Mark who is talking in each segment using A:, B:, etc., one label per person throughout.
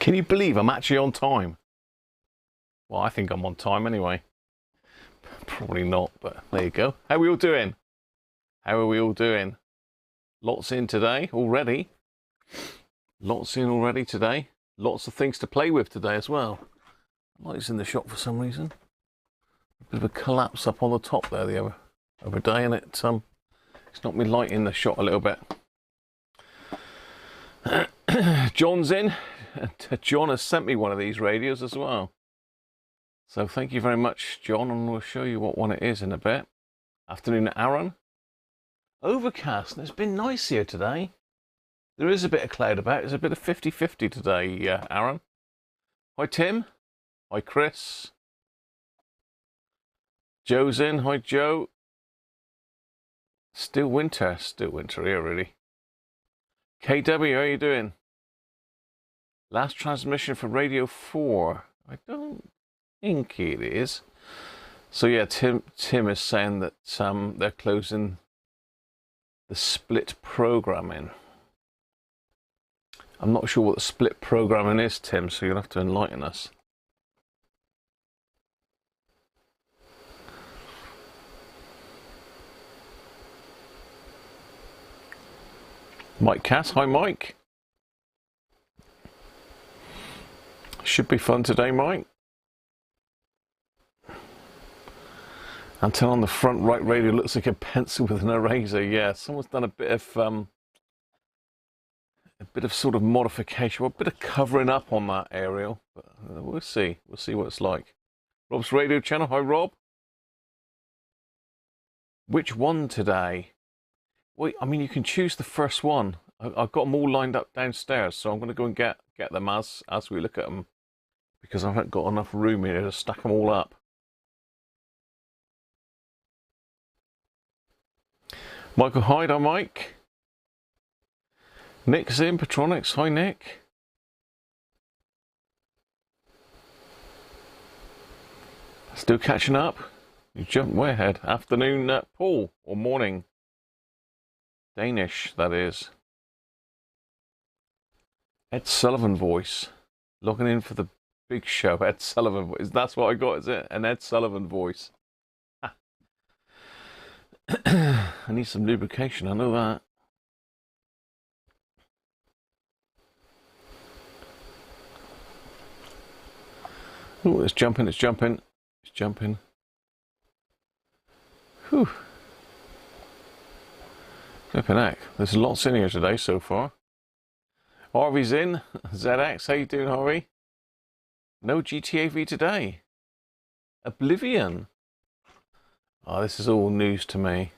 A: Can you believe I'm actually on time? Well, I think I'm on time anyway. Probably not, but there you go. How are we all doing? How are we all doing? Lots in today already. Lots in already today. Lots of things to play with today as well. Lights in the shop for some reason. A bit of a collapse up on the top there the other day, and it's knocked me light in the shot a little bit. John's in. John has sent me one of these radios as well. So thank you very much, John, and we'll show you what one it is in a bit. Afternoon, Aaron. Overcast, and it's been nice here today. There is a bit of cloud about. It's a bit of 50-50 today, Aaron. Hi, Tim. Hi, Chris. Joe's in. Hi, Joe. Still winter here, really. KW, how are you doing? Last transmission for Radio 4. I don't think it is. So yeah, Tim is saying that they're closing the split programming. I'm not sure what the split programming is, Tim, so you'll have to enlighten us. Mike Cass, hi Mike. Should be fun today, Mike. Antenna on the front right radio looks like a pencil with an eraser. Yeah, someone's done a bit of sort of modification, a bit of covering up on that aerial. But we'll see. We'll see what it's like. Rob's radio channel. Hi, Rob. Which one today? Well, I mean, you can choose the first one. I've got them all lined up downstairs, so I'm going to go and get them as we look at them, because I haven't got enough room here to stack them all up. Michael Hyde, hi Mike. Nick's in, Petronics, hi Nick. Still catching up? You jumped way ahead. Afternoon, Paul, or morning. Danish, that is. Ed Sullivan voice. Logging in for the big show. Ed Sullivan voice. That's what I got, is it? An Ed Sullivan voice. I need some lubrication, I know that. Oh, it's jumping, it's jumping. It's jumping. Whew. Flipping heck. There's lots in here today so far. Harvey's in. ZX, how you doing, Harvey? No GTA V today. Oblivion. Oh, this is all news to me.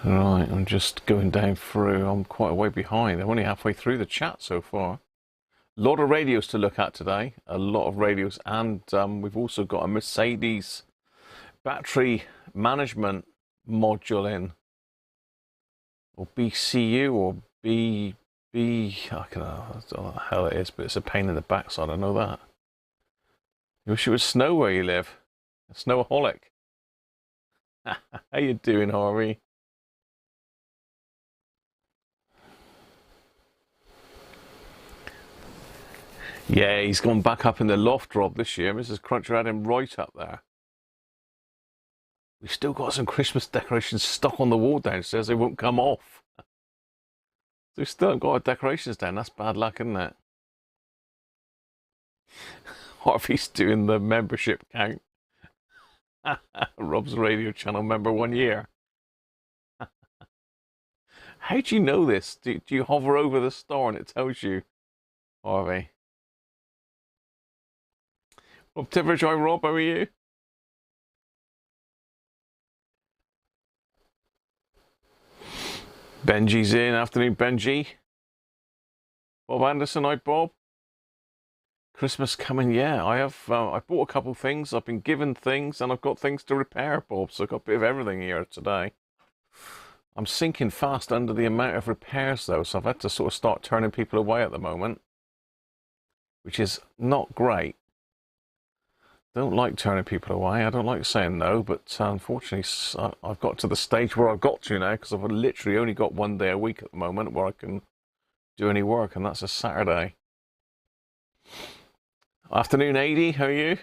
A: Right, I'm just going down through. I'm quite a way behind. I'm only halfway through the chat so far. A lot of radios to look at today. A lot of radios. And we've also got a Mercedes battery management module in. Or BCU or I don't know what the hell it is, but it's a pain in the backside, I know that. You wish it would snow where you live. A snowaholic. How you doing, Harvey? Yeah, he's gone back up in the loft, Rob, this year. Mrs. Cruncher had him right up there. We've still got some Christmas decorations stuck on the wall downstairs. They won't come off. So we still haven't got our decorations down. That's bad luck, isn't it? Harvey's doing the membership count. Rob's radio channel member 1 year. How do you know this? Do you hover over the store and it tells you, Harvey? Rob Tiverage, hi Rob, how are you? Benji's in. Afternoon, Benji. Bob Anderson, hi Bob. Christmas coming, yeah. I bought a couple things. I've been given things, and I've got things to repair, Bob. So I've got a bit of everything here today. I'm sinking fast under the amount of repairs, though. So I've had to sort of start turning people away at the moment, which is not great. Don't like turning people away. I don't like saying no, but unfortunately, I've got to the stage where I've got to now because I've literally only got 1 day a week at the moment where I can do any work, and that's a Saturday. Afternoon, AD. How are you?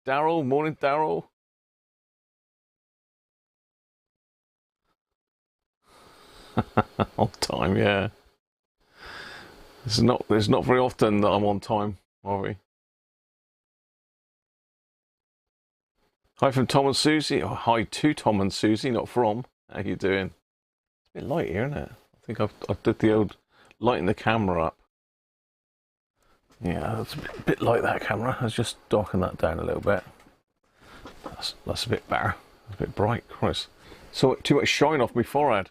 A: Daryl. Morning, Daryl. On time, yeah. There's not very often that I'm on time, are we? Hi from Tom and Susie. Oh, hi to Tom and Susie, not from. How you doing? It's a bit light here, isn't it? I think I've did the old lighting the camera up. Yeah, it's a bit light, that camera. Let's just darken that down a little bit. That's a bit better. A bit bright, Christ. So too much shine off my forehead.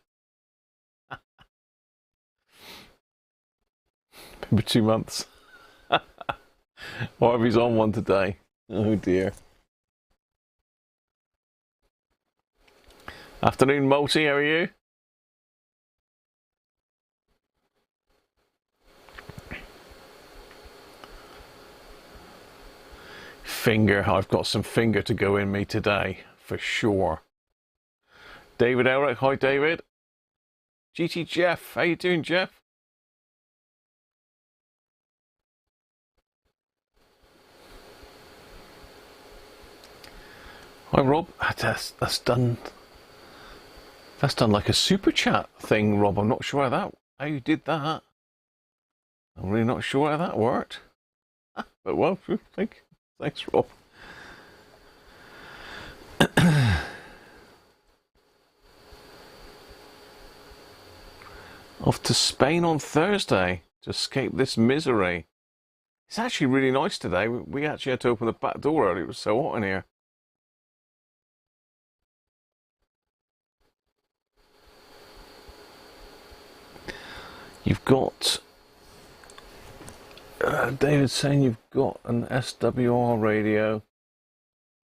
A: Maybe 2 months. Or if he's on one today. Oh dear. Afternoon, Multi. How are you? Finger. I've got some finger to go in me today, for sure. David Elric. Hi, David. GT Jeff. How you doing, Jeff? Hi, Rob. That's done. That's done like a super chat thing, Rob. I'm not sure how you did that. I'm really not sure how that worked. But well, thanks, Rob. Off to Spain on Thursday to escape this misery. It's actually really nice today. We actually had to open the back door early. It was so hot in here. You've got David saying you've got an SWR radio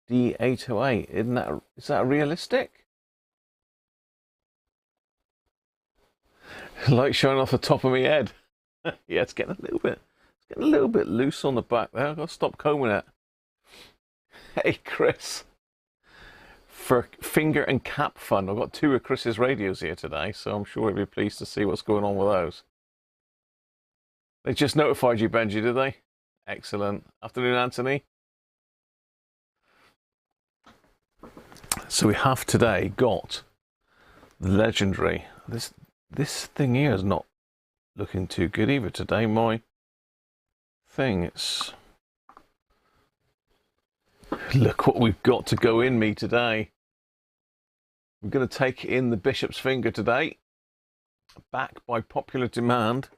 A: D808. Is that realistic? Light showing off the top of my head. Yeah, it's getting a little bit loose on the back there. I've got to stop combing it. Hey, Chris. For finger and cap fun, I've got 2 of Chris's radios here today, so I'm sure he'll be pleased to see what's going on with those. They just notified you, Benji, did they? Excellent. Afternoon, Anthony. So we have today got the legendary. This thing here is not looking too good either today. My thing, it's... Look what we've got to go in me today. We're going to take in the Bishop's Finger today. Back by popular demand.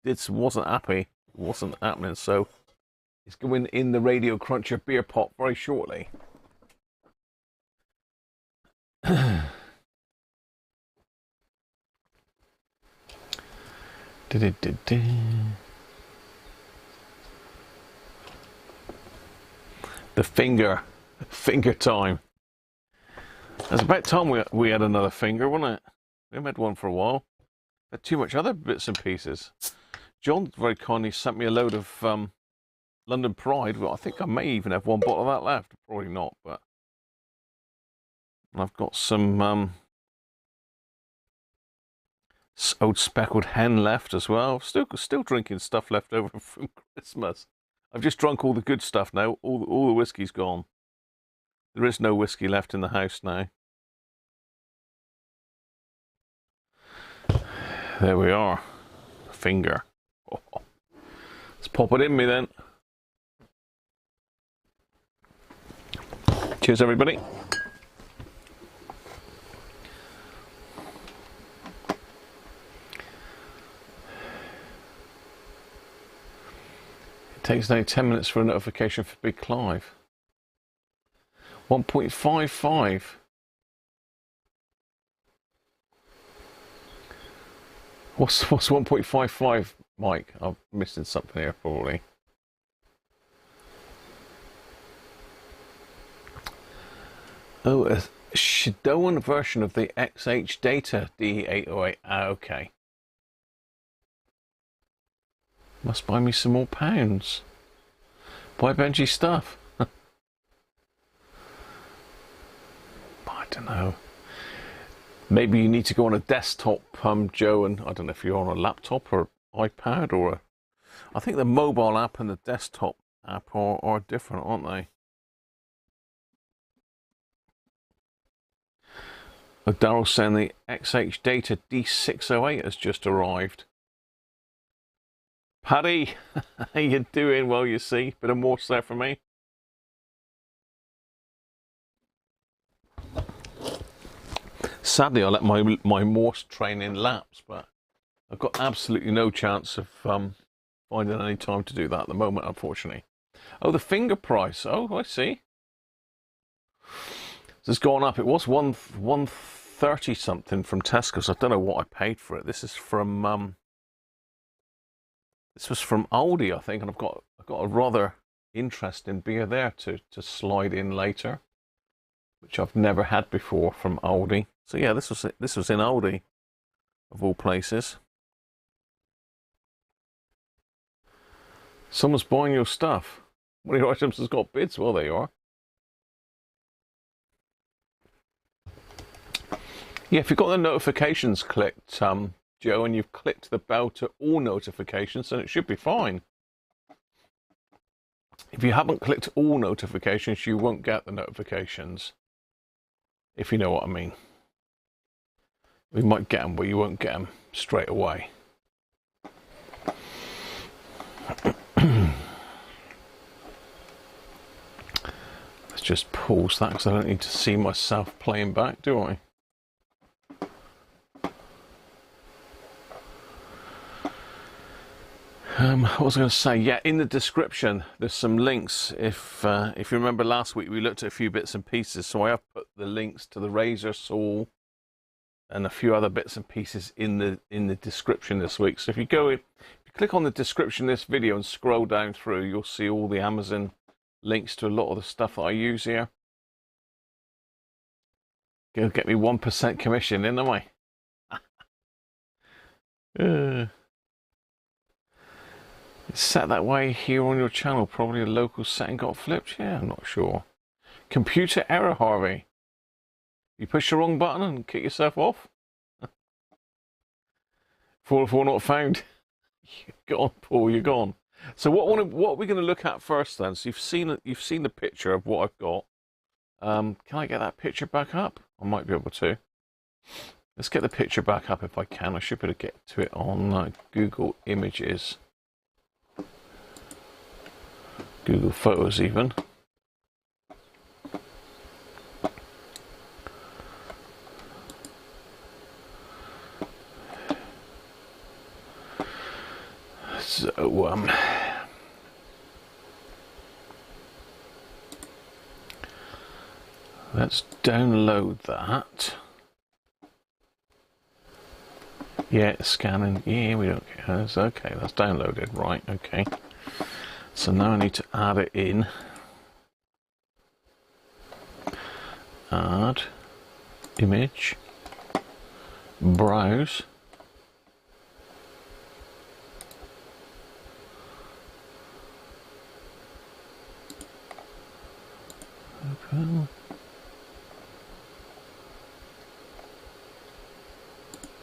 A: This wasn't happy. It wasn't happening, so it's going in the Radiocruncher beer pot very shortly. The finger time. It's about time we had another finger, wasn't it? We haven't had one for a while. Had too much other bits and pieces. John very kindly sent me a load of London Pride. Well, I think I may even have one bottle of that left. Probably not, but I've got some old speckled hen left as well. Still drinking stuff left over from Christmas. I've just drunk all the good stuff now. All the whiskey's gone. There is no whiskey left in the house now. There we are. Finger. Oh. Let's pop it in me then. Cheers, everybody. It takes now 10 minutes for a notification for Big Clive. 1.55. What's 1.55, Mike? I'm missing something here, probably. Oh, a Shadowan version of the XH Data D808. Ah, okay. Must buy me some more pounds. Buy Benji stuff. don't know. Maybe you need to go on a desktop, Joe, and I don't know if you're on a laptop or iPad or I think the mobile app and the desktop app are different, aren't they? Daryl's saying the XH Data D608 has just arrived. Paddy, how you doing? Well, you see, bit of Morse there for me. Sadly, I let my Morse training lapse, but I've got absolutely no chance of finding any time to do that at the moment, unfortunately. Oh, the finger price. Oh, I see. It's gone up. It was 130 something from Tesco's. I don't know what I paid for it. This is from this was from Aldi, I think, and I've got a rather interesting beer there to slide in later, which I've never had before from Aldi. So yeah, this was in Aldi, of all places. Someone's buying your stuff. One of your items has got bids. Well, there you are. Yeah, if you've got the notifications clicked, Joe, and you've clicked the bell to all notifications, then it should be fine. If you haven't clicked all notifications, you won't get the notifications, if you know what I mean. We might get them, but you won't get them straight away. Let's just pause that because I don't need to see myself playing back, do I? What was I going to say? Yeah, in the description there's some links. If you remember last week we looked at a few bits and pieces, so I have put the links to the razor saw and a few other bits and pieces in the description this week. So if you click on the description of this video and scroll down through, you'll see all the Amazon links to a lot of the stuff that I use here. It'll get me 1% commission, in, am I? It's set that way here on your channel. Probably a local setting got flipped. Yeah, I'm not sure. Computer error, Harvey. You push the wrong button and kick yourself off. 404 not found. You're gone, Paul. You're gone. So what are we going to look at first then? So you've seen the picture of what I've got. Can I get that picture back up? I might be able to. Let's get the picture back up if I can. I should be able to get to it on Google Images. Google Photos even. So let's download that. Yeah, scanning. Yeah, we don't care. It's okay, that's downloaded. Right, okay. So now I need to add it in. Add image. Browse. Open.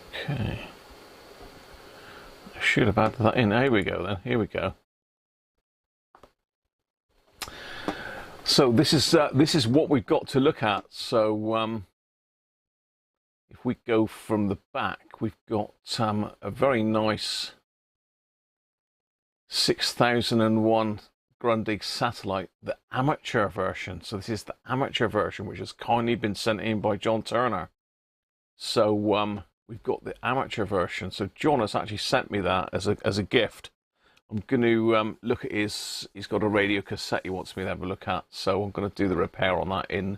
A: Okay. I should have added that in. Here we go then. Here we go. So this is what we've got to look at. So if we go from the back, we've got a very nice 6001 Grundig satellite, the amateur version. So this is the amateur version, which has kindly been sent in by John Turner. So we've got the amateur version. So John has actually sent me that as a gift. I'm going to look at he's got a radio cassette he wants me to have a look at, so I'm going to do the repair on that and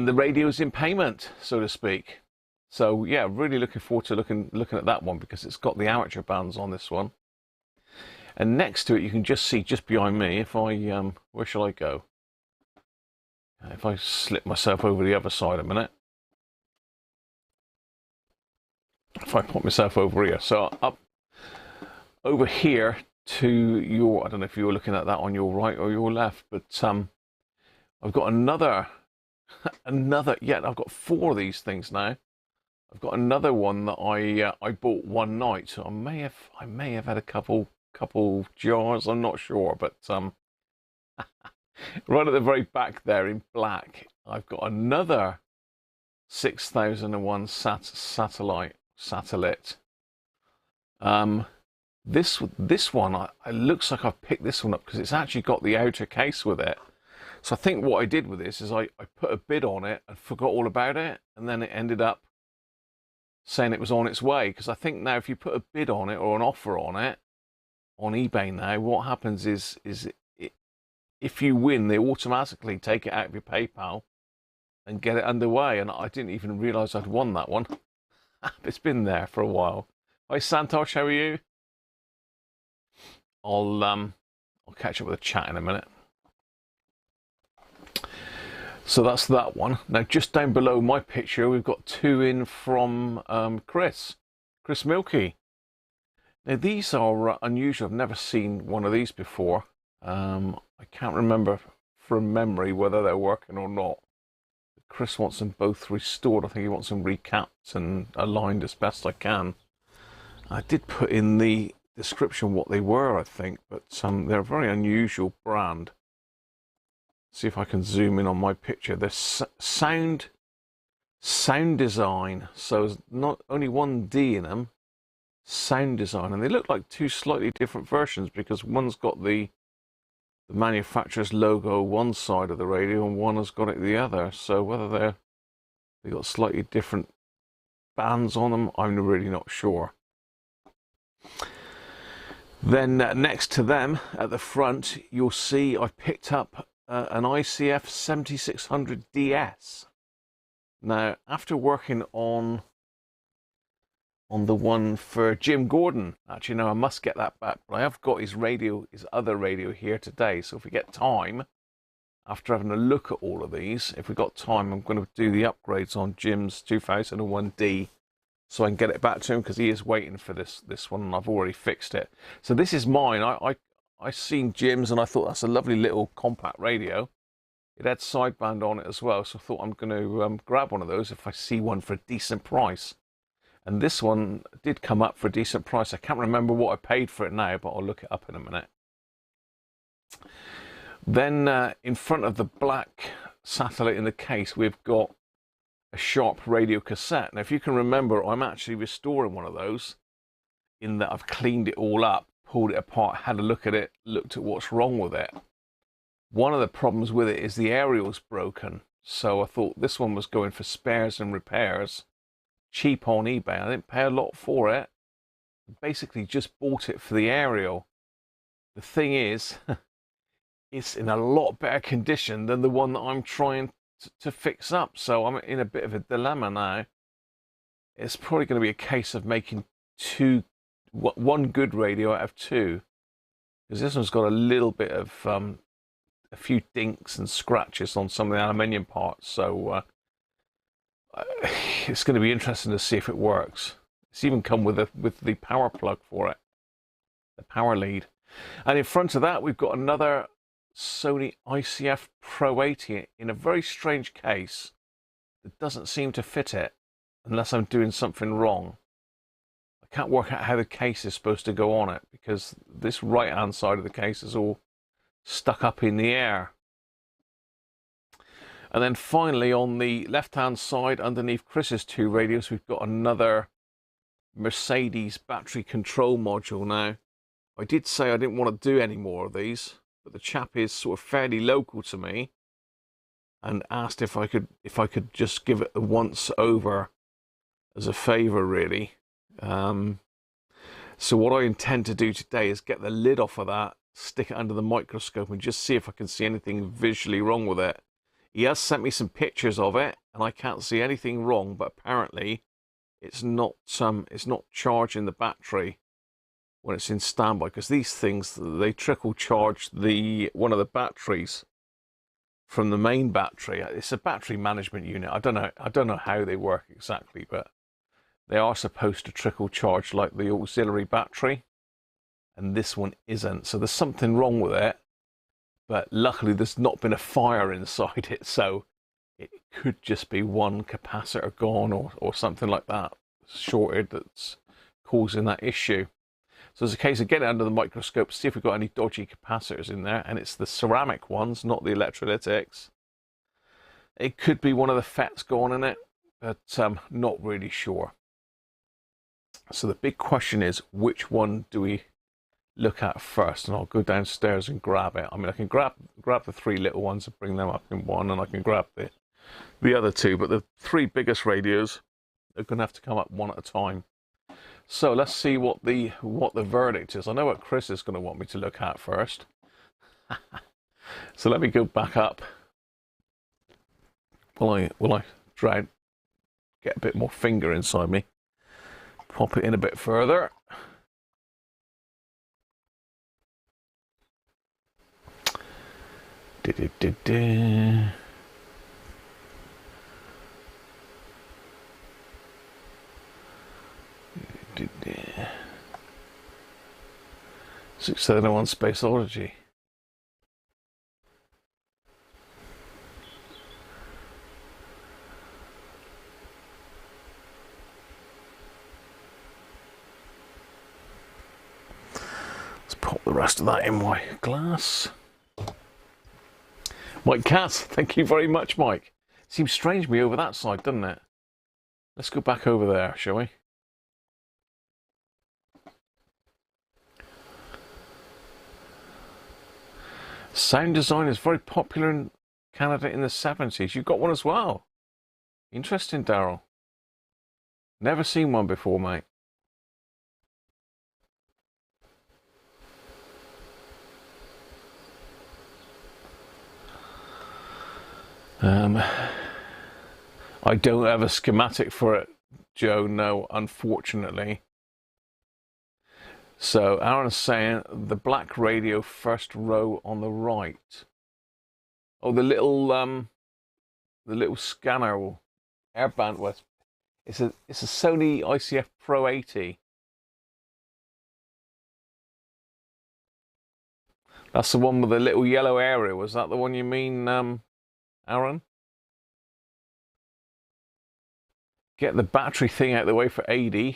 A: the radio's in payment, so to speak. So yeah, really looking forward to looking at that one because it's got the amateur bands on this one. And next to it, you can just see just behind me. If I where shall I go? If I slip myself over the other side a minute. If I put myself over here, so up. Over here to your, I don't know if you're looking at that on your right or your left, but I've got another another, yeah, I've got 4 of these things now. I've got another one that I bought one night, so I may have had a couple jars. I'm not sure, but right at the very back there in black, I've got another 6001 satellite. This one, it looks like I've picked this one up because it's actually got the outer case with it. So I think what I did with this is I put a bid on it and forgot all about it, and then it ended up saying it was on its way. Because I think now if you put a bid on it or an offer on it on eBay now, what happens is if you win, they automatically take it out of your PayPal and get it underway. And I didn't even realise I'd won that one. It's been there for a while. Hi Santosh, how are you? I'll catch up with the chat in a minute. So that's that one. Now just down below my picture, we've got 2 in from Chris Milkey. Now these are unusual. I've never seen one of these before. I can't remember from memory whether they're working or not. Chris wants them both restored. I think he wants them recapped and aligned as best I can. I did put in the description what they were, I think, but they're a very unusual brand. See if I can zoom in on my picture. There's sound design, so there's not only one D in them. Sound design, and they look like 2 slightly different versions because one's got the manufacturer's logo one side of the radio and one has got it the other. So whether they got slightly different bands on them, I'm really not sure. Then next to them at the front, you'll see I've picked up an ICF 7600 DS. Now, after working on the one for Jim Gordon, actually, no, I must get that back, but I have got his other radio here today. So if we get time, after having a look at all of these, if we got time, I'm going to do the upgrades on Jim's 2001D. So I can get it back to him because he is waiting for this one, and I've already fixed it. So this is mine. I seen Jim's and I thought that's a lovely little compact radio. It had sideband on it as well, so I thought I'm going to grab one of those if I see one for a decent price. And this one did come up for a decent price. I can't remember what I paid for it now, but I'll look it up in a minute. Then in front of the black satellite in the case, we've got a Sharp radio cassette. Now, if you can remember, I'm actually restoring one of those in that I've cleaned it all up, pulled it apart, had a look at it, looked at what's wrong with it. One of the problems with it is the aerial's broken. So I thought this one was going for spares and repairs, cheap on eBay. I didn't pay a lot for it. Basically just bought it for the aerial. The thing is, it's in a lot better condition than the one that I'm trying to fix up. So I'm in a bit of a dilemma now. It's probably going to be a case of making one good radio out of 2, because this one's got a little bit of a few dinks and scratches on some of the aluminium parts. So it's going to be interesting to see if it works. It's even come with the power plug for it, the power lead. And in front of that, we've got another Sony ICF Pro 80 in a very strange case that doesn't seem to fit it unless I'm doing something wrong. I can't work out how the case is supposed to go on it because this right hand side of the case is all stuck up in the air. And then finally on the left hand side underneath Chris's 2 radios, we've got another Mercedes battery control module. Now, I did say I didn't want to do any more of these, but the chap is sort of fairly local to me and asked if I could just give it a once over as a favor, really. So what I intend to do today is get the lid off of that, stick it under the microscope and just see if I can see anything visually wrong with it. He has sent me some pictures of it and I can't see anything wrong, but apparently it's not charging the battery when it's in standby, because these things, they trickle charge one of the batteries from the main battery. It's a battery management unit. I don't know how they work exactly, but they are supposed to trickle charge like the auxiliary battery, and this one isn't. So there's something wrong with it, but luckily there's not been a fire inside it, so it could just be one capacitor gone or something like that, shorted, that's causing that issue. So it's a case of getting under the microscope, see if we've got any dodgy capacitors in there, and it's the ceramic ones, not the electrolytics. It could be one of the FETs gone in it, but not really sure. So the big question is, which one do we look at first? And I'll go downstairs and grab it. I mean, I can grab the three little ones and bring them up in one, and I can grab the other two, but the three biggest radios are going to have to come up one at a time. So let's see what the verdict is. I know what Chris is going to want me to look at first. So let me go back up. Will I try and get a bit more finger inside me? Pop it in a bit further. $671 Spaceology. Let's pop the rest of that in my glass. Mike Cass, thank you very much, Mike. Seems strange to me over that side, doesn't it? Let's go back over there, shall we? Sound design is very popular in Canada in the 70s. You've got one as well. Interesting, Daryl. Never seen one before, mate. I don't have a schematic for it, Joe, no, unfortunately. So Aaron's saying the black radio first row on the right. Oh, the little scanner airband was. It's a Sony ICF Pro 80. That's the one with the little yellow area. Was that the one you mean, Aaron? Get the battery thing out of the way for AD.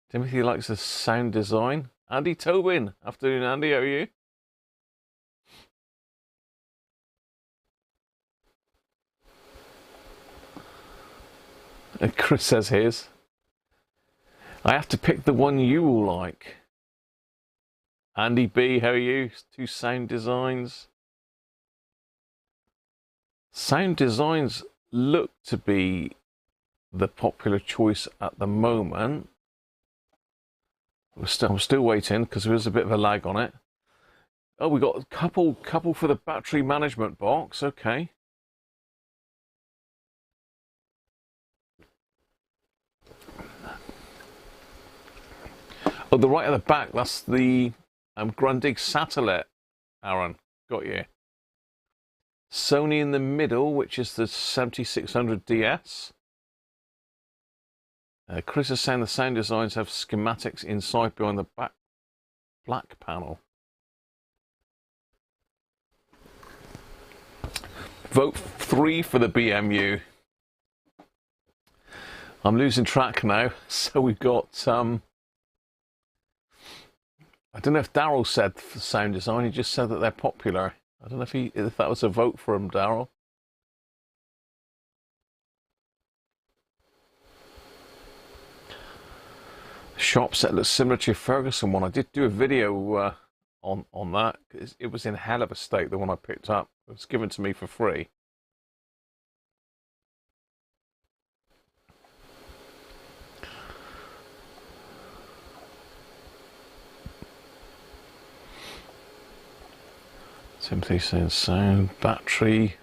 A: Timothy likes the sound design. Andy Tobin. Afternoon, Andy. How are you? And Chris says his. I have to pick the one you will like. Andy B, how are you? Two sound designs. Sound designs look to be the popular choice at the moment. I'm still waiting because there is a bit of a lag on it. Oh, we got a couple for the battery management box. Okay. Oh, the right at the back, that's the Grundig satellite, Aaron. Got you. Sony in the middle, which is the 7600 DS. Chris is saying the sound designs have schematics inside behind the black panel. Vote 3 for the BMU. I'm losing track now. So we've got, I don't know if Daryl said for sound design, he just said that they're popular. I don't know if that was a vote for him, Daryl. Shop set looks similar to your Ferguson one. I did do a video on that. It was in hell of a state, the one I picked up. It was given to me for free. Simply saying sound, battery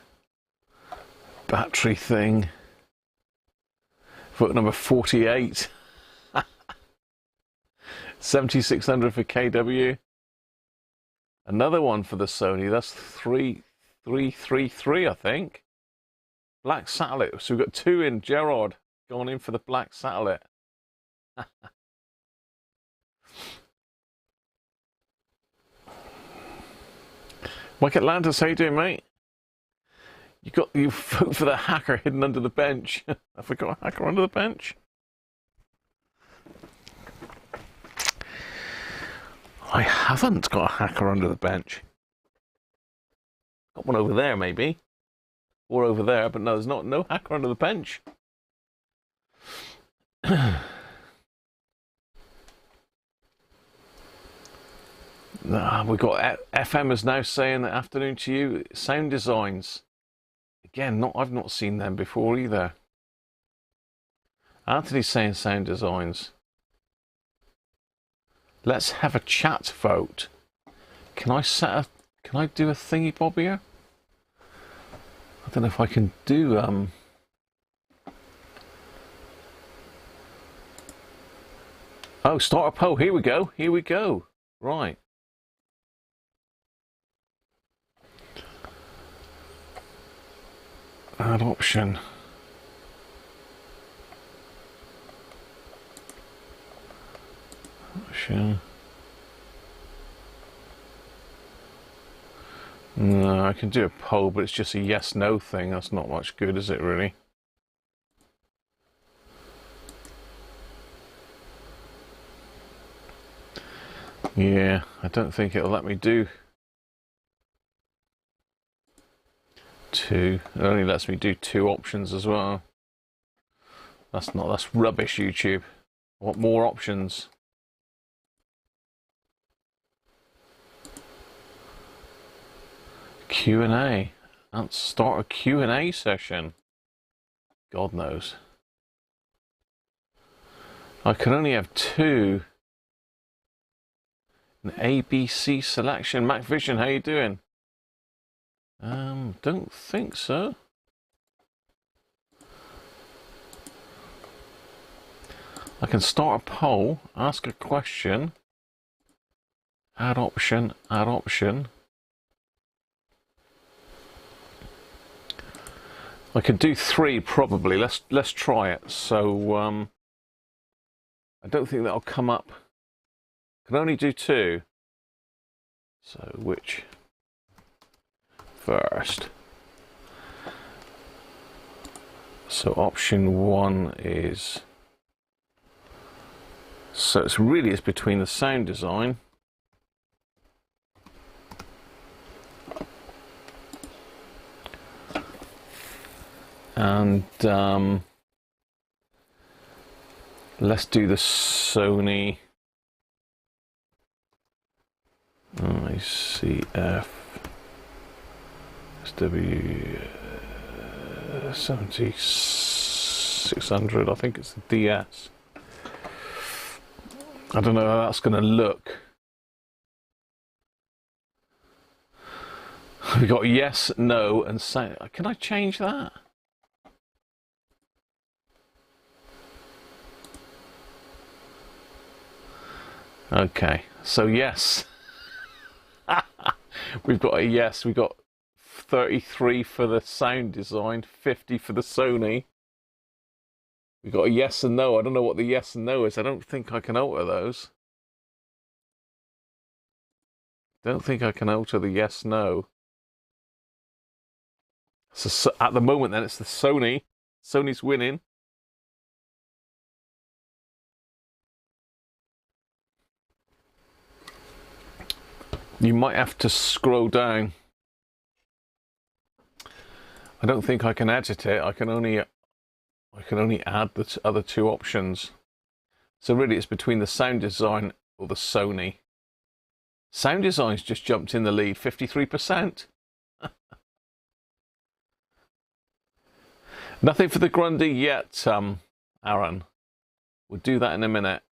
A: thing. Vote number 48. 7600 for KW. Another one for the Sony. That's 3333, I think. Black satellite. So we've got 2 in. Gerard gone in for the black satellite. Mike Atlantis, how you doing, mate? You vote for the hacker hidden under the bench. Have we got a hacker under the bench? I haven't got a hacker under the bench. Got one over there, maybe. Or over there, but no, there's no hacker under the bench. We've got FM is now saying afternoon to you. Sound designs. Again, I've not seen them before either. Anthony's saying sound designs. Let's have a chat vote. Can I do a thingy bob here? I don't know if I can do Oh, start a poll. Here we go. Here we go. Right. Add option. Option. No, I can do a poll, but it's just a yes/no thing. That's not much good, is it, really? Yeah, I don't think it'll let me do two. It only lets me do two options as well. That's rubbish, YouTube. I want more options. Q&A. Let's start a Q&A session. God knows. I can only have two. An ABC selection. Mac Vision, how you doing? Don't think so. I can start a poll, ask a question, add option, add option. I could do three probably. Let's try it. So I don't think that'll come up. Can only do two. So which first? So option one is. So it's between the sound design and let's do the Sony ICF SW 7600. I think it's the DS. I don't know how that's going to look. We got yes, no, and say. Can I change that? Okay, so yes. We've got a yes. We've got 33 for the sound design, 50 for the Sony. We've got a yes and no. I don't know what the yes and no is. I don't think I can alter those. Don't think I can alter the yes, no. So at the moment then it's the Sony. Sony's winning. You might have to scroll down. I don't think I can edit it. I can only add the other two options. So really it's between the sound design or the Sony. Sound design's just jumped in the lead, 53%. Nothing for the Grundig yet, Aaron. We'll do that in a minute.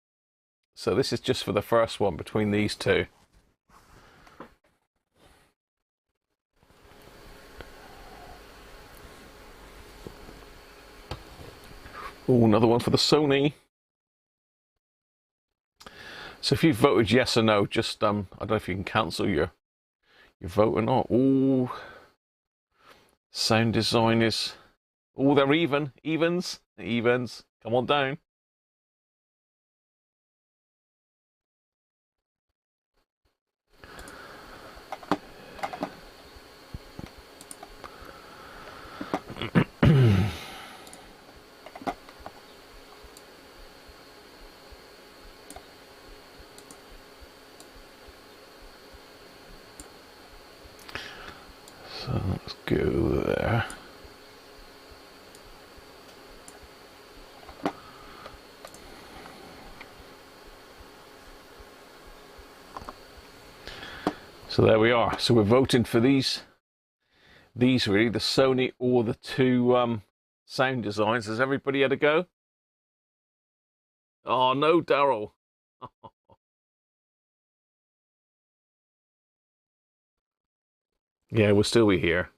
A: So this is just for the first one between these two. Oh, another one for the Sony. So if you voted yes or no, just I don't know if you can cancel your vote or not. Oh, sound design is. Oh, they're even. Evens. Come on down. go there. So there we are. So we're voting for these really, the Sony or the two sound designs. Has everybody had a go? Oh no, Daryl. Yeah, we'll still be here.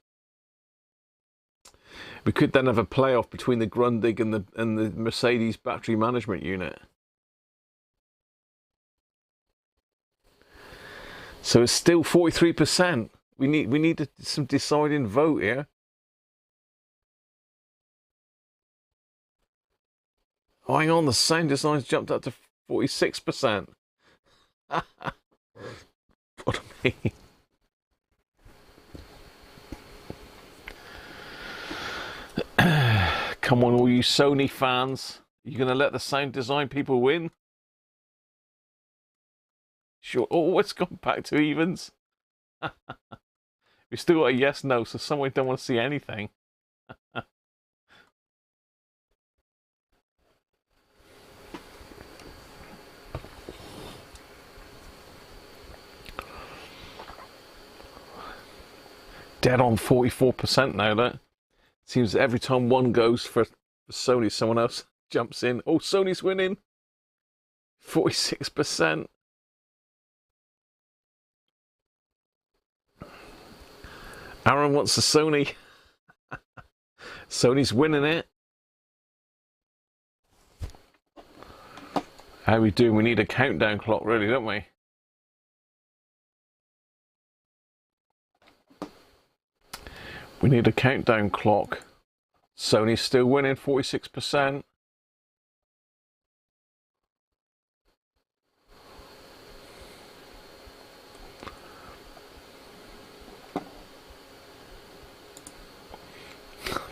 A: We could then have a playoff between the Grundig and the Mercedes battery management unit. So it's still 43%. We need some deciding vote here. Oh, hang on, the sound designs jumped up to 46%. What a mean. Come on, all you Sony fans. Are you going to let the sound design people win? Sure. Oh, it's gone back to evens. We still got a yes, no, so someone don't want to see anything. Dead on 44% now, that. Seems every time one goes for Sony, someone else jumps in. Oh, Sony's winning. 46%. Aaron wants the Sony. Sony's winning it. How we doing? We need a countdown clock, really, don't we? We need a countdown clock. Sony's still winning, 46%.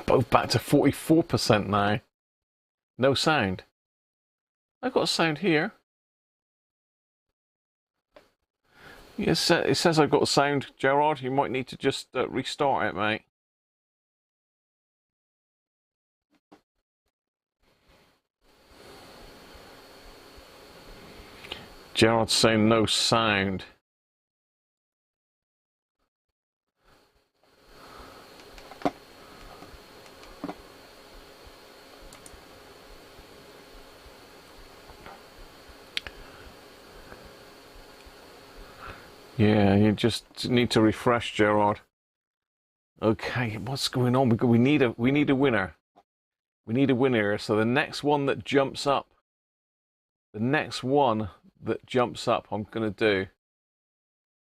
A: Both back to 44% now. No sound. I've got a sound here. Yes, it says I've got a sound, Gerard. You might need to just restart it, mate. Gerard's saying no sound. Yeah, you just need to refresh, Gerard. Okay, what's going on? We need a winner. We need a winner. So the next one that jumps up, I'm going to do.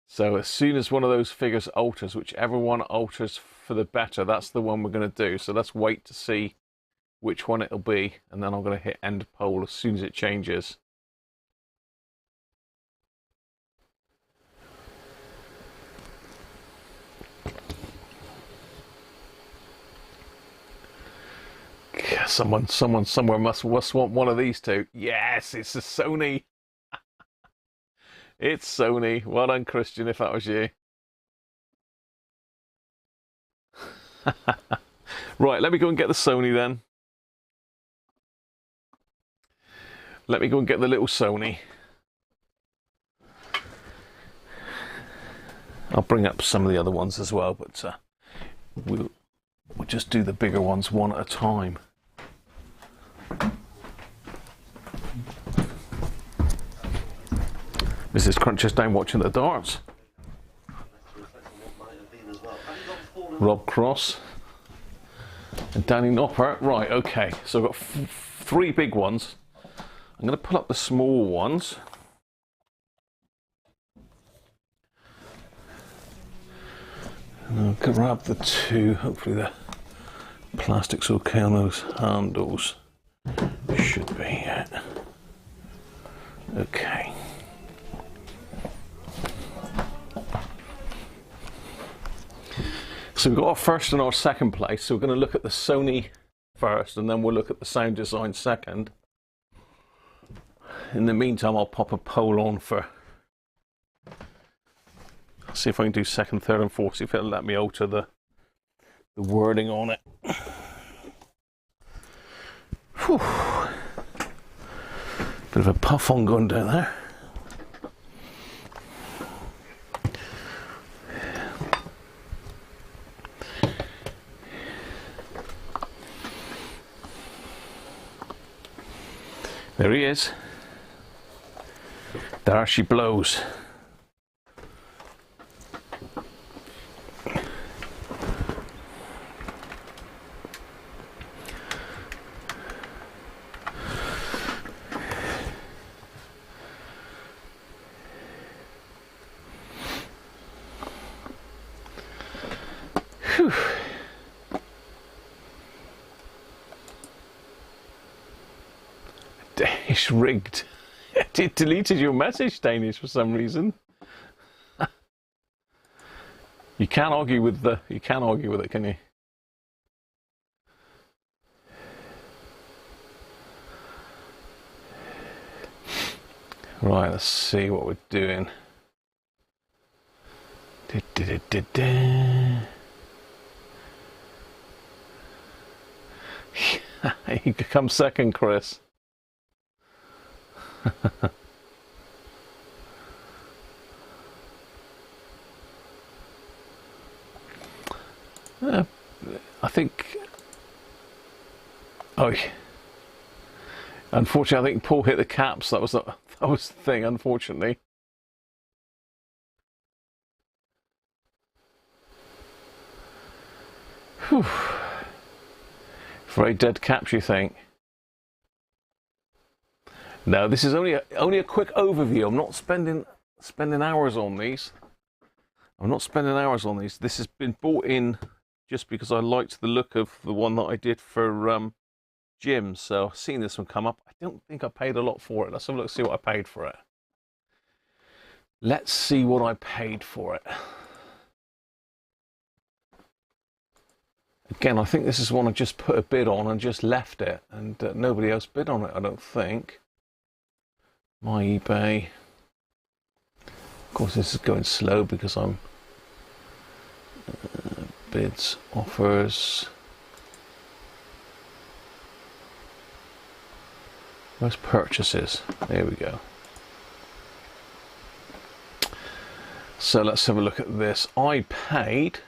A: So as soon as one of those figures alters, whichever one alters for the better, that's the one we're going to do. So let's wait to see which one it'll be, and then I'm going to hit end poll as soon as it changes. Someone somewhere must want one of these two. Yes, it's a Sony. It's Sony. Well done, Christian, if that was you. Right, let me go and get the Sony then. Let me go and get the little Sony. I'll bring up some of the other ones as well, but we'll just do the bigger ones one at a time. Mrs. Cruncher's down watching the darts. Rob Cross and Danny Nopper. Right, okay, so I've got three big ones. I'm going to pull up the small ones. And I'll grab the two. Hopefully the plastic's okay on those handles. Should be, yeah. Okay. So we've got our first and our second place. So we're going to look at the Sony first, and then we'll look at the sound design second. In the meantime, I'll pop a poll on for. See if I can do second, third, and fourth. See if it'll let me alter the the wording on it. Whew. Bit of a puff on gun down there. There he is. There she blows. Whew. Danish rigged. It deleted your message, Danish, for some reason. You can't argue with it, can you? Right, let's see what we're doing. You could come second, Chris. I think. Oh, unfortunately, I think Paul hit the caps. That was the thing. Unfortunately. Whew. Very dead caps, you think? No, this is only a quick overview. I'm not spending hours on these. This has been bought in just because I liked the look of the one that I did for Jim. So I've seen this one come up. I don't think I paid a lot for it. Let's have a look, see what I paid for it. Let's see what I paid for it. Again, I think this is one I just put a bid on and just left it, and nobody else bid on it, I don't think. My eBay. Of course, this is going slow because I'm bids, offers. Where's purchases? There we go. So let's have a look at this. I paid,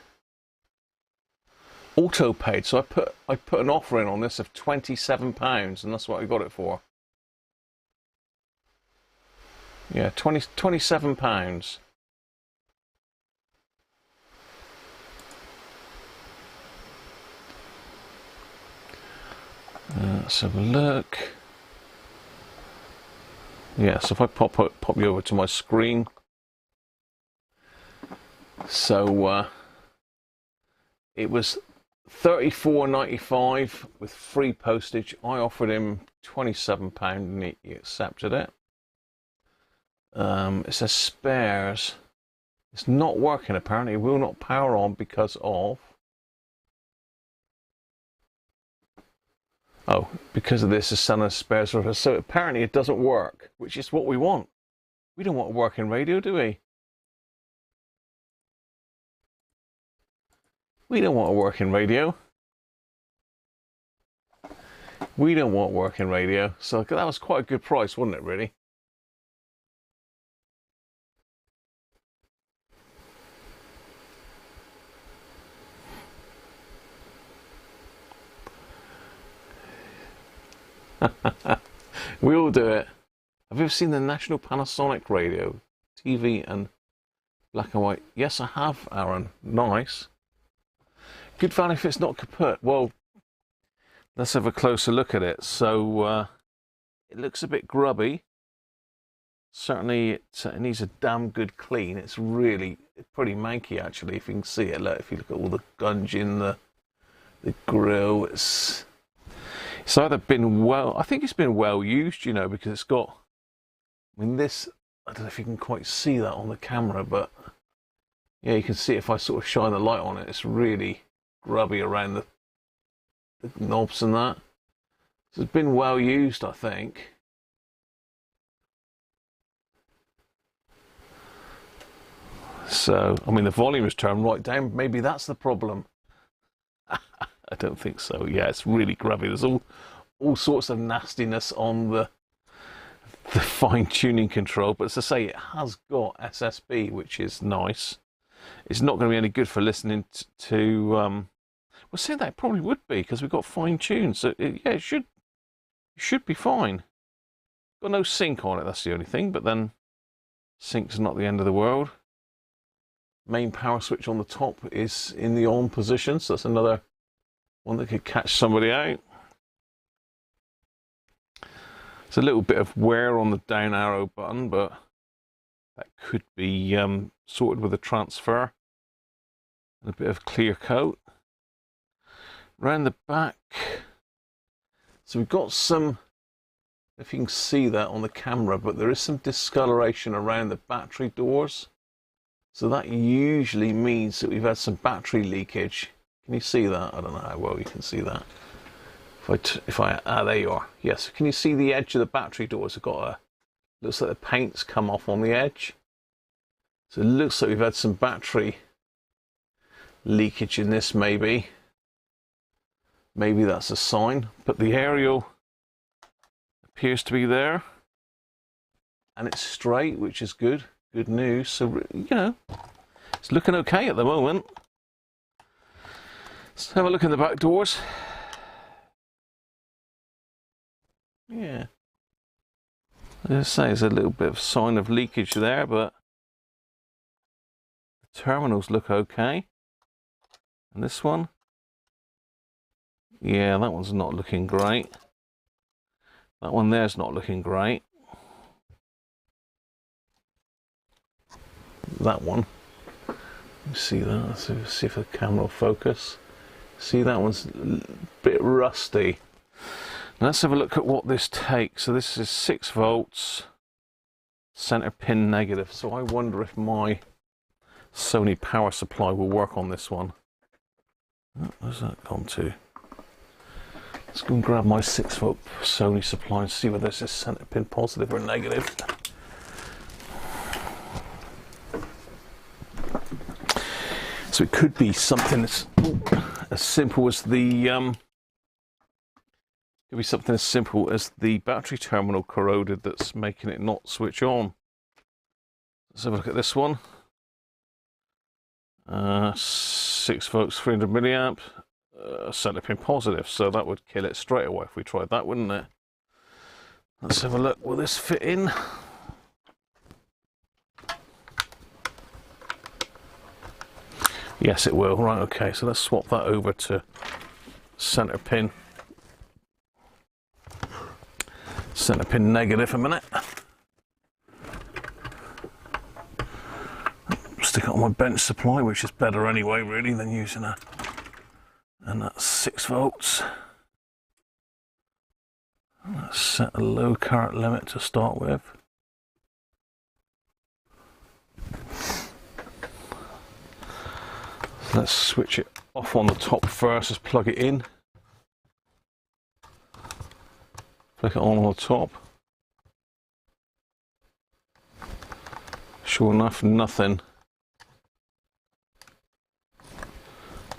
A: auto paid, so I put an offer in on this of £27, and that's what I got it for. Yeah, £27. Let's have a look. Yeah, so if I pop you over to my screen. So it was £34.95 with free postage. I offered him £27 and he accepted it. It says spares. It's not working apparently. It will not power on because of. Oh, because of this is selling spares. So apparently it doesn't work, which is what we want. We don't want a working radio, do we? We don't want a working radio. We don't want working radio. So that was quite a good price, wasn't it, really? We'll do it. Have you ever seen the National Panasonic radio? TV and black and white. Yes, I have, Aaron. Nice. Good value if it's not kaput. Well, let's have a closer look at it. So it looks a bit grubby. Certainly it needs a damn good clean. It's really pretty manky actually, if you can see it. Look, if you look at all the gunge in the grill, it's either been I think it's been well used, you know, because it's got, I mean this, I don't know if you can quite see that on the camera, but yeah, you can see if I sort of shine the light on it, it's really grubby around the knobs and that. So it's been well used, I think. So, I mean, the volume is turned right down. Maybe that's the problem. I don't think so. Yeah, it's really grubby. There's all sorts of nastiness on the fine tuning control, but as I say, it has got SSB, which is nice. It's not going to be any good for listening to well, say that it probably would be, because we've got fine tune, so yeah, it should be fine. Got no sync on it, that's the only thing, but then sync's not the end of the world. Main power switch on the top is in the on position, so that's another one that could catch somebody out. It's a little bit of wear on the down arrow button, but that could be sorted with a transfer and a bit of clear coat. Round the back, so we've got some, if you can see that on the camera, but there is some discoloration around the battery doors. So that usually means that we've had some battery leakage. Can you see that? I don't know how well you can see that. If I there you are. Yes, can you see the edge of the battery doors? Have got looks like the paint's come off on the edge. So it looks like we've had some battery leakage in this, maybe. Maybe that's a sign. But the aerial appears to be there, and it's straight, which is good. Good news. So, you know, it's looking okay at the moment. Let's have a look in the back doors. Yeah. As I say, there's a little bit of sign of leakage there, but the terminals look okay. And this one? Yeah, that one's not looking great. That one there's not looking great. That one, you see that? Let's see if the camera will focus. See, that one's a bit rusty. Now let's have a look at what this takes. So this is 6 volts, center pin negative. So I wonder if my Sony power supply will work on this one. Where's that gone to? Let's go and grab my 6 volt Sony supply and see whether this is center pin positive or negative. So it could be something as simple as the battery terminal corroded that's making it not switch on. Let's have a look at this one. 6 volts, 300 milliamp, center pin positive. So that would kill it straight away if we tried that, wouldn't it? Let's have a look. Will this fit in? Yes, it will. Right, okay, so let's swap that over to center pin. Center pin negative a minute. Stick it on my bench supply, which is better anyway, really, than using a... And that's 6 volts. Let's set a low current limit to start with. Let's switch it off on the top first. Let's plug it in. Flick it on the top. Sure enough, nothing.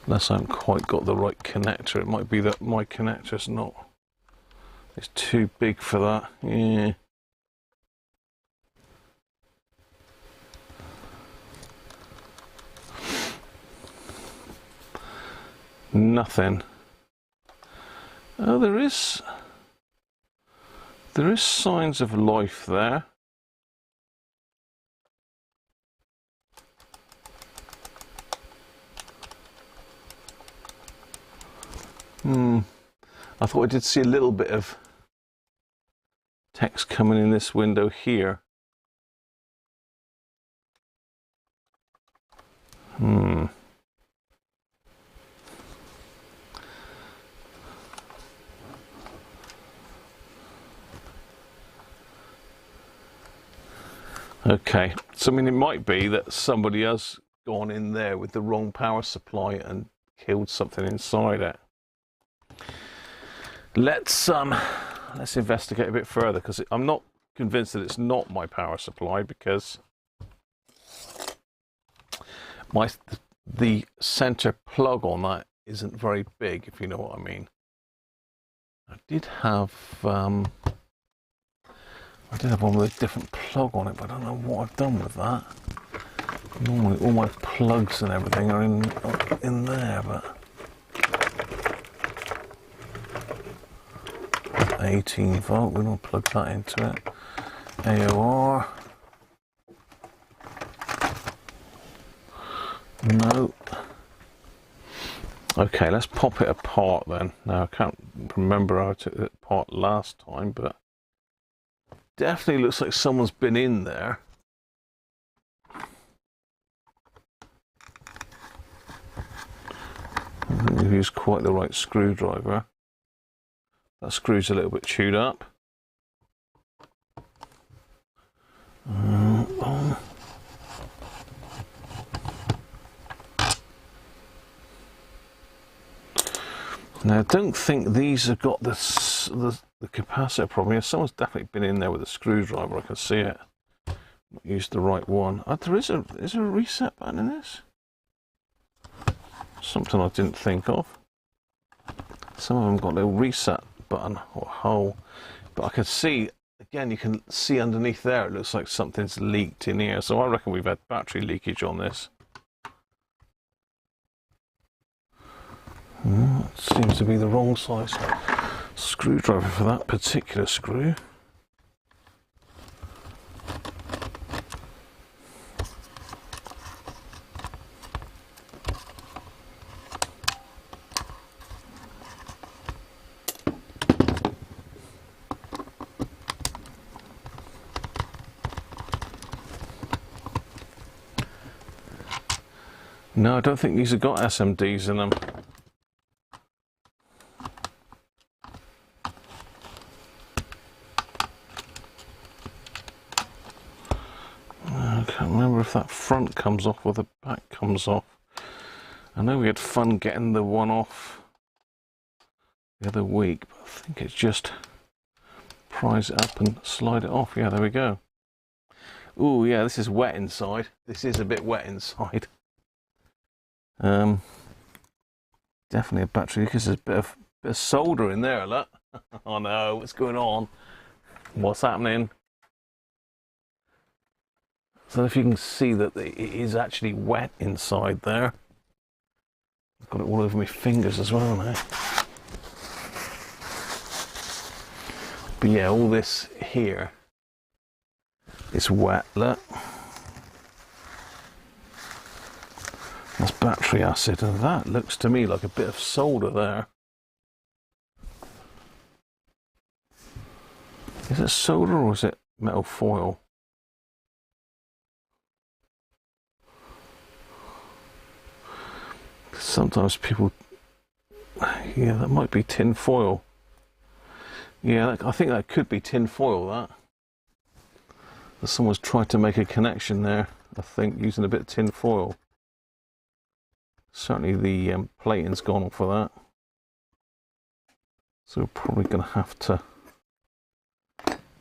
A: Unless I haven't quite got the right connector. It might be that my connector's not. It's too big for that. Yeah. Nothing. Oh, there is signs of life there. I thought I did see a little bit of text coming in this window here. Okay, so I mean, it might be that somebody has gone in there with the wrong power supply and killed something inside it. Let's investigate a bit further, because I'm not convinced that it's not my power supply, because the center plug on that isn't very big, if you know what I mean. I did have one with a different plug on it, but I don't know what I've done with that. Normally all my plugs and everything are in there, but 18 volt, we don't plug that into it. AOR. No. Okay, let's pop it apart then. Now I can't remember how I took it apart last time, but definitely looks like someone's been in there. I think we've used quite the right screwdriver. That screw's a little bit chewed up. Now I don't think these have got the capacitor problem. Someone's definitely been in there with a screwdriver. I can see it. Not used the right one. Is there a reset button in this? Something I didn't think of. Some of them got a little reset button or hole, but I can see, again, you can see underneath there, it looks like something's leaked in here. So I reckon we've had battery leakage on this. That seems to be the wrong size screwdriver for that particular screw. No, I don't think these have got SMDs in them. I can't remember if that front comes off or the back comes off. I know we had fun getting the one off the other week, but I think it's just prise it up and slide it off. Yeah, there we go. Ooh, yeah, this is wet inside. This is a bit wet inside. Definitely a battery, because there's a bit of solder in there, look. Oh no, what's going on? What's happening? So if you can see that it is actually wet inside there. I've got it all over my fingers as well now. But yeah, all this here is wet, look. That's battery acid, and that looks to me like a bit of solder there. Is it solder or is it metal foil? Sometimes people, yeah, that might be tin foil. Yeah, I think that could be tin foil, that. Someone's tried to make a connection there, I think, using a bit of tin foil. Certainly the plating's gone off for that. So we're probably going to have to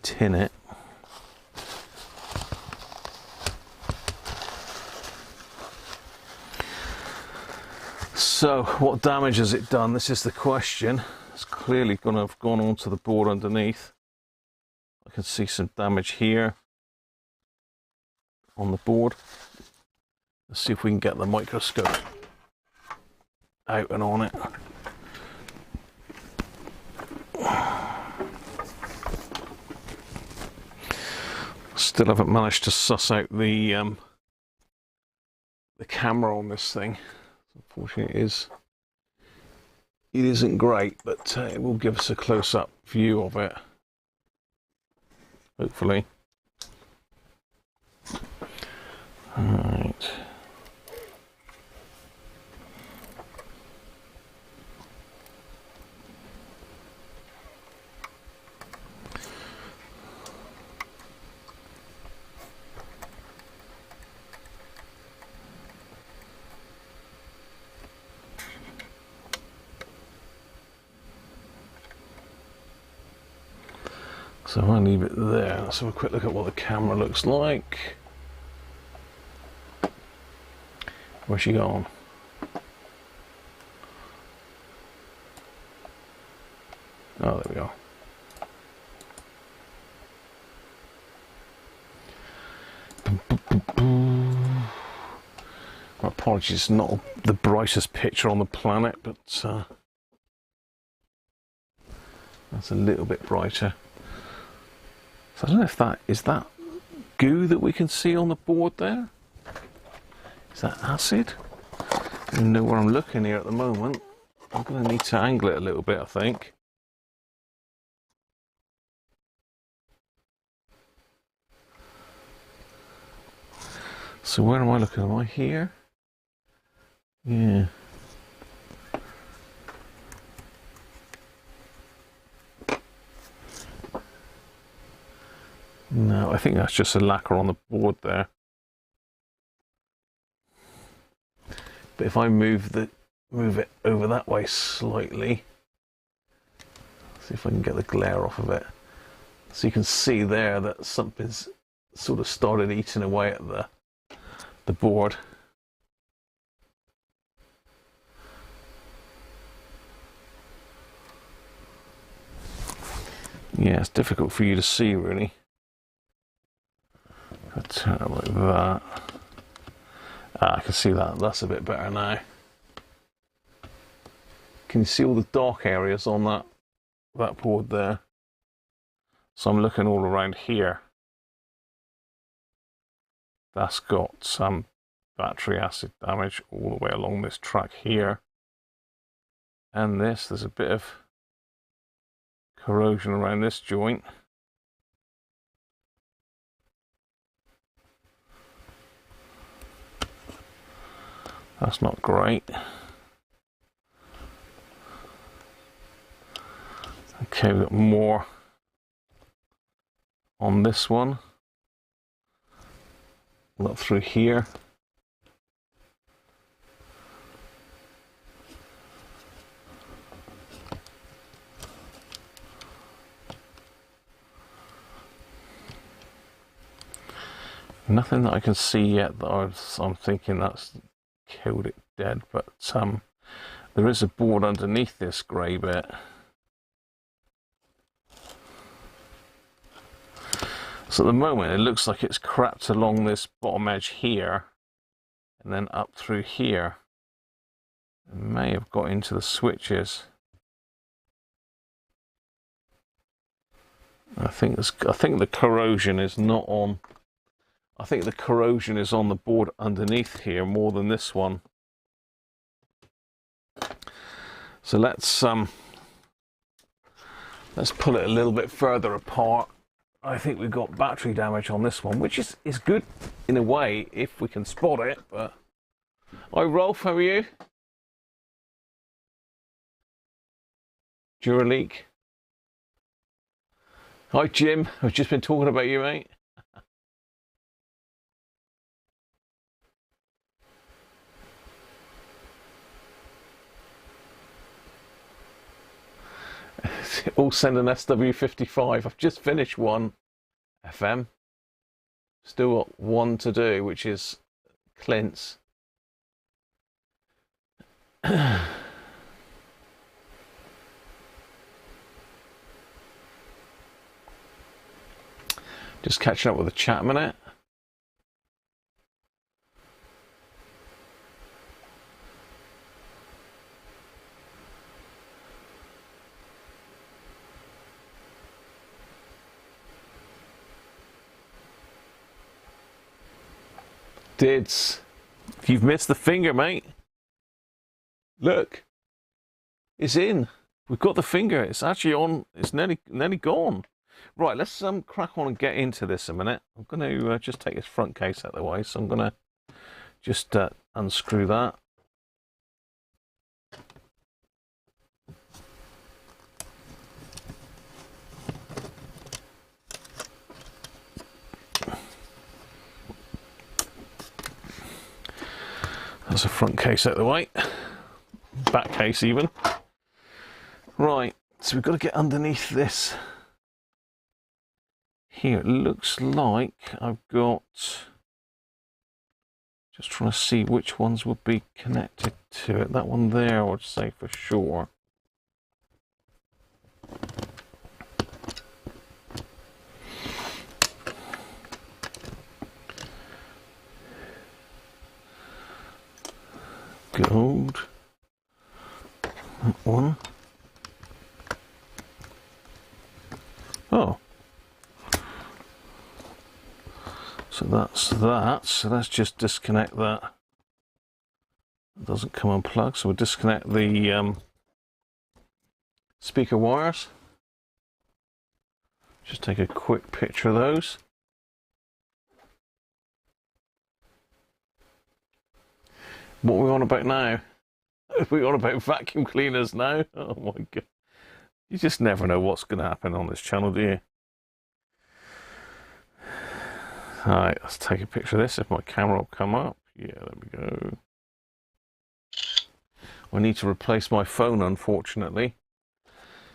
A: tin it. So what damage has it done? This is the question. It's clearly going to have gone onto the board underneath. I can see some damage here on the board. Let's see if we can get the microscope out and on it. Still haven't managed to suss out the camera on this thing. Unfortunately, it isn't great, but it will give us a close-up view of it, hopefully. All right. So I'll leave it there. Let's have a quick look at what the camera looks like. Where's she gone? Oh, there we are. My apologies, not the brightest picture on the planet, but that's a little bit brighter. So I don't know if that is that goo that we can see on the board there. Is that acid? I don't know where I'm looking here at the moment. I'm going to need to angle it a little bit, I think. So where am I looking? Am I here? Yeah. No, I think that's just a lacquer on the board there. But if I move it over that way slightly, see if I can get the glare off of it. So you can see there that something's sort of started eating away at the board. Yeah, it's difficult for you to see, really. If I turn it like that. I can see that. That's a bit better now. Can you see all the dark areas on that board there? So I'm looking all around here. That's got some battery acid damage all the way along this track here. And there's a bit of corrosion around this joint. That's not great. Okay, we've got more on this one. Look through here. Nothing that I can see yet that I'm thinking that's killed it dead, but there is a board underneath this grey bit. So at the moment it looks like it's cracked along this bottom edge here and then up through here. It may have got into the switches. I think the corrosion is not on. I think the corrosion is on the board underneath here more than this one. So let's pull it a little bit further apart. I think we've got battery damage on this one, which is good in a way if we can spot it. But hi Rolf, how are you? Duraleak. Hi Jim, I've just been talking about you, mate. All send an SW55. I've just finished one FM. Still got one to do, which is Clint's. Just catching up with the chat a minute. Dids, you've missed the finger, mate. Look, it's in. We've got the finger. It's actually on. It's nearly gone. Right, let's crack on and get into this a minute. I'm going to just take this front case out of the way. So I'm going to just unscrew that. That's a front case out of the way, back case even. Right, so we've got to get underneath this. Here, it looks like I've got, just trying to see which ones would be connected to it. That one there, I would say for sure. Gold. That one. Oh. So that's that. So let's just disconnect that. It doesn't come unplugged. So we'll disconnect the speaker wires. Just take a quick picture of those. What are we on about now? Are we on about vacuum cleaners now? Oh my god. You just never know what's going to happen on this channel, do you? Alright, let's take a picture of this if my camera will come up. Yeah, there we go. I need to replace my phone, unfortunately.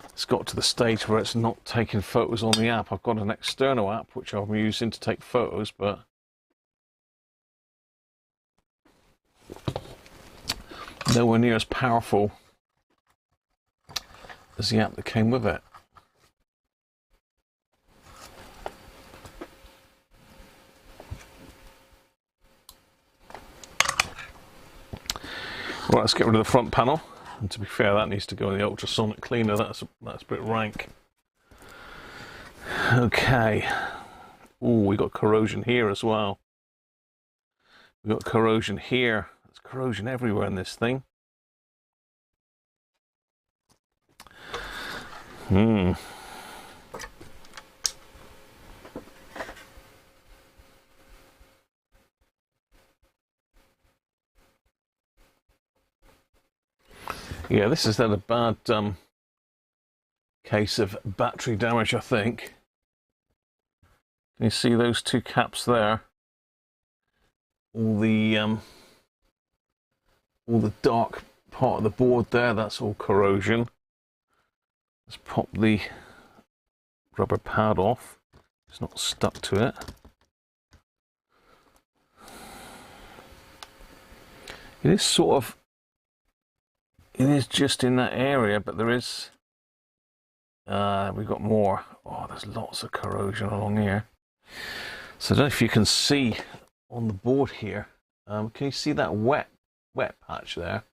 A: It's got to the stage where it's not taking photos on the app. I've got an external app which I'm using to take photos, but nowhere near as powerful as the app that came with it. Right, let's get rid of the front panel. And to be fair, that needs to go in the ultrasonic cleaner. That's a bit rank. Okay. Oh, we got corrosion here as well. We got corrosion here. There's corrosion everywhere in this thing. Yeah, this has had a bad case of battery damage, I think. Can you see those two caps there? All the dark part of the board there, that's all corrosion. Let's pop the rubber pad off. It's not stuck to it. It is sort of, it is just in that area, but there is, we've got more. Oh, there's lots of corrosion along here. So I don't know if you can see on the board here. Can you see that wet patch there?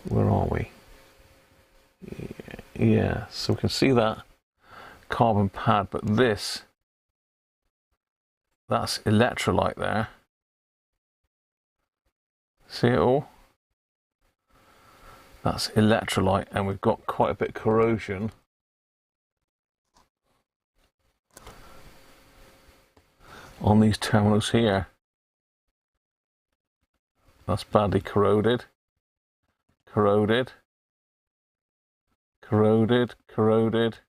A: Where are we? Yeah, so we can see that carbon pad, but this, that's electrolyte there. See it all? That's electrolyte, and we've got quite a bit of corrosion on these terminals here. That's badly corroded. Corroded. Corroded. Corroded.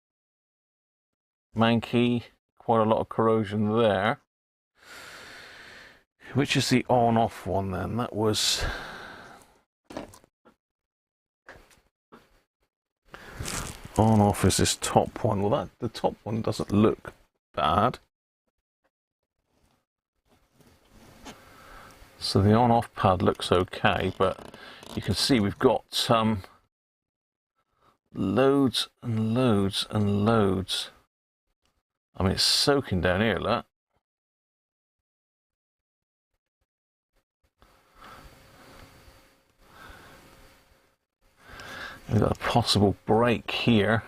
A: Manky. Quite a lot of corrosion there. Which is the on-off one then? That was... on-off is this top one. Well, the top one doesn't look bad. So the on-off pad looks okay, but you can see we've got loads and loads and loads. I mean, it's soaking down here, look. We've got a possible break here.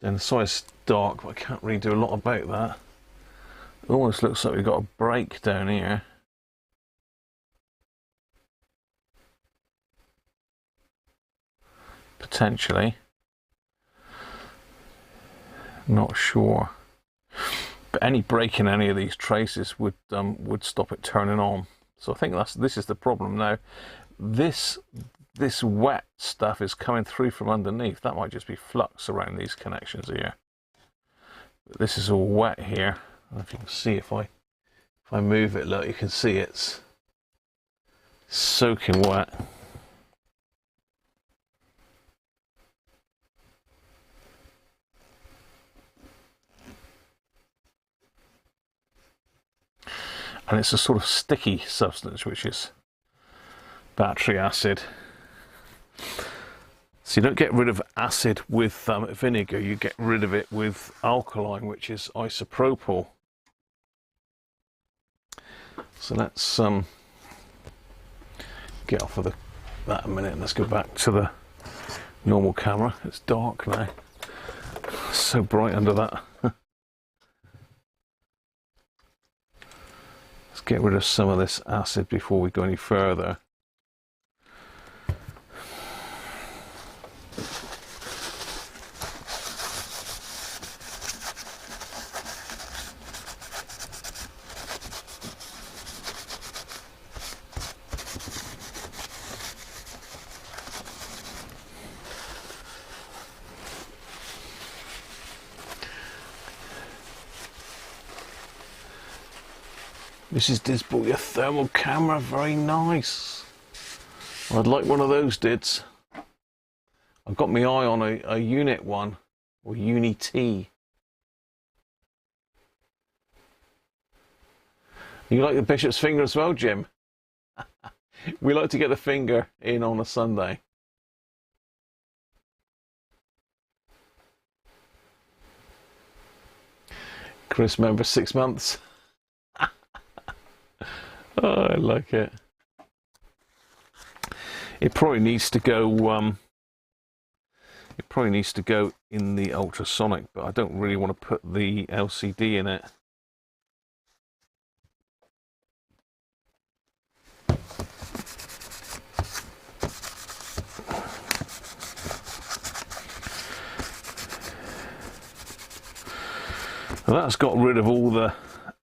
A: And the side's dark, but I can't really do a lot about that. It almost looks like we've got a break down here. Potentially. Not sure. But any break in any of these traces would stop it turning on. So I think this is the problem now. This wet stuff is coming through from underneath. That might just be flux around these connections here. But this is all wet here. I don't know if you can see if I move it, look, you can see it's soaking wet. And it's a sort of sticky substance, which is battery acid. So you don't get rid of acid with vinegar, you get rid of it with alkaline, which is isopropyl. So let's get off of that a minute and let's go back to the normal camera. It's dark now. It's so bright under that. Let's get rid of some of this acid before we go any further. Mrs. Dids bought you a thermal camera, very nice. I'd like one of those, Dids. I've got my eye on a unit one, or Uni-T. You like the bishop's finger as well, Jim? We like to get the finger in on a Sunday. Chris, member 6 months. Oh, I like it. It probably needs to go. It probably needs to go in the ultrasonic, but I don't really want to put the LCD in it. Well, that's got rid of all the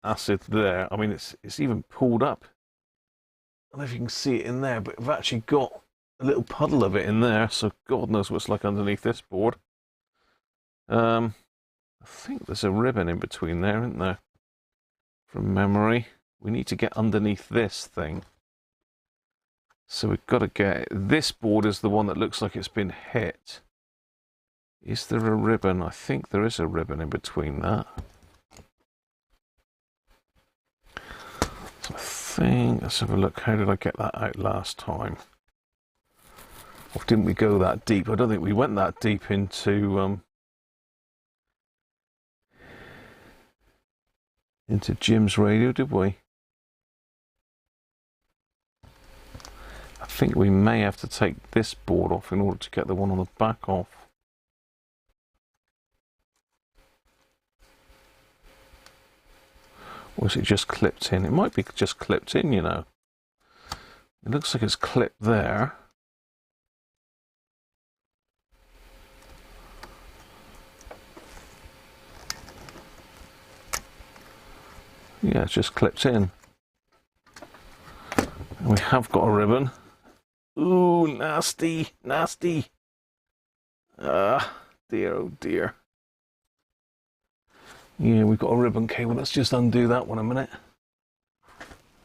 A: acid there. I mean, it's even pulled up. I don't know if you can see it in there, but I've actually got a little puddle of it in there, so God knows what it's like underneath this board. I think there's a ribbon in between there, isn't there? From memory. We need to get underneath this thing. So we've got to get... This board is the one that looks like it's been hit. Is there a ribbon? I think there is a ribbon in between that. So I think, let's have a look, how did I get that out last time? Or didn't we go that deep? I don't think we went that deep into Jim's radio, did we? I think we may have to take this board off in order to get the one on the back off. Or is it just clipped in? It might be just clipped in, you know. It looks like it's clipped there. Yeah, it's just clipped in. And we have got a ribbon. Ooh, nasty, nasty. Ah, dear, oh dear. Yeah, we've got a ribbon cable. Let's just undo that one a minute.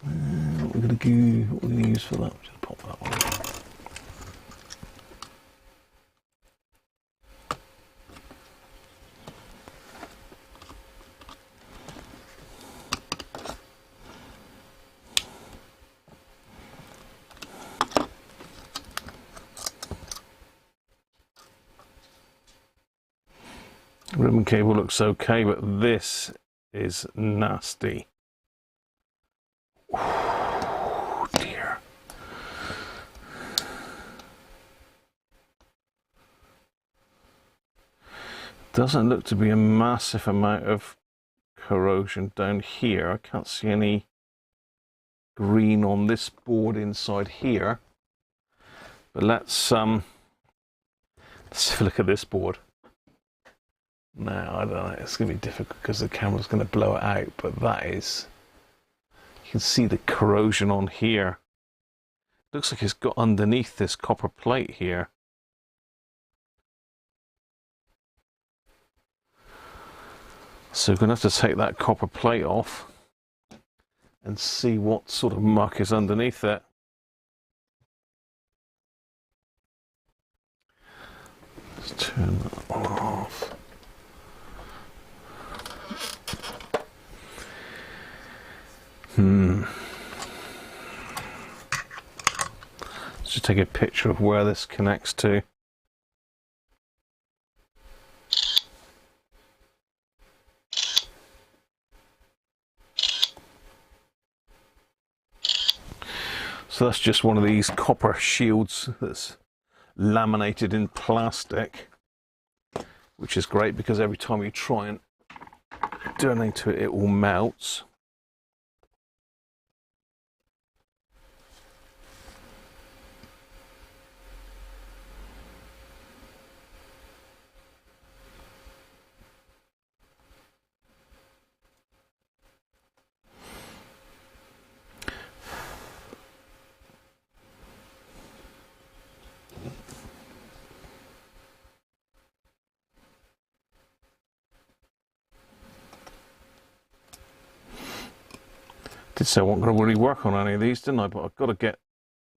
A: What we're going to do, what we're going to use for that? Just pop that one. Ribbon cable looks okay, but this is nasty. Oh dear. Doesn't look to be a massive amount of corrosion down here. I can't see any green on this board inside here. But let's have a look at this board. No, I don't know, it's going to be difficult because the camera's going to blow it out, but that is, you can see the corrosion on here. Looks like it's got underneath this copper plate here. So we're going to have to take that copper plate off and see what sort of muck is underneath it. Let's turn that off. Let's just take a picture of where this connects to. So that's just one of these copper shields that's laminated in plastic, which is great because every time you try and do anything to it, it all melts. Did say I wasn't going to really work on any of these, didn't I? But I've got to get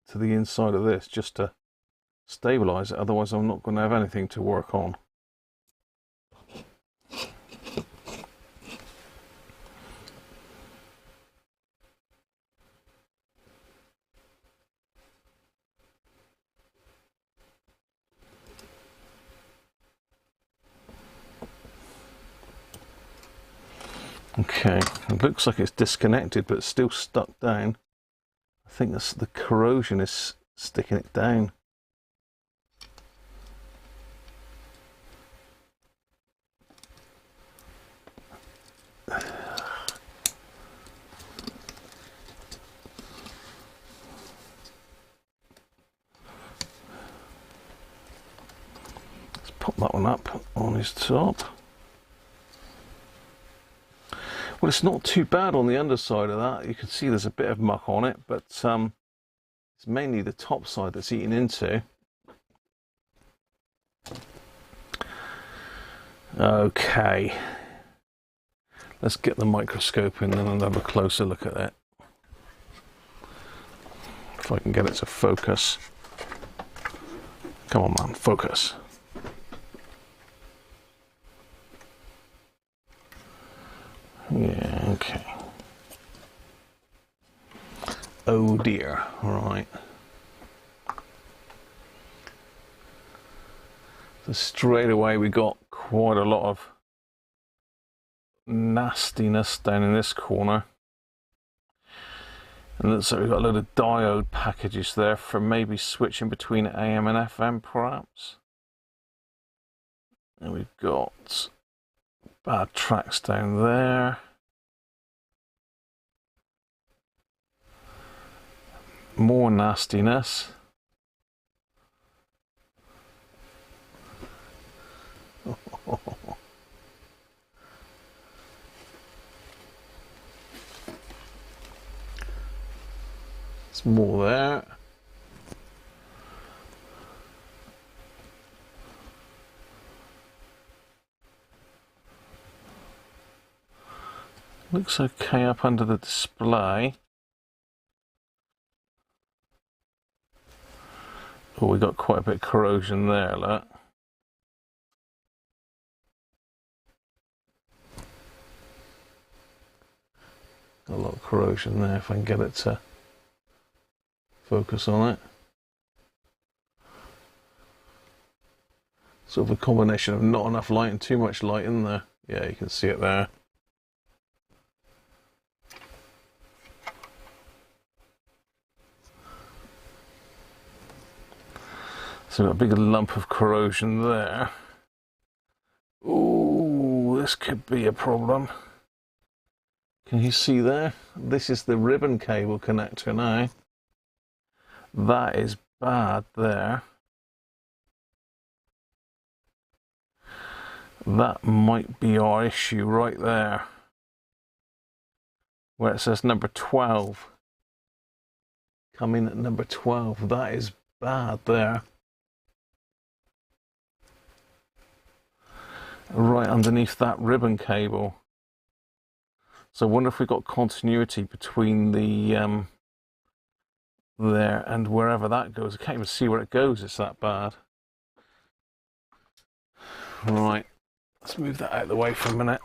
A: to the inside of this just to stabilize it, otherwise I'm not going to have anything to work on. Okay, it looks like it's disconnected, but it's still stuck down. I think that's the corrosion is sticking it down. Let's pop that one up on his top. Well, it's not too bad on the underside of that. You can see there's a bit of muck on it, but it's mainly the top side that's eaten into. Okay. Let's get the microscope in and have a closer look at it. If I can get it to focus. Come on, man, focus. Yeah, okay. Oh dear, right. So straight away we got quite a lot of nastiness down in this corner. And looks like we've got a load of diode packages there for maybe switching between AM and FM perhaps. And we've got bad tracks down there. More nastiness. There's more there. Looks okay up under the display. Oh, we got quite a bit of corrosion there, look. Got a lot of corrosion there if I can get it to focus on it. Sort of a combination of not enough light and too much light in there. Yeah, you can see it there. So we've got a big lump of corrosion there. Ooh, this could be a problem. Can you see there? This is the ribbon cable connector now. That is bad there. That might be our issue right there. Where it says number 12. Coming at number 12. That is bad there. Right underneath that ribbon cable. So I wonder if we've got continuity between the there and wherever that goes. I can't even see where it goes, it's that bad. Right, let's move that out of the way for a minute.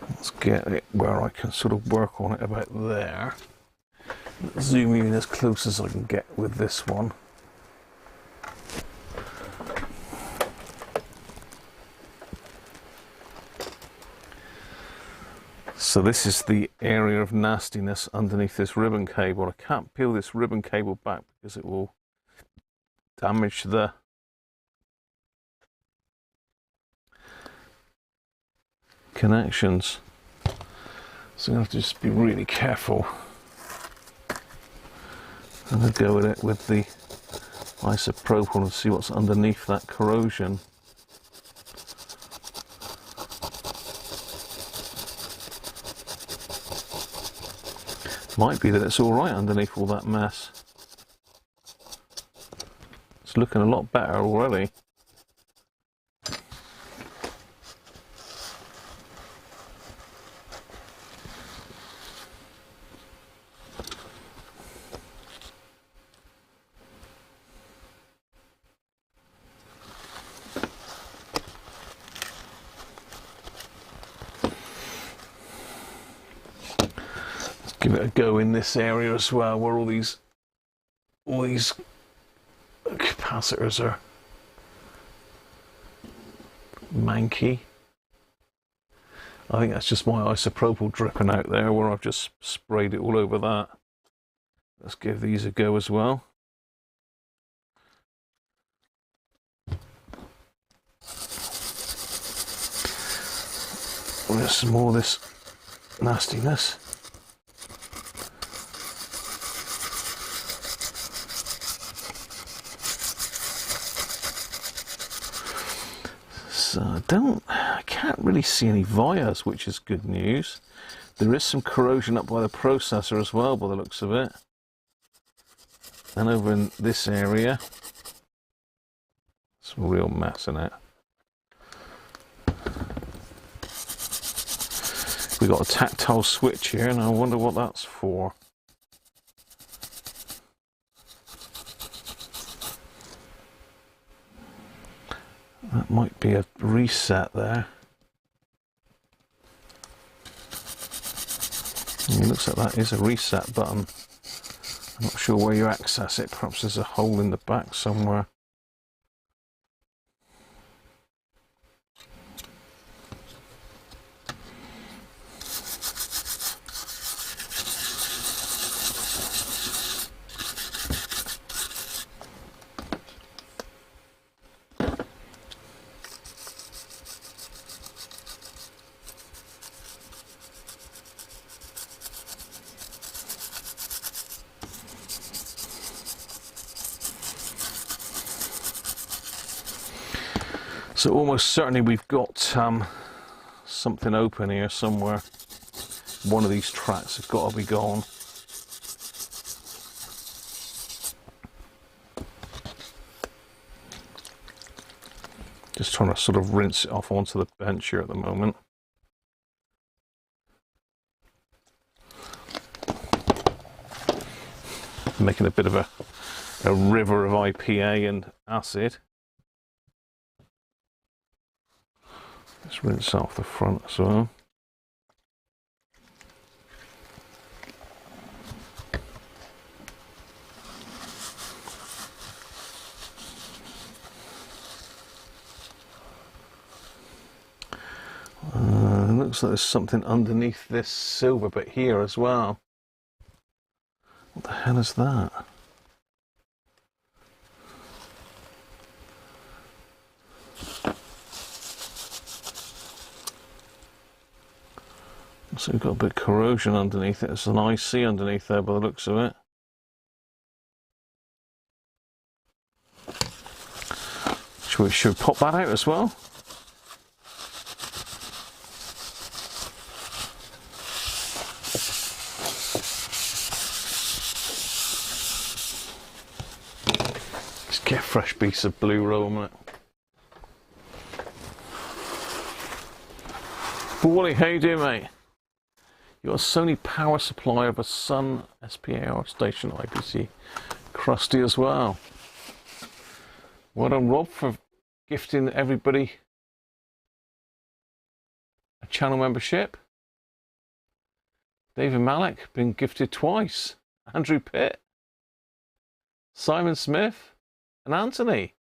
A: Let's get get it where I can sort of work on it about there. Zoom in as close as I can get with this one. So this is the area of nastiness underneath this ribbon cable. I can't peel this ribbon cable back because it will damage the connections. So I'm going to have to just be really careful. I'm going to go with it with the isopropyl and see what's underneath that corrosion. Might be that it's all right underneath all that mess. It's looking a lot better already. Give it a go in this area as well, where all these capacitors are manky. I think that's just my isopropyl dripping out there, where I've just sprayed it all over that. Let's give these a go as well. There's some more of this nastiness. So I can't really see any vias, which is good news. There is some corrosion up by the processor as well, by the looks of it. And over in this area, some real mess in it. We've got a tactile switch here, and I wonder what that's for. That might be a reset there. It looks like that is a reset button. I'm not sure where you access it. Perhaps there's a hole in the back somewhere. So almost certainly we've got something open here somewhere. One of these tracks has got to be gone. Just trying to sort of rinse it off onto the bench here at the moment. Making a bit of a river of IPA and acid. Let's rinse off the front as well. Looks like there's something underneath this silver bit here as well. What the hell is that? So we've got a bit of corrosion underneath it. There's an IC underneath there by the looks of it. Should we pop that out as well? Just get a fresh piece of blue roll on it. Wally, how you doing, mate? You've got a Sony power supply of a Sun SPAR station IPC crusty as well. Well done, Rob, for gifting everybody a channel membership. David Malik, been gifted twice. Andrew Pitt, Simon Smith, and Anthony.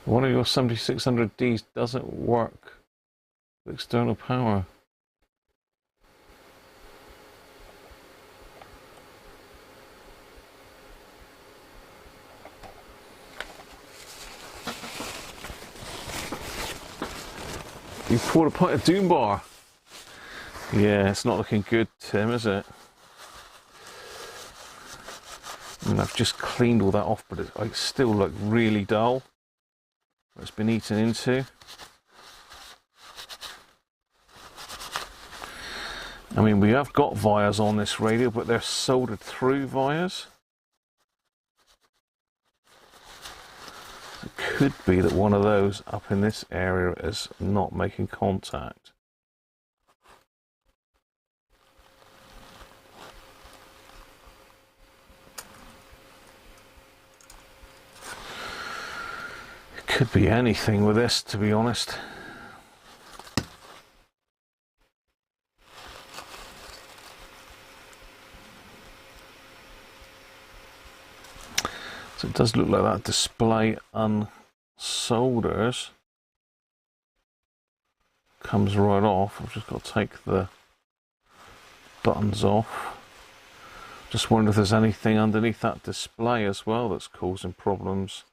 A: One of your 7600Ds doesn't work with external power. You poured a pint of Doom Bar. Yeah, it's not looking good, Tim, is it? I mean, I've just cleaned all that off, but it still looks really dull. It's been eaten into. I mean, we have got wires on this radio, but they're soldered through wires. It could be that one of those up in this area is not making contact. It could be anything with this, to be honest. So it does look like that display unsolders. Comes right off. I've just got to take the buttons off. Just wonder if there's anything underneath that display as well that's causing problems.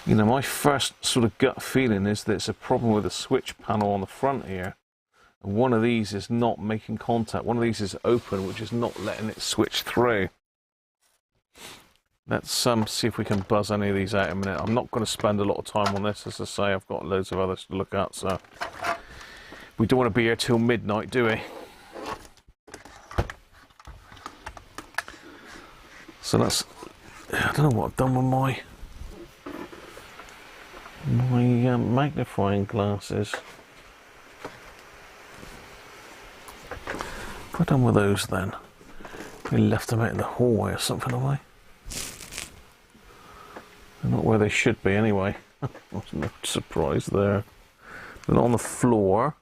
A: You know, my first sort of gut feeling is that it's a problem with the switch panel on the front here. And one of these is not making contact. One of these is open, which is not letting it switch through. Let's see if we can buzz any of these out in a minute. I'm not going to spend a lot of time on this. As I say, I've got loads of others to look at, so we don't want to be here till midnight, do we? So that's... I don't know what I've done with my magnifying glasses. What have I done with those then? We left them out in the hallway or something away. They're not where they should be anyway. There's no surprise there. They're not on the floor.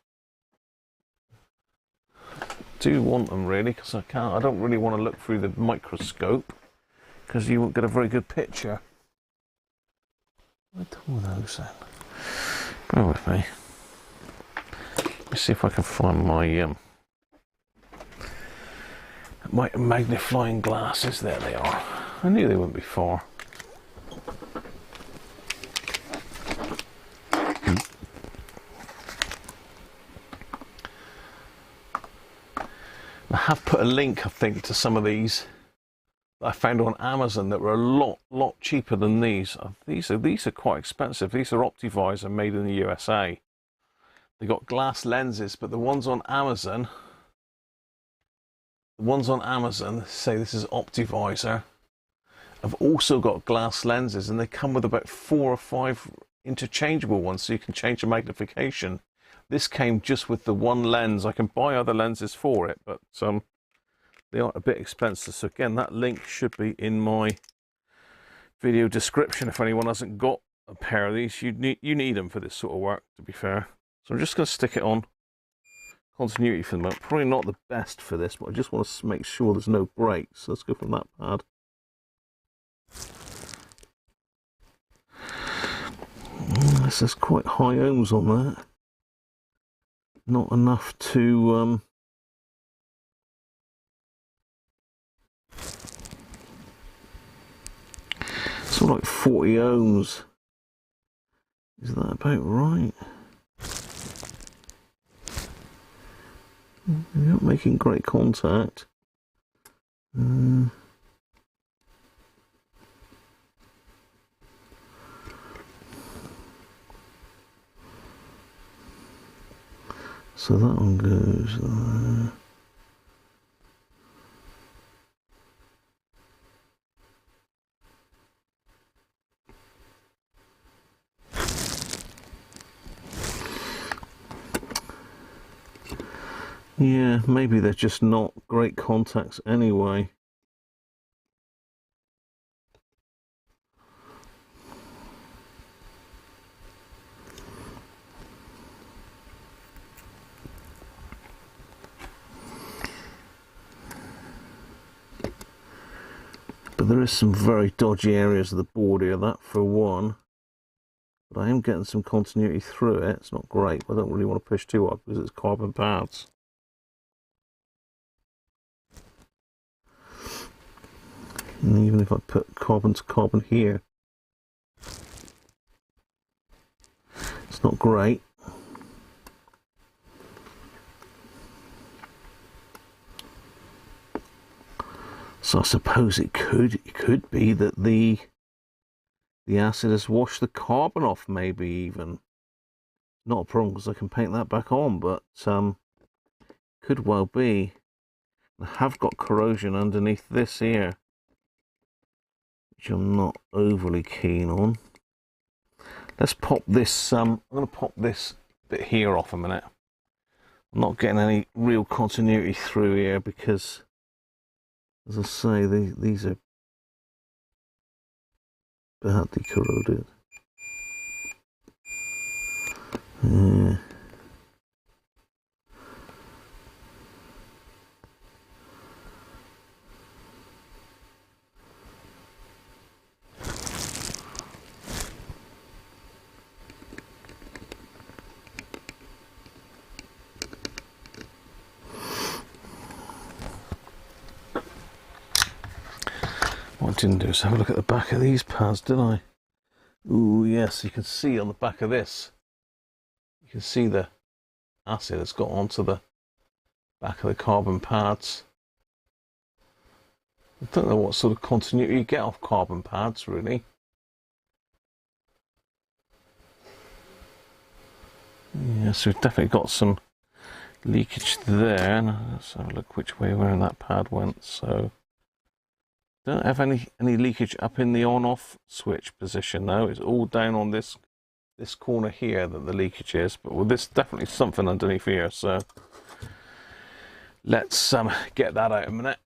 A: Do want them really, because I don't really want to look through the microscope, because you won't get a very good picture. What are those then? Bear with me. Let me see if I can find my magnifying glasses. There they are. I knew they wouldn't be far. I have put a link, I think, to some of these that I found on Amazon that were a lot cheaper than these. These are quite expensive. These are Optivisor made in the USA. They got glass lenses, but the ones on Amazon say this is Optivisor. I've also got glass lenses, and they come with about 4 or 5 interchangeable ones, so you can change the magnification. This came just with the one lens. I can buy other lenses for it, but they are a bit expensive. So again, that link should be in my video description. If anyone hasn't got a pair of these, you need them for this sort of work, to be fair. So I'm just going to stick it on continuity for the moment. Probably not the best for this, but I just want to make sure there's no breaks. So let's go from that pad. This is quite high ohms on that. Not enough to sort of like 40 ohms. Is that about right? You're not making great contact. So that one goes there. Yeah, maybe they're just not great contacts anyway. But there is some very dodgy areas of the board here, that for one. But I am getting some continuity through it. It's not great, but I don't really want to push too hard because it's carbon pads. And even if I put carbon to carbon here, it's not great. So I suppose it could be that the acid has washed the carbon off, maybe even. Not a problem because I can paint that back on, but could well be. I have got corrosion underneath this here, which I'm not overly keen on. Let's pop this, I'm going to pop this bit here off a minute. I'm not getting any real continuity through here because, as I say, these are badly corroded. Yeah. What I didn't do is have a look at the back of these pads, did I? Ooh, yes, you can see on the back of this. You can see the acid that's got onto the back of the carbon pads. I don't know what sort of continuity you get off carbon pads, really. Yeah, so we've definitely got some leakage there. Let's have a look which way around that pad went. So don't have any leakage up in the on-off switch position though. It's all down on this corner here that the leakage is, but well, there's definitely something underneath here, so let's get that out in a minute.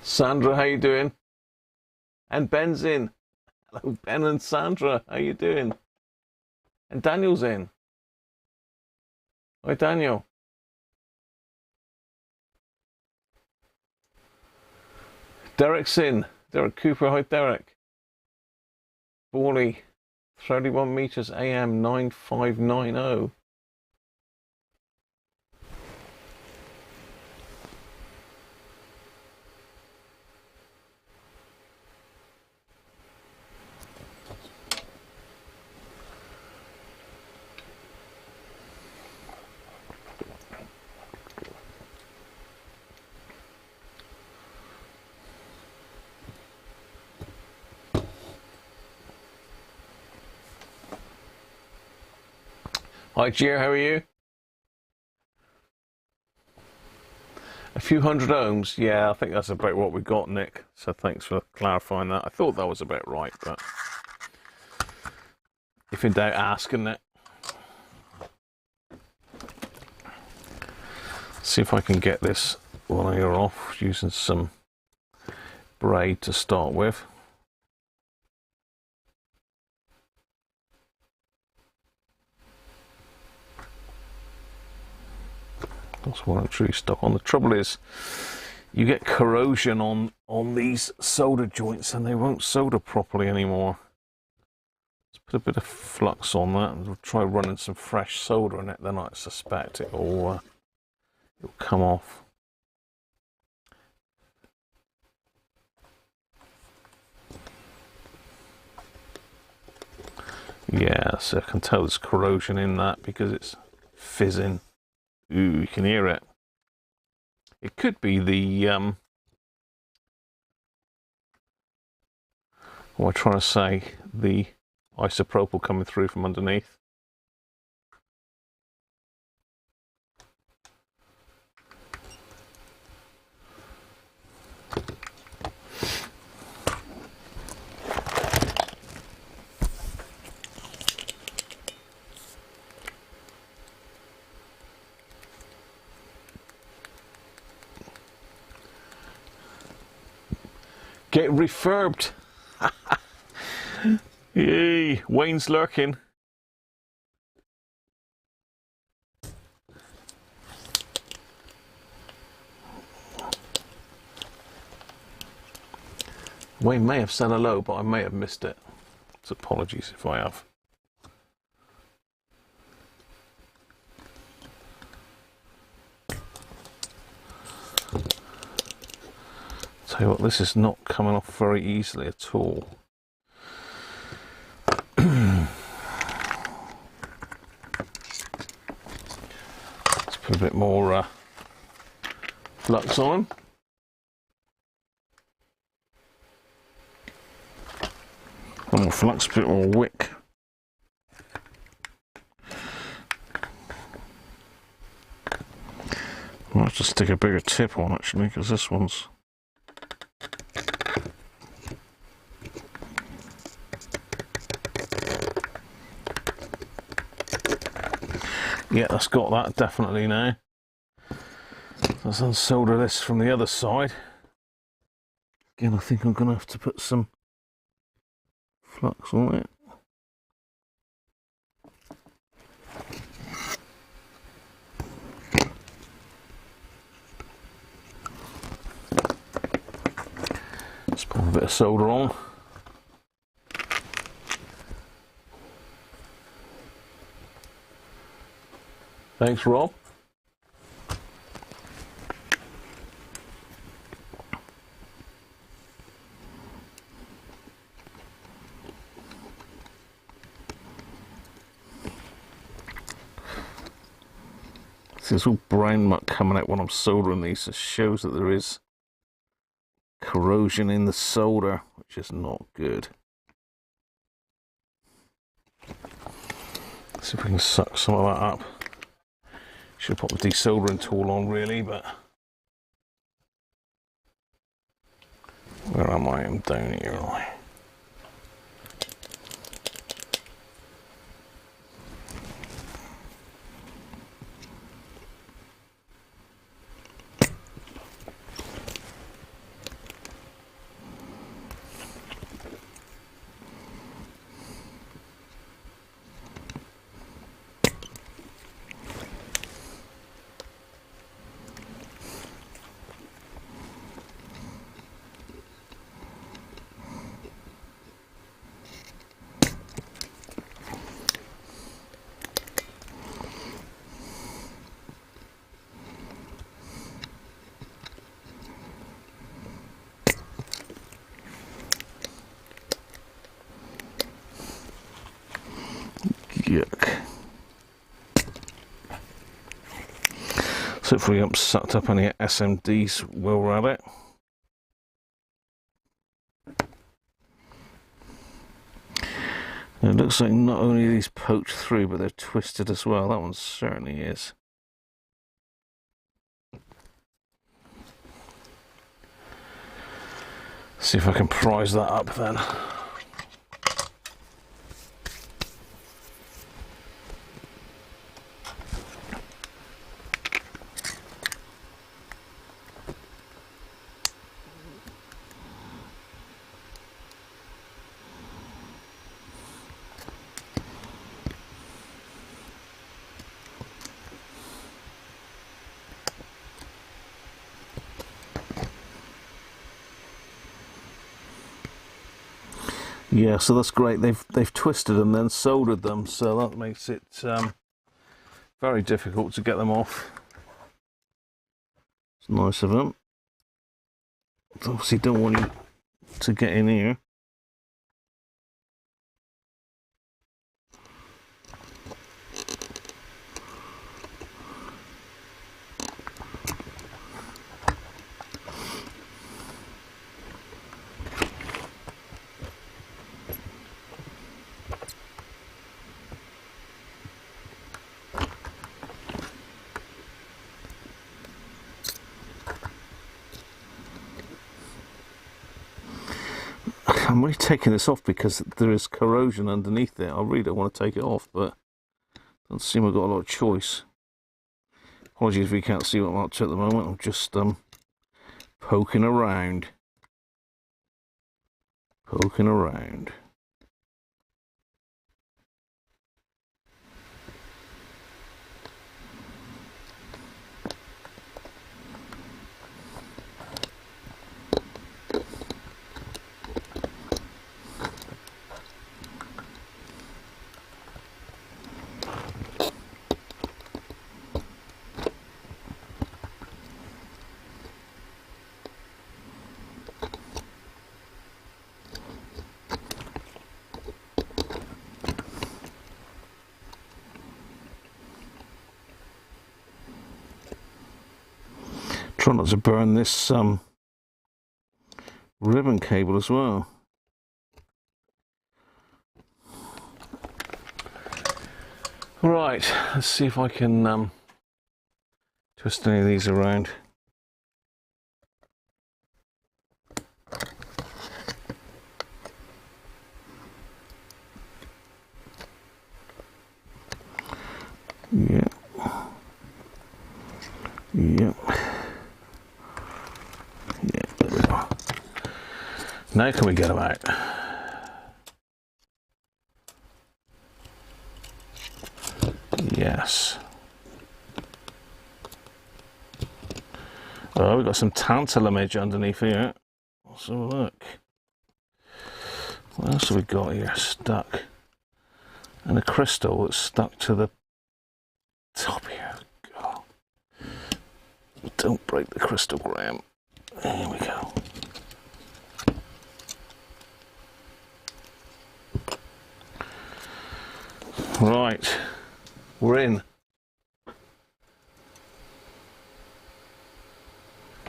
A: Sandra, how you doing? And Ben's in. Hello, Ben and Sandra, how you doing? And Daniel's in. Hi, Daniel. Derek's in. Derek Cooper, hi, Derek. Borley, 31 meters AM 9590. Hi, Gio, how are you? A few hundred ohms, yeah, I think that's about what we got, Nick. So thanks for clarifying that. I thought that was about right, but if in doubt, ask, isn't it? See if I can get this wire off using some braid to start with. That's what I'm truly stuck on. The trouble is, you get corrosion on these solder joints and they won't solder properly anymore. Let's put a bit of flux on that and we'll try running some fresh solder in it, then I suspect it'll come off. Yeah, so I can tell there's corrosion in that because it's fizzing. Ooh, you can hear it. It could be the, what am I trying to say, the isopropyl coming through from underneath. Get refurbed. Yay, Wayne's lurking. Wayne may have said hello, but I may have missed it. So apologies if I have. Tell you what, this is not coming off very easily at all. Let's put a bit more flux on. A bit more flux, a bit more wick. I might have to stick a bigger tip on actually, because this one's... Yeah, that's got that definitely now. Let's unsolder this from the other side. Again, I think I'm going to have to put some flux on it. Let's put a bit of solder on. Thanks, Rob. There's all brown muck coming out when I'm soldering these. It shows that there is corrosion in the solder, which is not good. Let's see if we can suck some of that up. Should put the desoldering tool on really, but where am I? I'm down here, aren't I? Yuck. So if we haven't sucked up any SMDs while we're at it. And it looks like not only are these poked through, but they're twisted as well. That one certainly is. See if I can prise that up then. Yeah, so that's great. They've twisted them, then soldered them, so that makes it very difficult to get them off. It's nice of them. Obviously, don't want you to get in here. I'm really taking this off because there is corrosion underneath it. I really don't want to take it off, but it doesn't seem I've got a lot of choice. Apologies if you can't see what I'm up to at the moment. I'm just poking around. poking around. Try not to burn this ribbon cable as well. Right, let's see if I can twist any of these around. Yeah. Yep. Yeah, there we go. Now can we get them out? Yes. Oh, we've got some tantalum edge underneath here. Let's have a look. What else have we got here stuck? And a crystal that's stuck to the top here. Oh. Don't break the crystal, Graham. There we go. Right, we're in.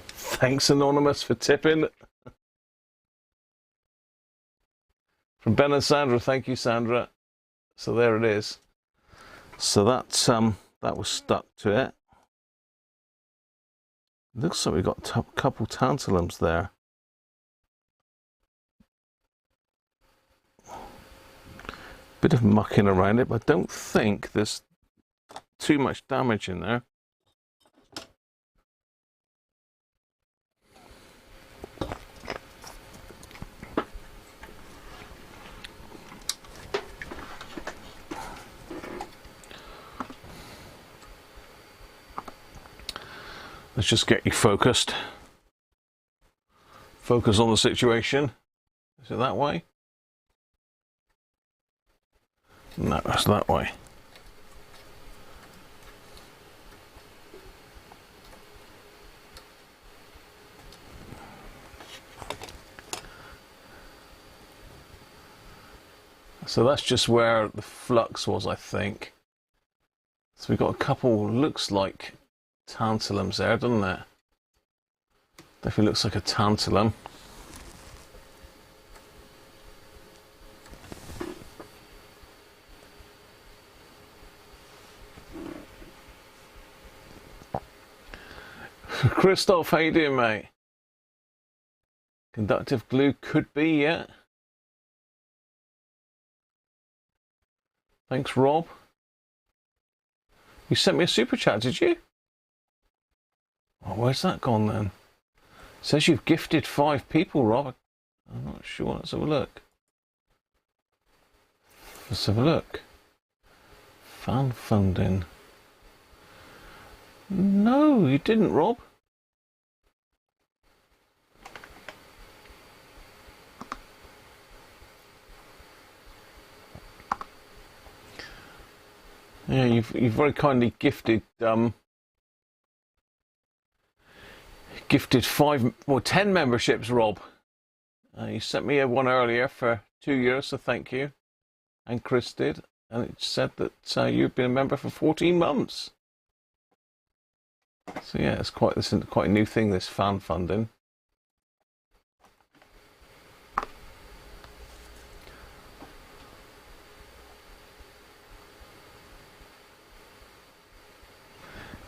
A: Thanks, Anonymous, for tipping. From Ben and Sandra, thank you, Sandra. So there it is. So that's that was stuck to it. Looks like we've got a couple tantalums there. Bit of mucking around it, but I don't think there's too much damage in there. Let's just get you focused. Focus on the situation. Is it that way? No, it's that way. So that's just where the flux was, I think. So we've got a couple, looks like tantalums there, doesn't it? Definitely looks like a tantalum. Christoph, how you doing, mate? Conductive glue could be, yeah. Thanks, Rob. You sent me a super chat, did you? Oh, where's that gone then? It says you've gifted 5 people, Rob. I'm not sure. Let's have a look. Let's have a look. Fan funding. No, you didn't, Rob. Yeah, you've very kindly gifted 10 memberships, Rob. You sent me one earlier for 2 years, so thank you. And Chris did, and it said that you've been a member for 14 months. So yeah, it's quite a new thing, this fan funding.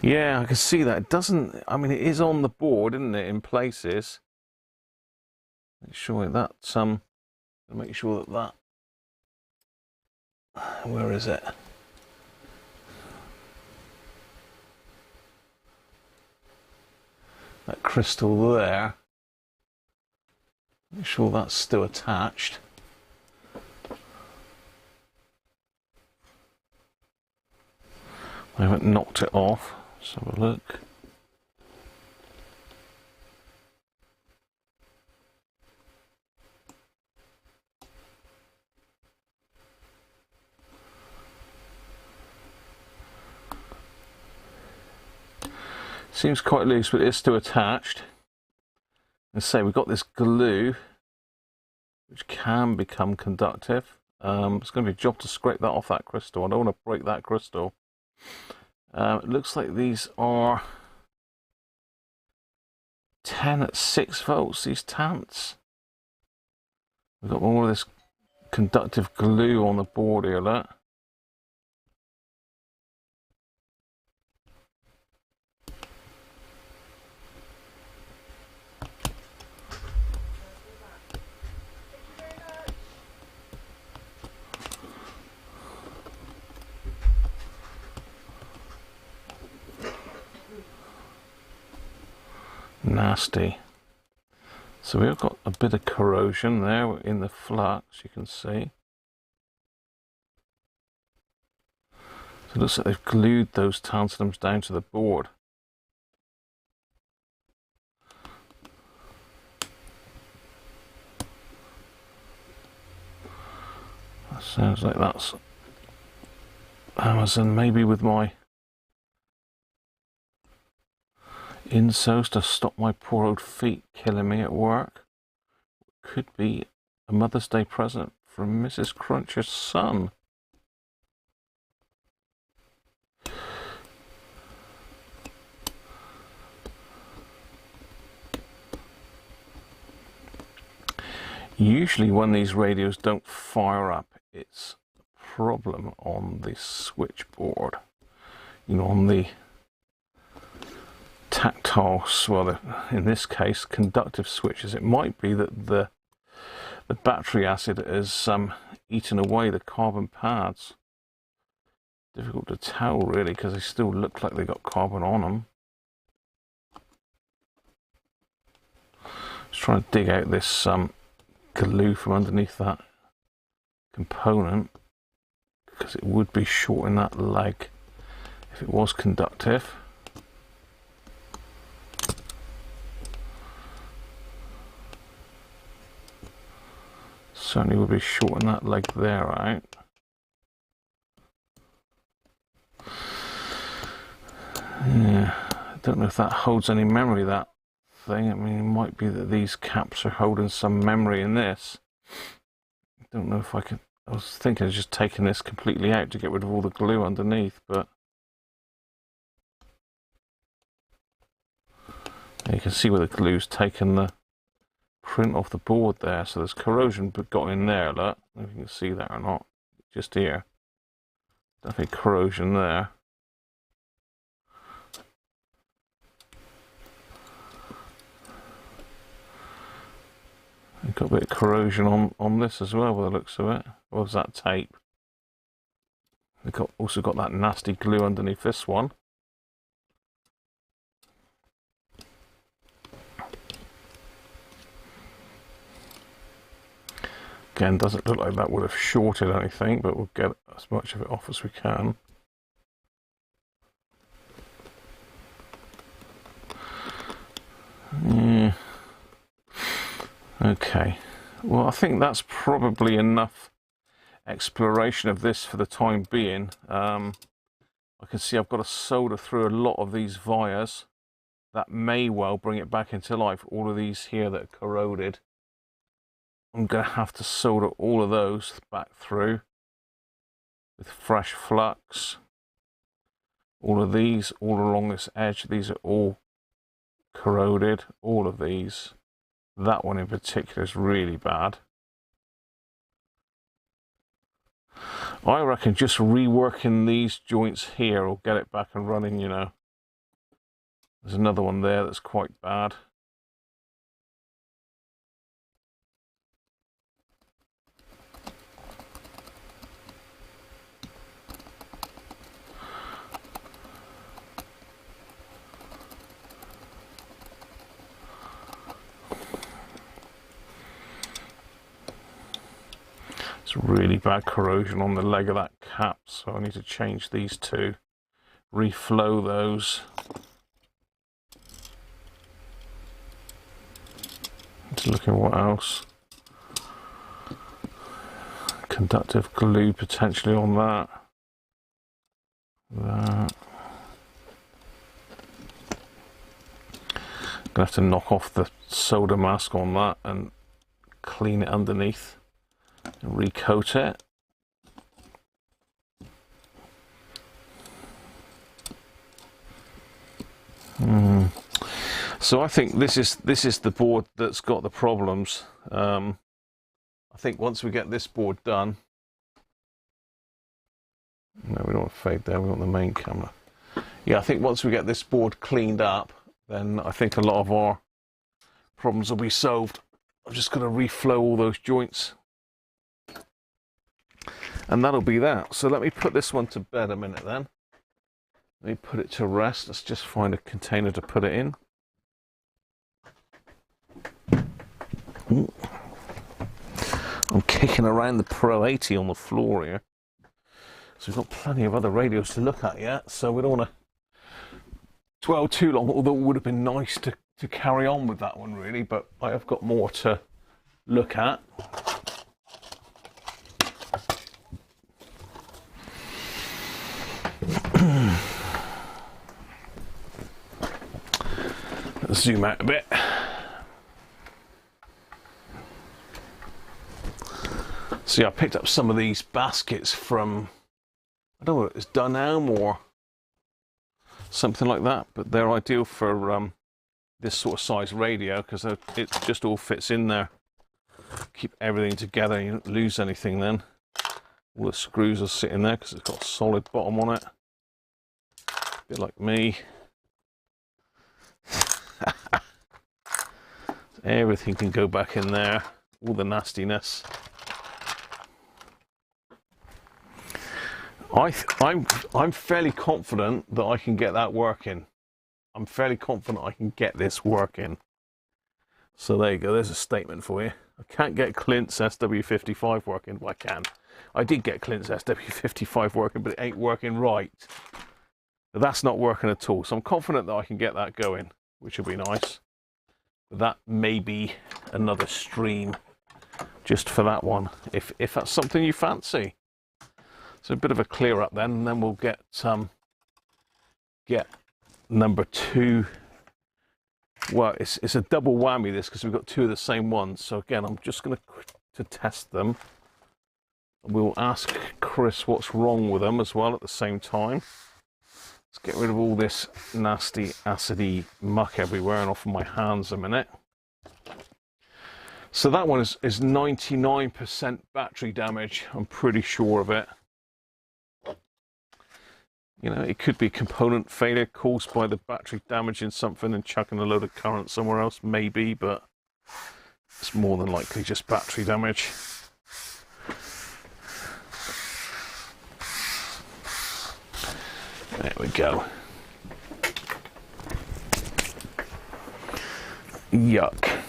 A: Yeah, I can see that. It doesn't, I mean, it is on the board, isn't it, in places. Make sure that, make sure that, where is it? That crystal there. Make Make sure that's still attached. I haven't knocked it off. Let's have a look. Seems quite loose, but it's still attached. And say we've got this glue, which can become conductive. It's going to be a job to scrape that off that crystal. I don't want to break that crystal. It looks like these are 10 at 6 volts, these tanks. We've got more of this conductive glue on the board here, look. Nasty. So we've got a bit of corrosion there in the flux, you can see. So it looks like they've glued those tantalums down to the board. That sounds like that's Amazon, maybe with my insoles to stop my poor old feet killing me at work. Could be a Mother's Day present from Mrs. Cruncher's son. Usually when these radios don't fire up, it's a problem on the switchboard. You know, on the tactile, well, in this case, conductive switches. It might be that the battery acid has eaten away the carbon pads. Difficult to tell really, because they still look like they got carbon on them. Just trying to dig out this glue from underneath that component, because it would be short in that leg if it was conductive. Certainly would be short in that leg there, right? Yeah, I don't know if that holds any memory, that thing. I mean, it might be that these caps are holding some memory in this. I don't know if I could. I was thinking of just taking this completely out to get rid of all the glue underneath, but you can see where the glue's taken the print off the board there, so there's corrosion but got in there. Look, I don't know if you can see that or not, just here. Definitely corrosion there. We've got a bit of corrosion on this as well by the looks of it. What was that tape? We've also got that nasty glue underneath this one. Again, doesn't look like that would have shorted anything, but we'll get as much of it off as we can. Yeah. Okay. Well, I think that's probably enough exploration of this for the time being. I can see I've got to solder through a lot of these wires. That may well bring it back into life. All of these here that are corroded, I'm going to have to solder all of those back through with fresh flux. All of these, all along this edge, these are all corroded. All of these. That one in particular is really bad. I reckon just reworking these joints here will get it back and running, you know. There's another one there that's quite bad. It's really bad corrosion on the leg of that cap, so I need to change these two, reflow those. Just looking what else. Conductive glue potentially on that. Gonna have to knock off the solder mask on that and clean it underneath and recoat it. So I think this is the board that's got the problems. I think once we get this board done, no, we don't want to fade there, we want the main camera. Yeah, I think once we get this board cleaned up, then I think a lot of our problems will be solved. I'm just going to reflow all those joints. And that'll be that. So let me put this one to bed a minute then. Let me put it to rest. Let's just find a container to put it in. Ooh. I'm kicking around the Pro 80 on the floor here. So we've got plenty of other radios to look at yet, so we don't want to dwell too long, although it would have been nice to carry on with that one really, but I have got more to look at. Let's zoom out a bit. See, I picked up some of these baskets from, I don't know what it was, Dunelm or something like that, but they're ideal for this sort of size radio because it just all fits in there. Keep everything together, you don't lose anything then. All the screws are sitting there because it's got a solid bottom on it. A bit like me. Everything can go back in there, all the nastiness. I'm fairly confident that I can get that working. I'm fairly confident I can get this working. So there you go, there's a statement for you. I can't get Clint's SW55 working. Well, I can. I did get Clint's SW55 working, but it ain't working right. But that's not working at all. So I'm confident that I can get that going, which will be nice. But that may be another stream just for that one, if that's something you fancy. So a bit of a clear up then, and then we'll get number 2. Well, it's a double whammy this because we've got 2 of the same ones. So again, I'm just going to test them. We'll ask Chris what's wrong with them as well at the same time. Let's get rid of all this nasty acidy muck everywhere and off of my hands a minute. So that one is 99% battery damage. I'm pretty sure of it. You know, it could be component failure caused by the battery damaging something and chucking a load of current somewhere else, maybe, but it's more than likely just battery damage. There we go. Yuck.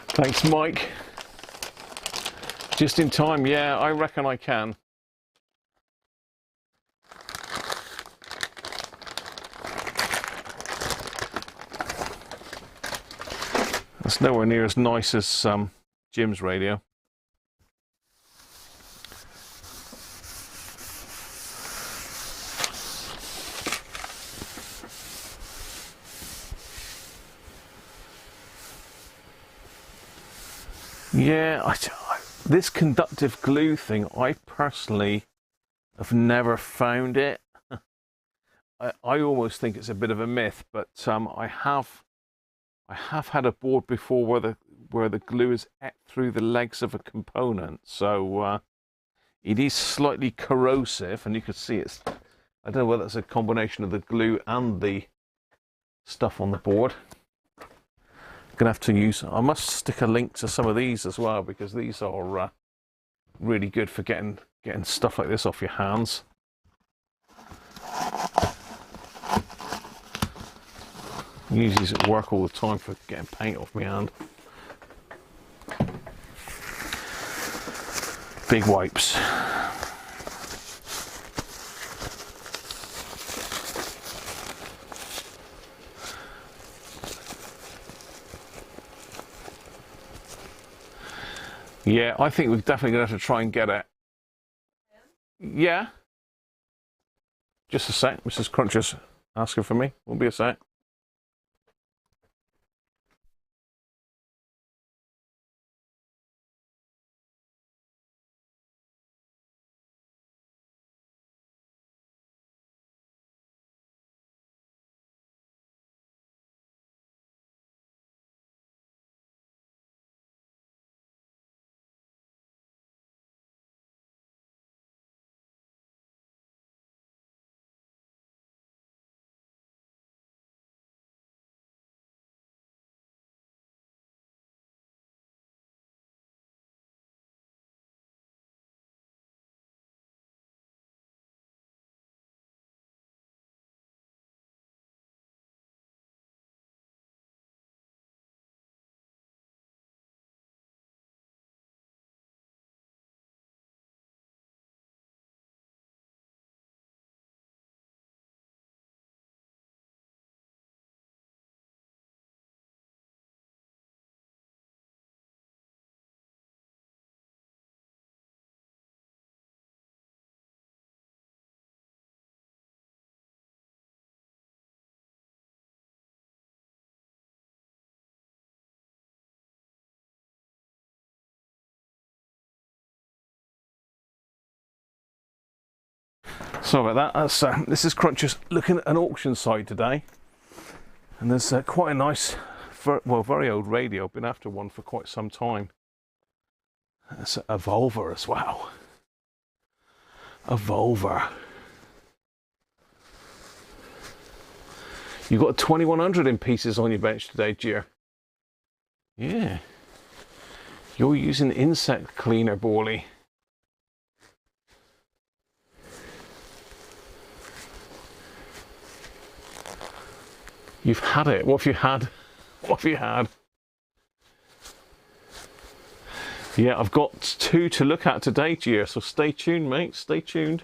A: Thanks, Mike. Just in time, yeah, I reckon I can. That's nowhere near as nice as Jim's radio. Yeah, this conductive glue thing, I personally have never found it. I almost think it's a bit of a myth, but I have had a board before where the glue is ate through the legs of a component, so it is slightly corrosive, and you can see it's, I don't know whether it's a combination of the glue and the stuff on the board. Gonna have to use, I must stick a link to some of these as well, because these are really good for getting stuff like this off your hands. I use these at work all the time for getting paint off my hand. Big wipes. Yeah, I think we're definitely going to have to try and get it. Yeah. Just a sec. Mrs. Cruncher's asking for me. Won't be a sec. Sorry about that. This is Cruncher's looking at an auction site today, and there's quite a nice, very old radio. Been after one for quite some time. It's a Volvo as well. A Volvo. You got a 2100 in pieces on your bench today, Gier. Yeah. You're using insect cleaner, Borley. You've had it. What have you had? What have you had? Yeah, I've got 2 to look at today, Gier, so stay tuned, mate. Stay tuned.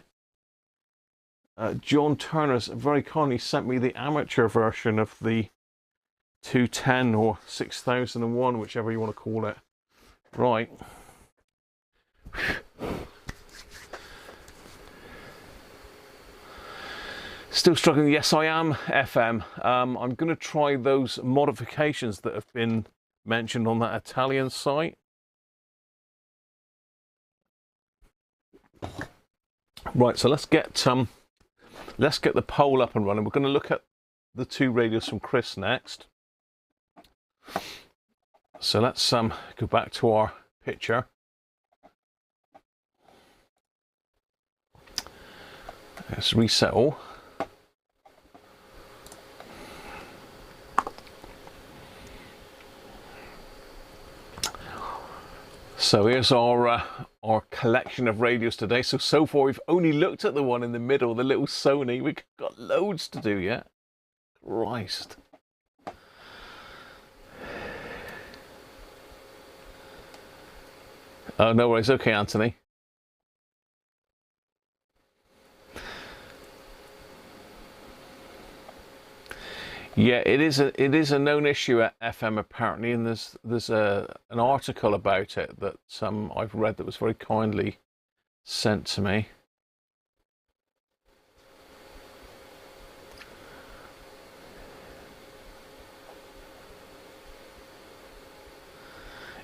A: John Turner's very kindly sent me the amateur version of the 210 or 6001, whichever you want to call it. Right. Still struggling. Yes, I am, FM. I'm going to try those modifications that have been mentioned on that Italian site. Right, so let's get the poll up and running. We're going to look at the 2 radios from Chris next. So let's go back to our picture. Let's reset all. So here's our collection of radios today. So far we've only looked at the one in the middle, the little Sony. We've got loads to do yet. Christ. Oh, no worries. Okay, Anthony. Yeah, it is a known issue at FM apparently, and there's an article about it that I've read that was very kindly sent to me.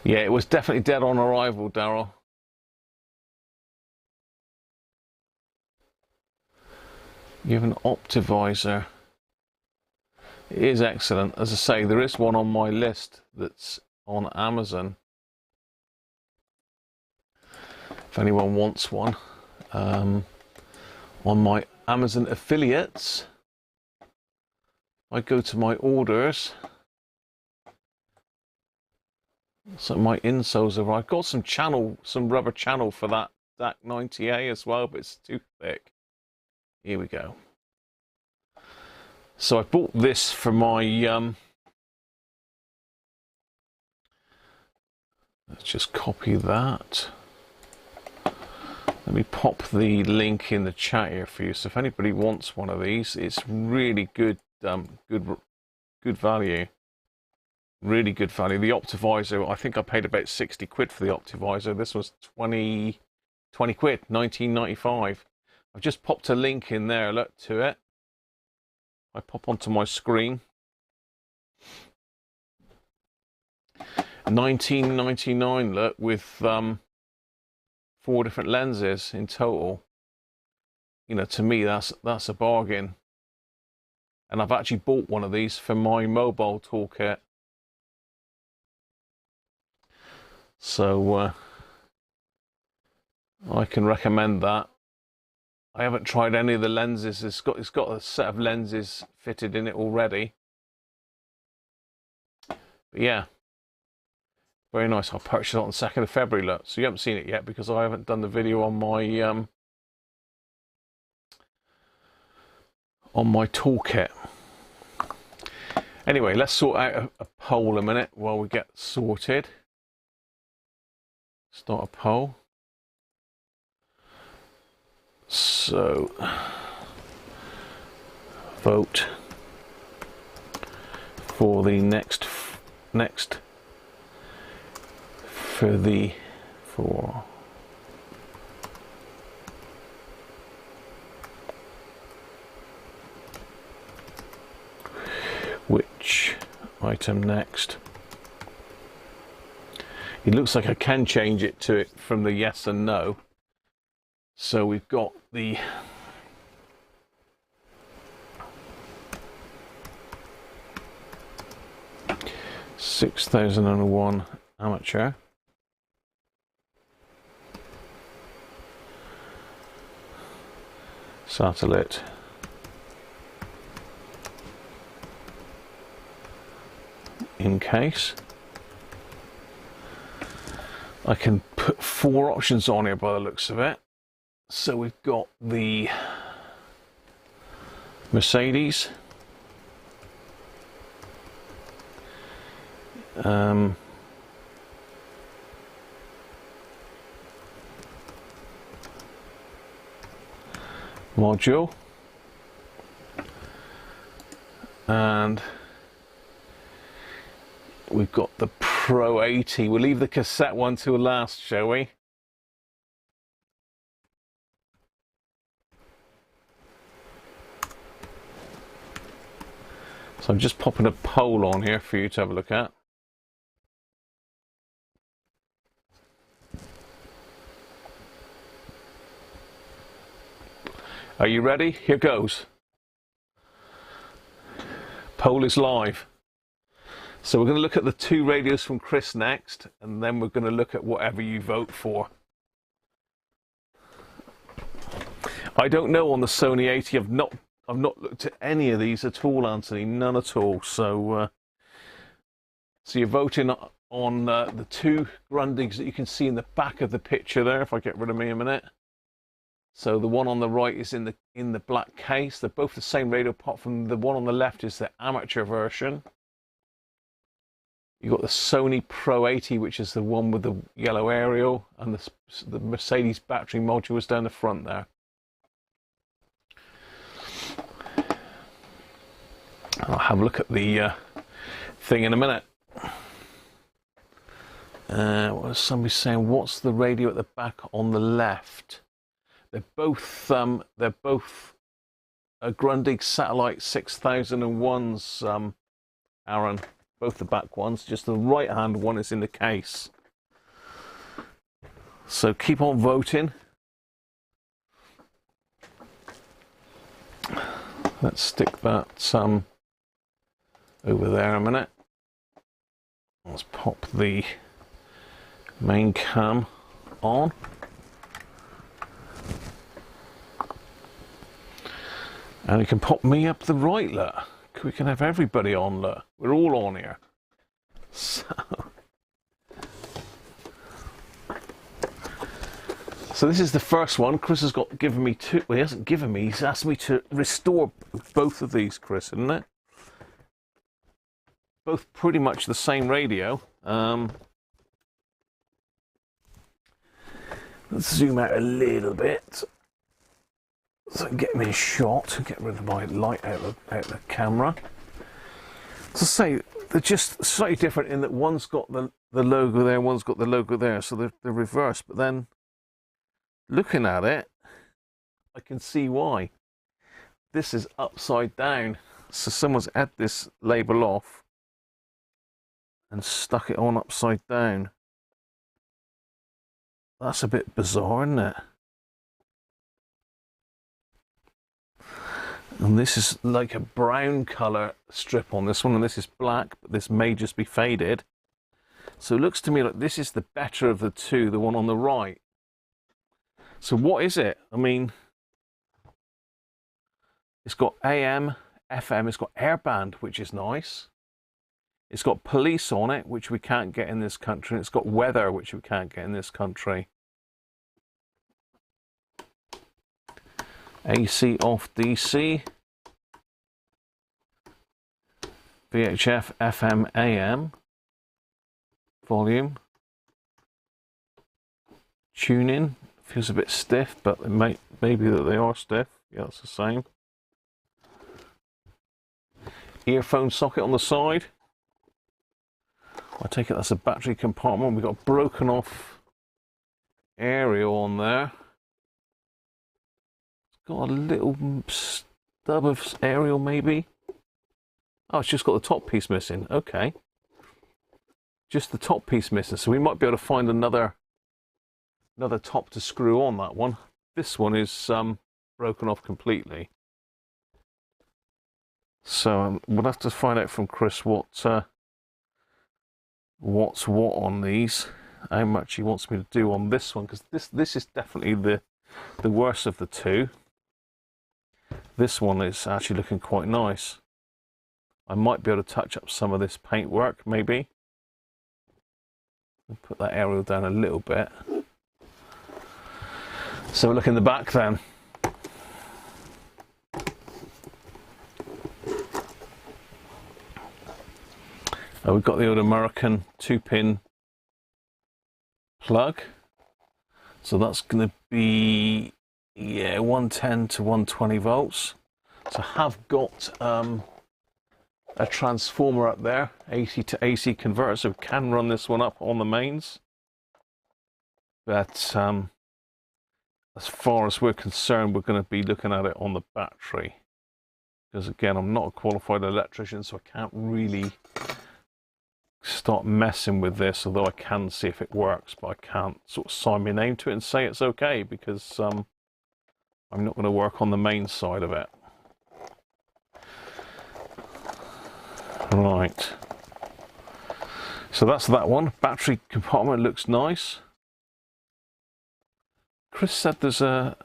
A: Yeah, it was definitely dead on arrival, Daryl. You have an Optivisor. It is excellent. As I say, there is one on my list that's on Amazon. If anyone wants one. On my Amazon affiliates, I go to my orders. So my insoles are. I've got some rubber channel for that DAC 90A as well, but it's too thick. Here we go. So I bought this for my let's just copy that. Let me pop the link in the chat here for you. So if anybody wants one of these, it's really good, good value. Really good value. The Optivisor, I think I paid about 60 quid for the Optivisor. This was 20 quid, 19.95. I've just popped a link in there, look, to it. I pop onto my screen. 19.99, look, with 4 different lenses in total. You know, to me, that's a bargain. And I've actually bought one of these for my mobile toolkit. So I can recommend that. I haven't tried any of the lenses. It's got a set of lenses fitted in it already. But yeah, very nice. I'll purchase it on the 2nd of February. Look, so you haven't seen it yet because I haven't done the video on my toolkit. Anyway, let's sort out a poll a minute while we get sorted. Start a poll. So, vote for the next for which item next. It looks like I can change it to it from the yes and no. So we've got the $6,001 amateur. Satellite. In case. I can put 4 options on here by the looks of it. So we've got the Mercedes, module, and we've got the Pro 80. We'll leave the cassette one till last, shall we? So I'm just popping a poll on here for you to have a look at. Are you ready? Here goes. Poll is live. So we're going to look at the 2 radios from Chris next, and then we're going to look at whatever you vote for. I don't know on the Sony 80. I've not looked at any of these at all, Anthony. None at all. So so you're voting on the 2 Grundigs that you can see in the back of the picture there. If I get rid of me a minute. So the one on the right is in the black case. They're both the same radio, apart from the one on the left is the amateur version. You've got the Sony Pro 80, which is the one with the yellow aerial, and the Mercedes battery module is down the front there. I'll have a look at the thing in a minute. What was somebody saying? What's the radio at the back on the left? They're both Grundig Satellite 6001s, Aaron. Both the back ones. Just the right hand one is in the case. So keep on voting. Let's stick that over there a minute. Let's pop the main cam on. And you can pop me up the right, look. We can have everybody on, look. We're all on here. So this is the first one. Chris has given me 2. Well, he hasn't given me. He's asked me to restore both of these, Chris, isn't it? Both pretty much the same radio. Let's zoom out a little bit so I can get me a shot, get rid of my light out of the camera. So say they're just slightly different in that one's got the logo there, one's got the logo there, so they're reversed. But then looking at it, I can see why. This is upside down, so someone's had this label off and stuck it on upside down. That's a bit bizarre, isn't it? And this is like a brown colour strip on this one, and this is black, but this may just be faded. So it looks to me like this is the better of the two, the one on the right. So what is it? I mean, it's got AM, FM, it's got airband, which is nice. It's got police on it, which we can't get in this country. And it's got weather, which we can't get in this country. AC off DC. VHF, FM, AM. Volume. Tuning. Feels a bit stiff, but it may be that they are stiff. Yeah, it's the same. Earphone socket on the side. I take it that's a battery compartment. We've got a broken off aerial on there. It's got a little stub of aerial maybe. Oh, it's just got the top piece missing. Okay. Just the top piece missing. So we might be able to find another top to screw on that one. This one is broken off completely. So we'll have to find out from Chris what's what on these, how much he wants me to do on this one, because this is definitely the worst of the two. This one is actually looking quite nice. I might be able to touch up some of this paintwork, maybe. I'll put that aerial down a little bit. So look in the back then. We've got the old American 2-pin plug. So that's going to be, yeah, 110 to 120 volts. So I have got a transformer up there, AC to AC converter, so we can run this one up on the mains. But as far as we're concerned, we're going to be looking at it on the battery. Because again, I'm not a qualified electrician, so I can't really start messing with this, although I can see if it works, but I can't sort of sign my name to it and say it's okay, because I'm not going to work on the main side of it. Right, so that's that one. Battery compartment looks nice. Chris said there's a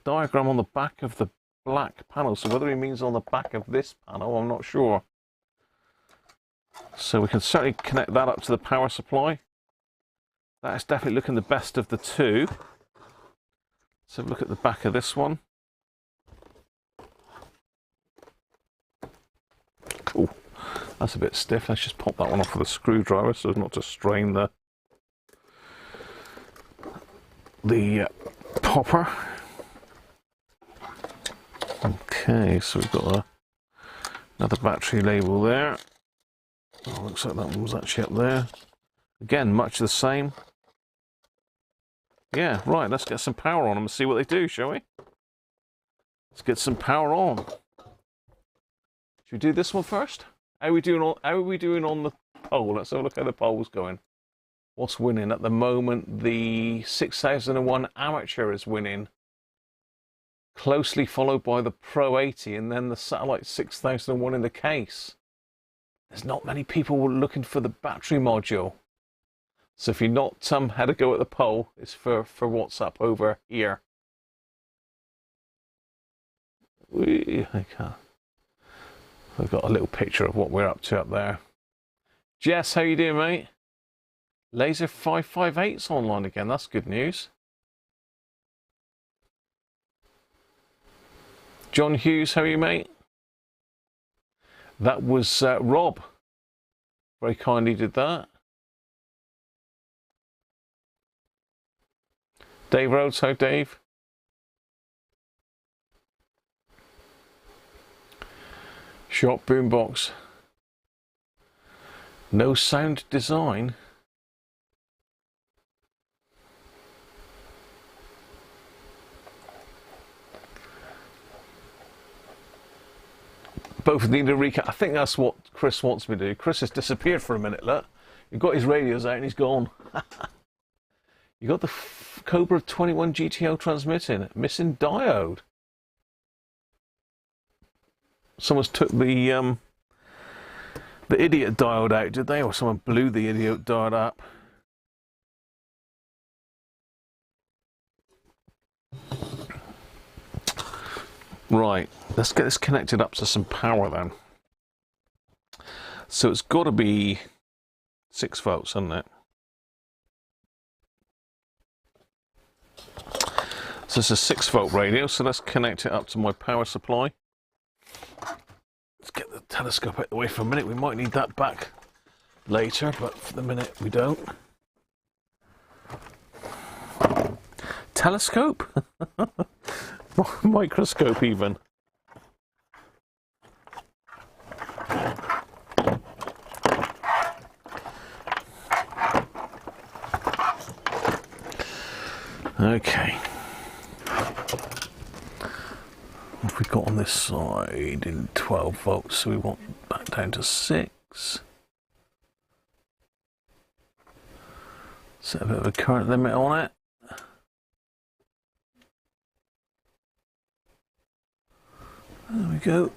A: diagram on the back of the black panel, so whether he means on the back of this panel, I'm not sure. So we can certainly connect that up to the power supply. That is definitely looking the best of the two. Let's have a look at the back of this one. Oh, that's a bit stiff. Let's just pop that one off with a screwdriver so as not to strain the popper. Okay, so we've got another battery label there. Oh, looks like that one was actually up there. Again, much the same. Yeah, right, let's get some power on them and see what they do, shall we? Let's get some power on. Should we do this one first? How are we doing on the poll? Let's have a look how the poll's going. What's winning? At the moment, the 6001 Amateur is winning. Closely followed by the Pro 80 and then the Satellite 6001 in the case. There's not many people looking for the battery module. So if you're not had a go at the poll, it's for what's up over here. I've got a little picture of what we're up to up there. Jess, how you doing, mate? Laser 558's online again. That's good news. John Hughes, how are you, mate? That was Rob. Very kindly did that. Dave Rhodes, how Dave? Short boombox. No sound design. Both need a recap. I think that's what Chris wants me to do. Chris has disappeared for a minute, look. He got his radios out and he's gone. You got the Cobra 21 GTO transmitting. Missing diode. Someone's took the idiot diode out, did they? Or someone blew the idiot diode up. Right, let's get this connected up to some power then. So it's got to be 6 volts, hasn't it? So it's a 6 volt radio, so let's connect it up to my power supply. Let's get the telescope out of the way for a minute. We might need that back later, but for the minute we don't. Telescope? Microscope even. Okay. What have we got on this side? In 12 volts, so we want that down to 6. Set a bit of a current limit on it. There we go.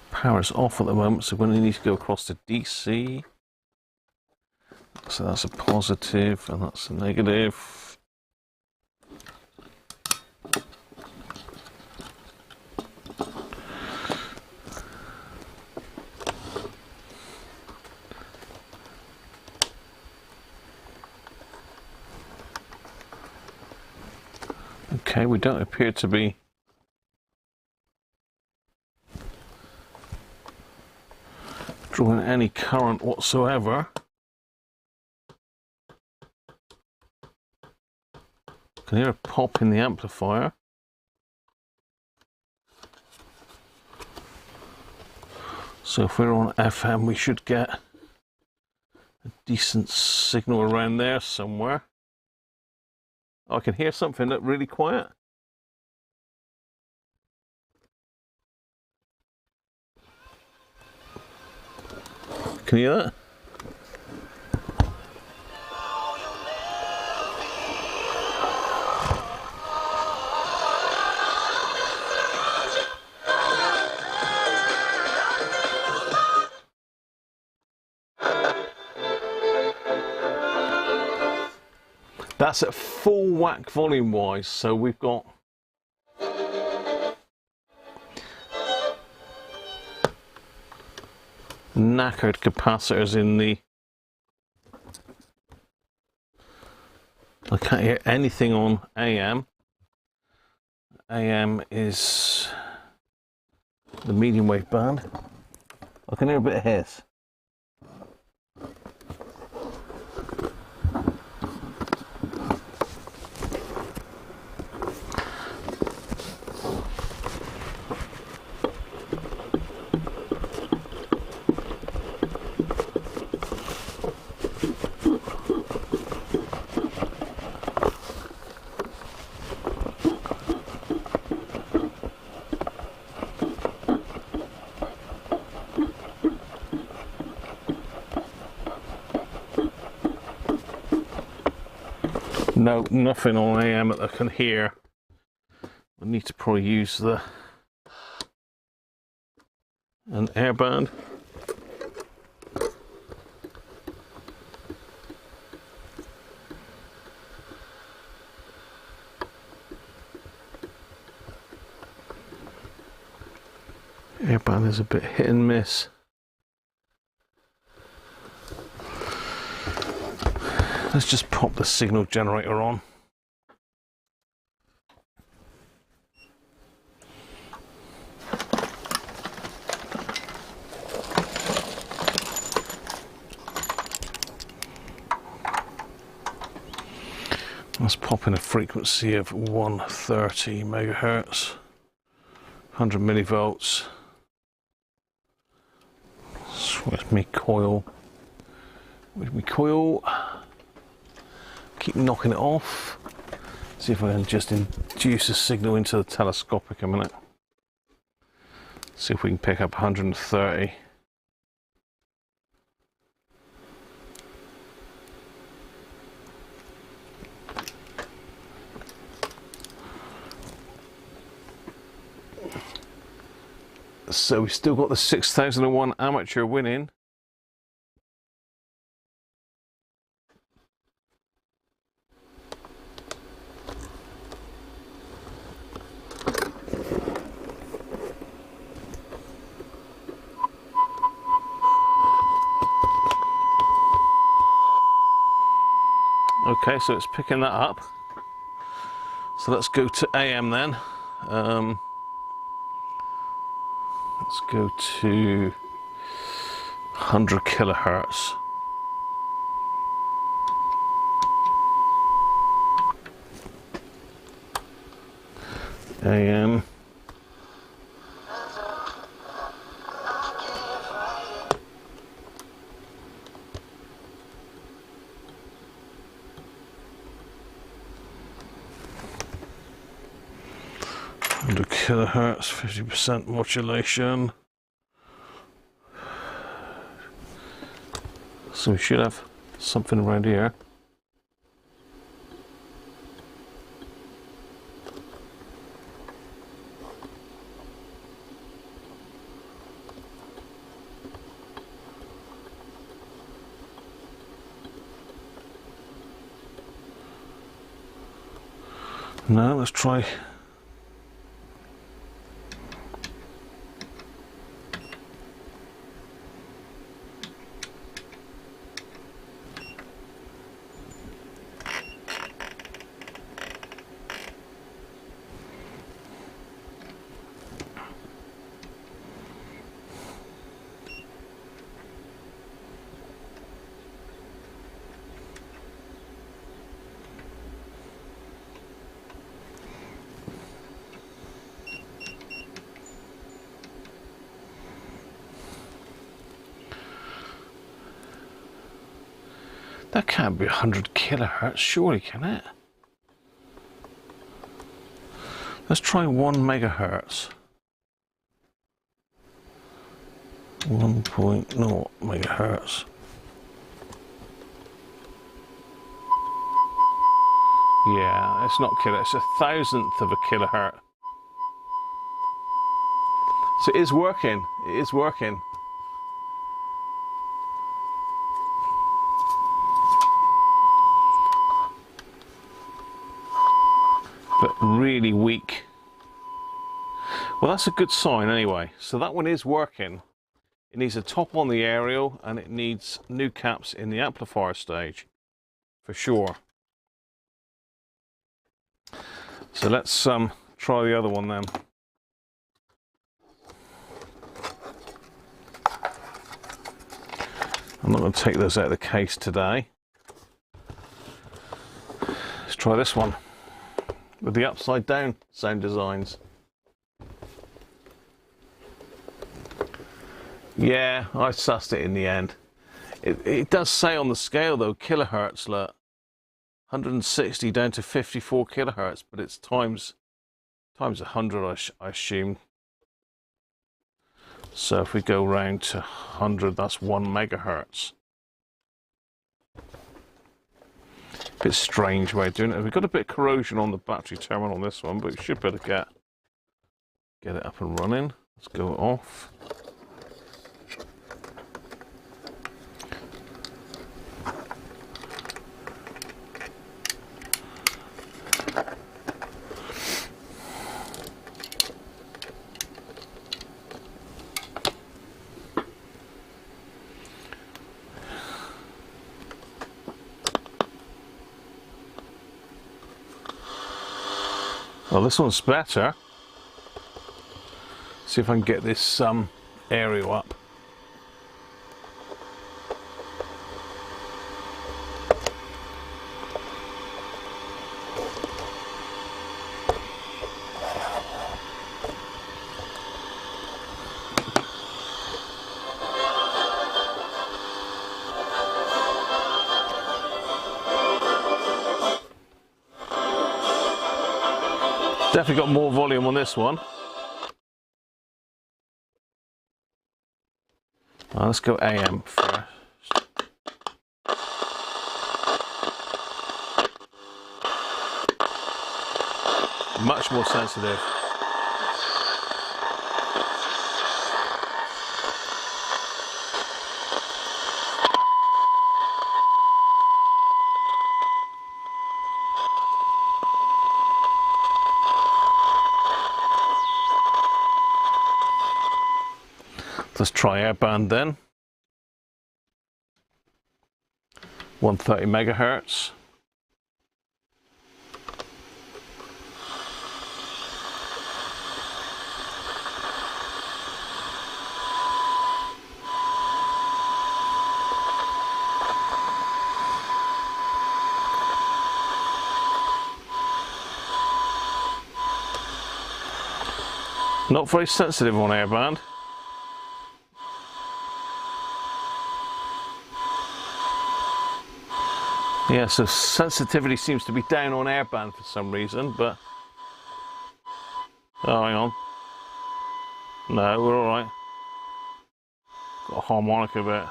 A: Power's off at the moment, so we're going to need to go across to DC. So that's a positive, and that's a negative. Okay, we don't appear to be drawing any current whatsoever. I can hear a pop in the amplifier. So if we're on FM, we should get a decent signal around there somewhere. I can hear something that's really quiet. Can you hear that? That's at full whack volume wise, so we've got knackered capacitors in the... I can't hear anything on AM. AM is the medium wave band. I can hear a bit of hiss. No, nothing on AM that I can hear. I need to probably use an airband. Airband is a bit hit and miss. Let's just pop the signal generator on. Let's pop in a frequency of 130 megahertz, 100 millivolts. Where's my coil? Where's my coil? Keep knocking it off. See if I can just induce a signal into the telescopic a minute. See if we can pick up 130. So we've still got the 6001 amateur winning. Okay, so it's picking that up. So let's go to AM then. Let's go to 100 kilohertz. AM. Kilohertz, 50% modulation. So we should have something around here. Now let's try. That can't be 100 kilohertz, surely, can it? Let's try 1 megahertz. 1.0 megahertz. Yeah, it's not kilo, it's a thousandth of a kilohertz. So it is working, it is working. But really weak. Well, that's a good sign anyway. So that one is working. It needs a top on the aerial and it needs new caps in the amplifier stage, for sure. So let's try the other one then. I'm not going to take those out of the case today. Let's try this one with the upside down sound designs. Yeah, I sussed it in the end. It does say on the scale though, kilohertz, look, 160 down to 54 kilohertz, but it's times 100, I assume. So if we go round to 100, that's 1 megahertz. Bit strange way of doing it. We've got a bit of corrosion on the battery terminal on this one, but we should be able to get it up and running. Let's go off. Well, this one's better. See if I can get this aerial up. Definitely got more volume on this one. Let's go AM first. Much more sensitive. Let's try airband then. 130 megahertz. Not very sensitive on airband. Yeah, so sensitivity seems to be down on airband for some reason, but... Oh, hang on. No, we're alright. Got a harmonic a bit.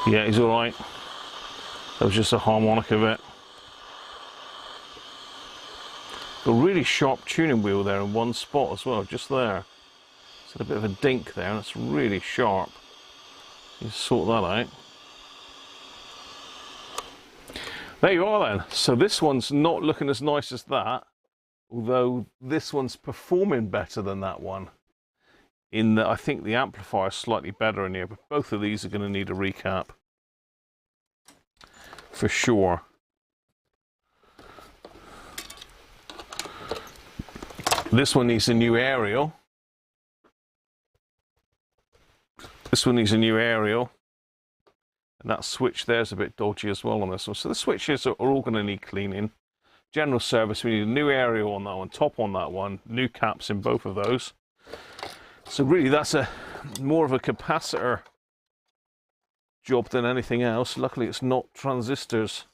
A: Yeah, he's alright. That was just a harmonic of it. A really sharp tuning wheel there in one spot as well, just there. It's got a bit of a dink there, and it's really sharp. You sort that out. There you are then. So this one's not looking as nice as that, although this one's performing better than that one. In that I think the amplifier is slightly better in here, but both of these are going to need a recap. For sure. This one needs a new aerial. This one needs a new aerial. And that switch there's a bit dodgy as well on this one. So the switches are all going to need cleaning. General service, we need a new aerial on that one, top on that one, new caps in both of those. So really that's a more of a capacitor job than anything else. Luckily it's not transistors.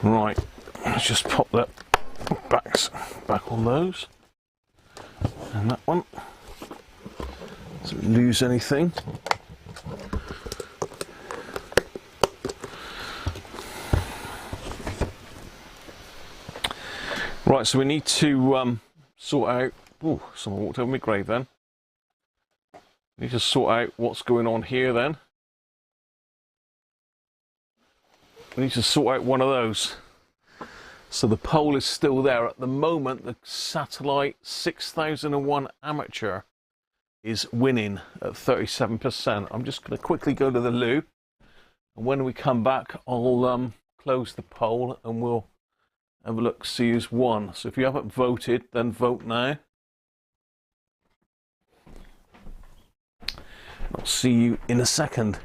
A: Right, let's just pop that back on those. And that one. Doesn't lose anything. Right, so we need to sort out... Oh, someone walked over my grave then. We need to sort out what's going on here then. We need to sort out one of those. So the pole is still there. At the moment, the satellite 6001 amateur is winning at 37%. I'm just going to quickly go to the loo. And when we come back, I'll close the poll and we'll have a look, see who's won. So if you haven't voted, then vote now. I'll see you in a second.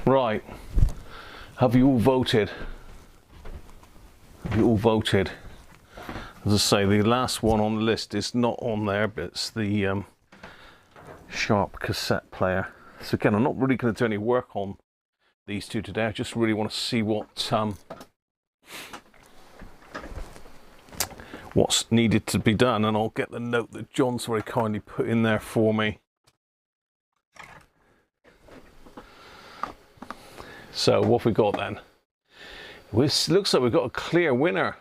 A: Right, have you all voted? Have you all voted? As I say, the last one on the list is not on there, but it's the Sharp cassette player. So again, I'm not really going to do any work on these two today. I just really want to see what's needed to be done, and I'll get the note that John's very kindly put in there for me. So what have we got then? This looks like we've got a clear winner.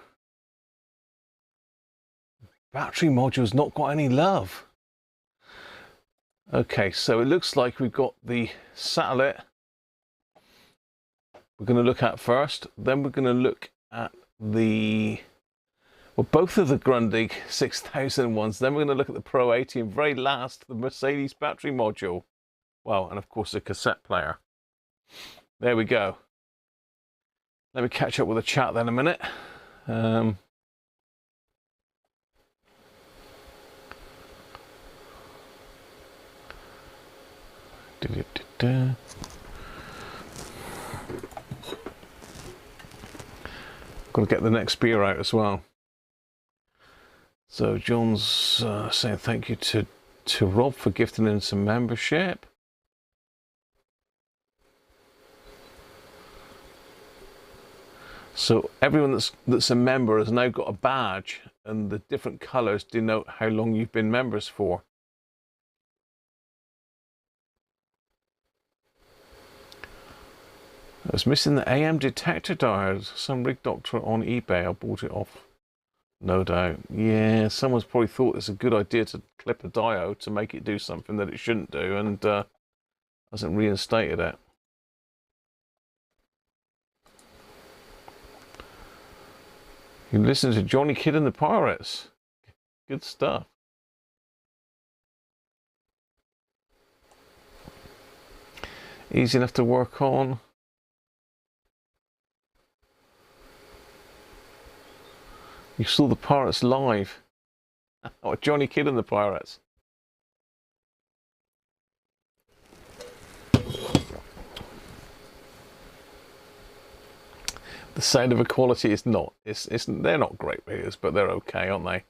A: Battery module's not got any love. Okay, so it looks like we've got the satellite we're going to look at first. Then we're going to look at both of the Grundig 6000 ones. Then we're going to look at the Pro 80, and very last, the Mercedes battery module. Well, and of course the cassette player. There we go. Let me catch up with the chat then a minute. Got to get the next beer out as well. So John's saying thank you to Rob for gifting in some membership. So everyone that's a member has now got a badge, and the different colours denote how long you've been members for. I was missing the AM detector diode. Some rig doctor on eBay. I bought it off. No doubt. Yeah, someone's probably thought it's a good idea to clip a diode to make it do something that it shouldn't do, and hasn't reinstated it. You listen to Johnny Kidd and the Pirates. Good stuff. Easy enough to work on. You saw the Pirates live. Oh, Johnny Kidd and the Pirates. The sound of equality is not. They're not great radios, but they're okay, aren't they?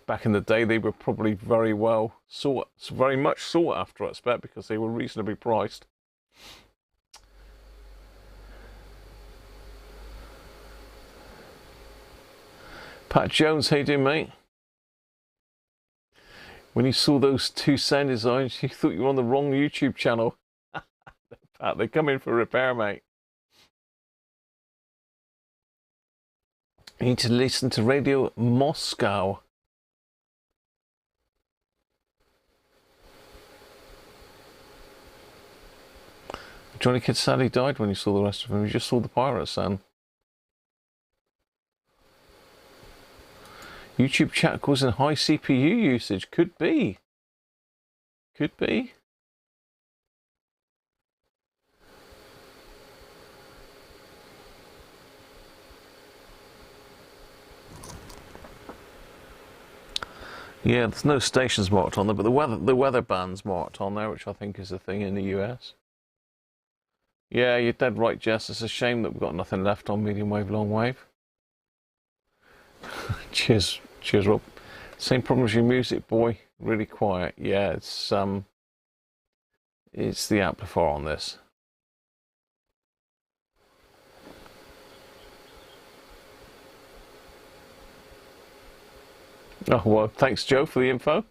A: Back in the day, they were probably very much sought after, I expect, because they were reasonably priced. Pat Jones, how you doing, mate? When you saw those two sound designs, you thought you were on the wrong YouTube channel. Pat, they come in for repair, mate. You need to listen to Radio Moscow. Johnny Kidd sadly died when you saw the rest of them. You just saw the Pirates, son. YouTube chat causing high CPU usage. Could be. Could be. Yeah, there's no stations marked on there, but the weather band's marked on there, which I think is a thing in the US. Yeah, you're dead right, Jess. It's a shame that we've got nothing left on medium wave, long wave. Cheers, Rob. Same problem as your music, boy. Really quiet. Yeah, it's the amplifier on this. Oh well, thanks, Joe, for the info.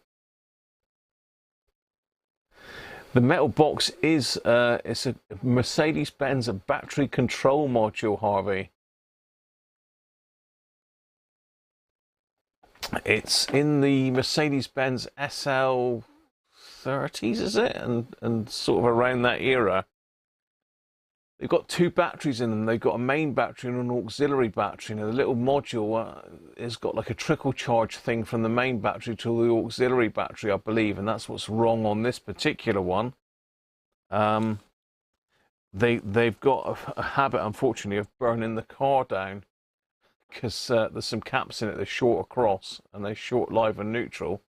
A: The metal box is it's a Mercedes-Benz battery control module, Harvey. It's in the Mercedes-Benz SL30s, is it? And sort of around that era. They've got two batteries in them. They've got a main battery and an auxiliary battery. And the little module has got like a trickle charge thing from the main battery to the auxiliary battery, I believe. And that's what's wrong on this particular one. They've got a habit, unfortunately, of burning the car down. Because there's some caps in it, they're short across, and they're short live and neutral.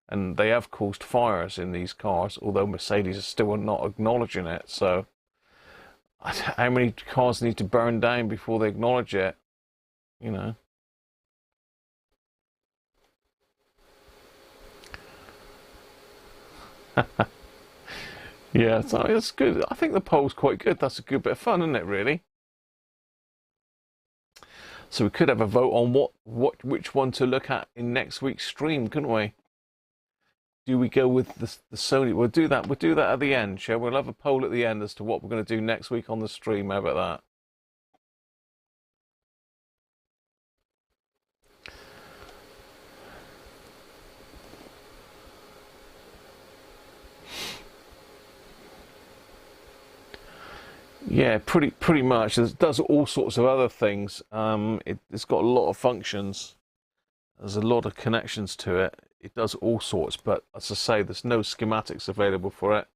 A: And they have caused fires in these cars, although Mercedes is still not acknowledging it. So How many cars need to burn down before they acknowledge it? You know. Yeah, so it's good. I think the poll's quite good. That's a good bit of fun, isn't it, really? So we could have a vote on which one to look at in next week's stream, couldn't we? Do we go with the Sony? We'll do that. We'll do that at the end, shall we? We'll have a poll at the end as to what we're going to do next week on the stream. How about that? Yeah, pretty much. It does all sorts of other things. It's got a lot of functions. There's a lot of connections to it. It does all sorts, but as I say, there's no schematics available for it.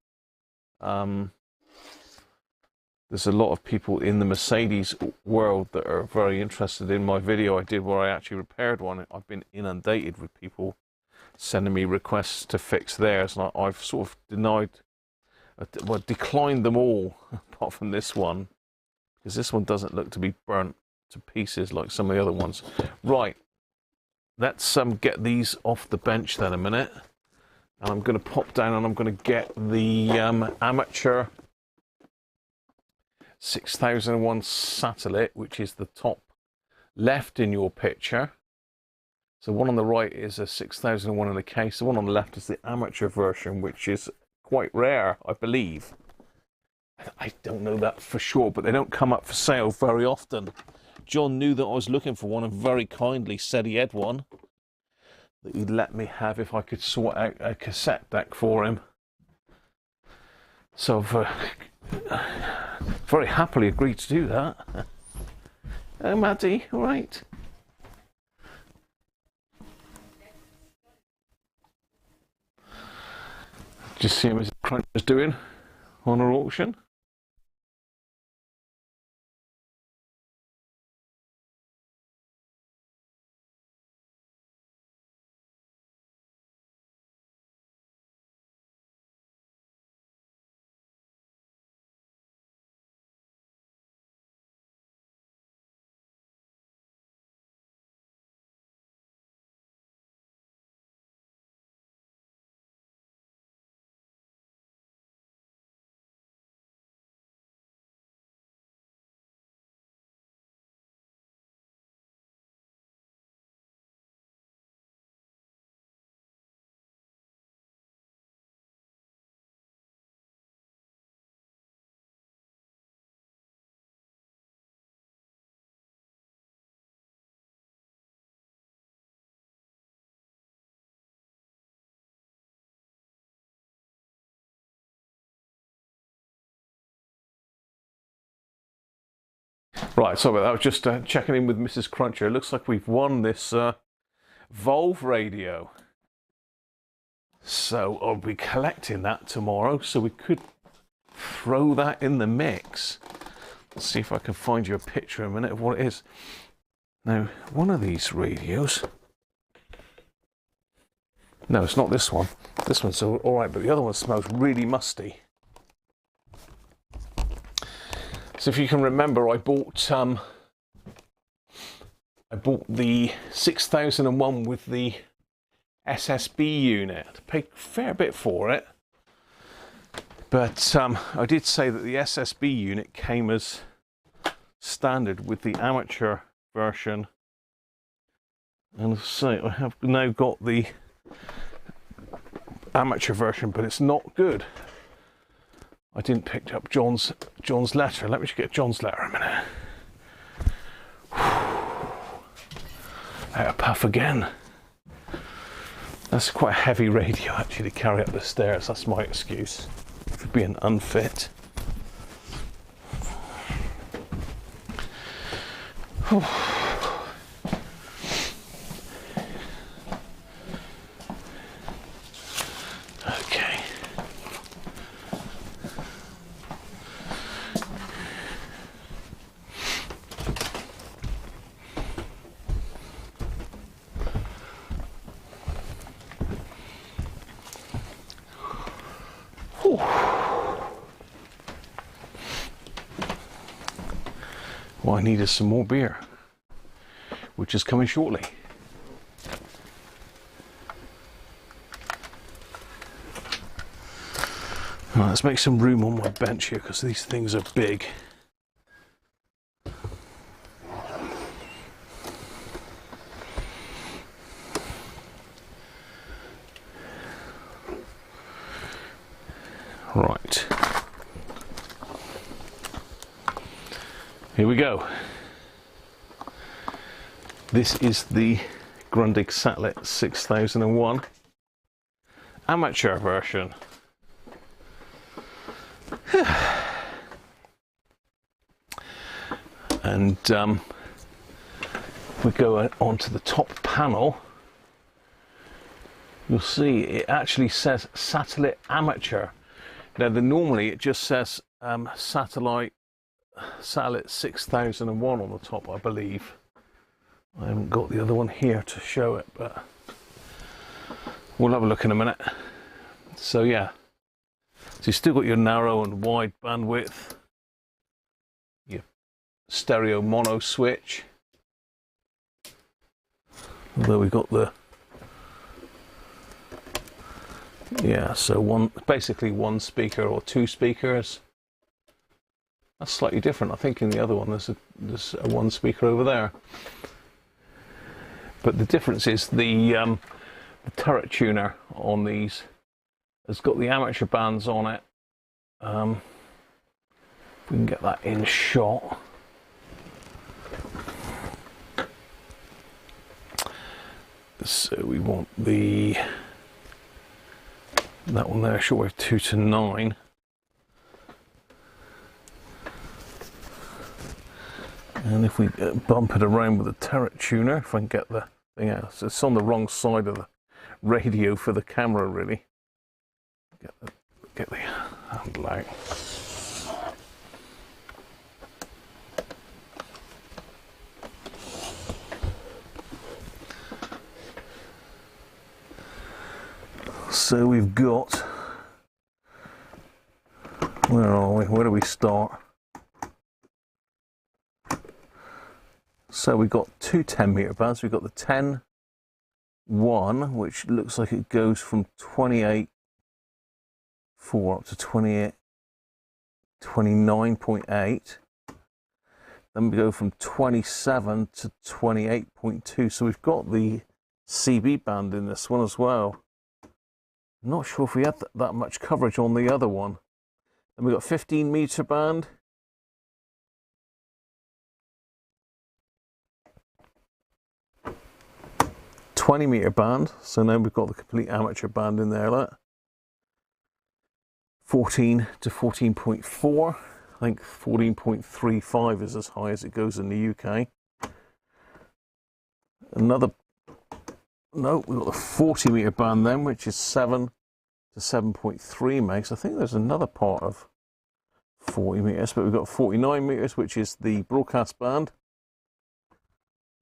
A: There's a lot of people in the Mercedes world that are very interested in my video I did where I actually repaired one. I've been inundated with people sending me requests to fix theirs, and I've sort of declined them all, apart from this one, because this one doesn't look to be burnt to pieces like some of the other ones. Right, let's get these off the bench then a minute, and I'm going to pop down and I'm going to get the amateur 6001 satellite, which is the top left in your picture. So one on the right is a 6001 in the case. The one on the left is the amateur version, which is quite rare, I believe. I don't know that for sure, but they don't come up for sale very often. John knew that I was looking for one and very kindly said he had one that he'd let me have if I could sort out a cassette deck for him. So I've very happily agreed to do that. Oh, Maddie, all right. Just see how Mrs. Cruncher's doing on her auction. Right, sorry, I was just checking in with Mrs. Cruncher. It looks like we've won this Volve radio. So I'll be collecting that tomorrow, so we could throw that in the mix. Let's see if I can find you a picture in a minute of what it is. Now, one of these radios... No, it's not this one. This one's all right, but the other one smells really musty. So if you can remember, I bought the 6001 with the SSB unit. I paid a fair bit for it, but I did say that the SSB unit came as standard with the amateur version, and so I have now got the amateur version, but it's not good. I didn't pick up John's letter. Let me just get John's letter a minute. Out of puff again. That's quite a heavy radio actually to carry up the stairs. That's my excuse for being unfit. Okay. What I need is some more beer, which is coming shortly. Right, let's make some room on my bench here because these things are big. Right. Here we go. This is the Grundig Cassette 6001 amateur version. And we go onto the top panel. You'll see it actually says satellite amateur. Now, normally it just says satellite 6001 on the top, I believe. I haven't got the other one here to show it, but we'll have a look in a minute. So yeah, so you've still got your narrow and wide bandwidth, your stereo mono switch, although we've got the, yeah, so basically one speaker or two speakers. That's slightly different. I think in the other one there's a one speaker over there. But the difference is the turret tuner on these has got the amateur bands on it. If we can get that in shot. So we want that one there, shortwave 2 to 9. And if we bump it around with a turret tuner, if I can get the thing out, so it's on the wrong side of the radio for the camera, really. Get the handle out. So we've got, where are we? Where do we start? So we've got two 10-meter bands. We've got the 10-1, which looks like it goes from 28.4 up to 29.8. Then we go from 27 to 28.2. So we've got the CB band in this one as well. I'm not sure if we had that much coverage on the other one. Then we've got 15-meter band. /20-meter band, so now we've got the complete amateur band in there. Like 14 to 14.4. I think 14.35 is as high as it goes in the UK. We've got the 40-meter band then, which is 7 to 7.3 megs. I think there's another part of 40 meters, but we've got 49 meters, which is the broadcast band.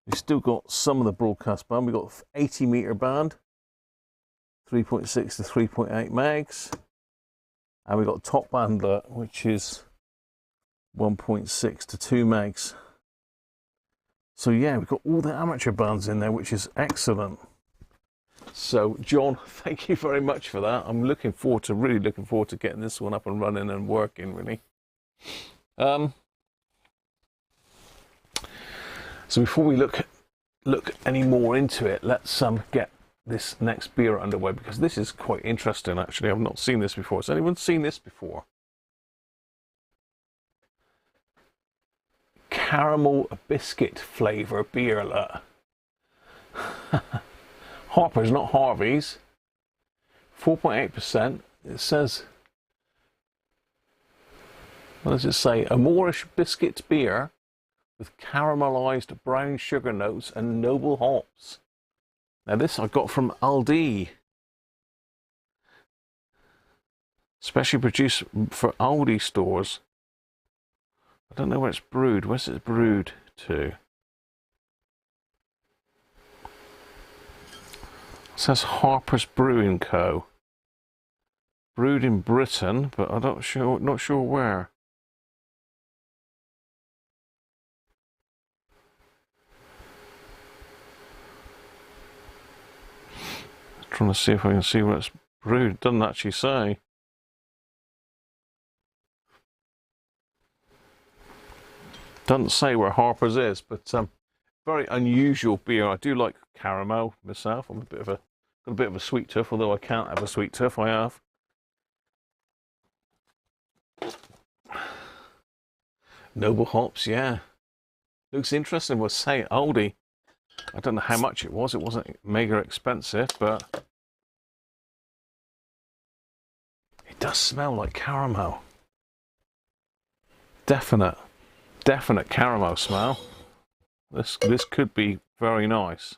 A: We've still got some of the broadcast band. We've got 80-meter band, 3.6 to 3.8 megs. And we've got top band, which is 1.6 to 2 megs. So yeah, we've got all the amateur bands in there, which is excellent. So John, thank you very much for that. I'm really looking forward to getting this one up and running and working, really. So before we look any more into it, let's get this next beer underway, because this is quite interesting, actually. I've not seen this before. Has anyone seen this before? Caramel biscuit flavour beer. Harper's, not Harvey's. 4.8%. It says, what does it say? A Moorish biscuit beer with caramelized brown sugar notes and noble hops. Now this I got from Aldi. Specially produced for Aldi stores. I don't know where it's brewed. Where's it brewed to? It says Harper's Brewing Co. Brewed in Britain, but I'm not sure where. Trying to see if I can see what it's brewed. It doesn't actually say. Doesn't say where Harper's is, but very unusual beer. I do like caramel myself. I'm got a bit of a sweet tooth, although I can't have a sweet tooth. I have. Noble hops, yeah. Looks interesting. We'll say oldie. I don't know how much it was. It wasn't mega expensive, but it does smell like caramel. Definite caramel smell. This could be very nice.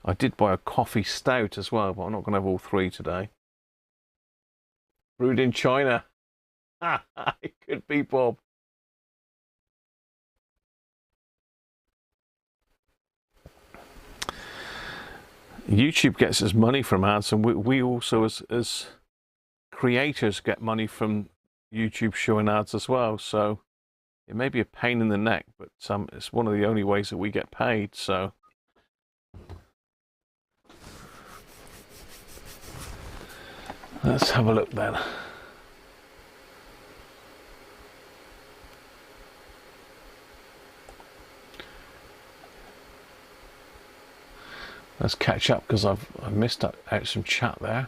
A: I did buy a coffee stout as well, but I'm not going to have all three today. Brewed in China. It could be, Bob. YouTube gets its money from ads, and we also, as creators, get money from YouTube showing ads as well. So it may be a pain in the neck, but it's one of the only ways that we get paid. So let's have a look then. Let's catch up because I missed out some chat there.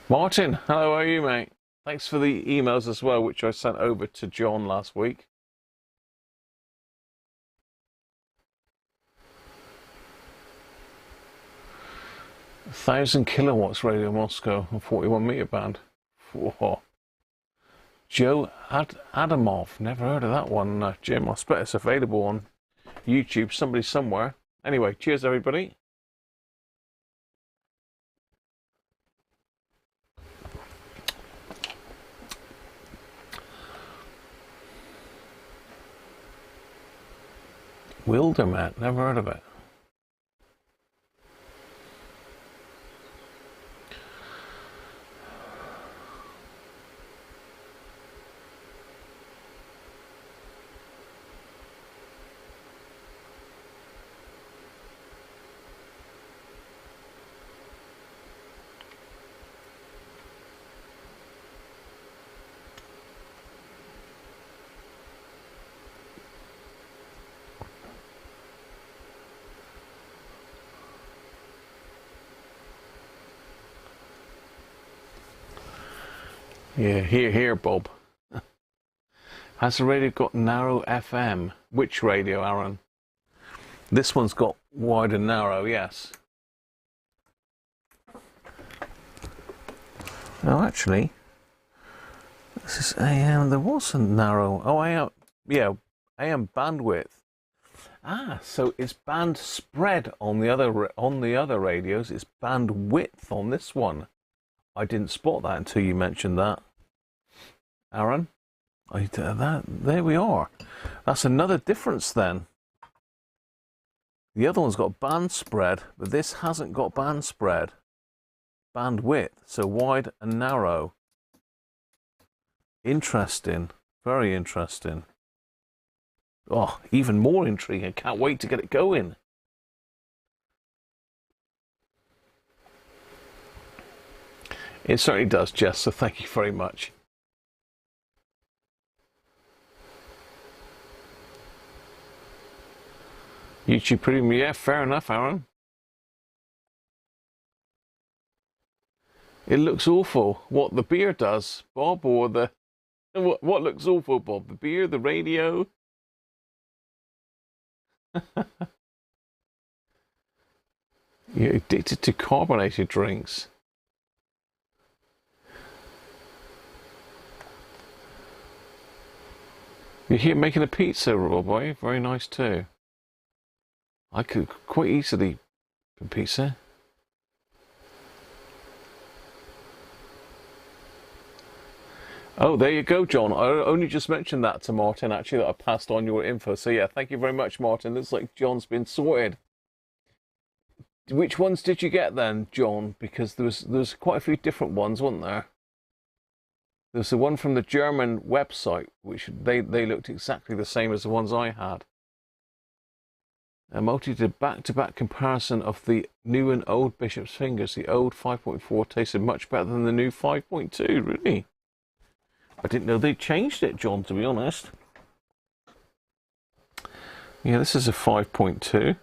A: Martin, hello, how are you, mate? Thanks for the emails as well, which I sent over to John last week. A 1,000 kilowatts Radio Moscow and 41 meter band. Whoa. Joe Adamov, never heard of that one, Jim. I expect it's available on YouTube, somebody somewhere. Anyway, cheers everybody. Wildermat, never heard of it. Yeah, here, Bob. Has the radio got narrow FM? Which radio, Aaron? This one's got wide and narrow, yes. No, actually, this is AM. There was a narrow. Oh, AM. Yeah, AM bandwidth. Ah, so it's band spread on the other radios. It's bandwidth on this one. I didn't spot that until you mentioned that, Aaron. There we are. That's another difference then. The other one's got band spread, but this hasn't got band spread. Bandwidth, so wide and narrow. Interesting. Very interesting. Oh, even more intriguing. Can't wait to get it going. It certainly does, Jess, so thank you very much. YouTube Premium, yeah, fair enough, Aaron. It looks awful. What the beer does, Bob, or the... What looks awful, Bob? The beer, the radio? You're addicted to carbonated drinks. You're here making a pizza, Rob, boy. Very nice too. I could quite easily do pizza. Oh, there you go, John. I only just mentioned that to Martin, actually, that I passed on your info. So yeah, thank you very much, Martin. Looks like John's been sorted. Which ones did you get then, John? Because there's quite a few different ones, wasn't there? There's the one from the German website, which they looked exactly the same as the ones I had. A multi did back-to-back comparison of the new and old Bishop's Fingers. The old 5.4 tasted much better than the new 5.2, really? I didn't know they changed it, John, to be honest. Yeah, this is a 5.2.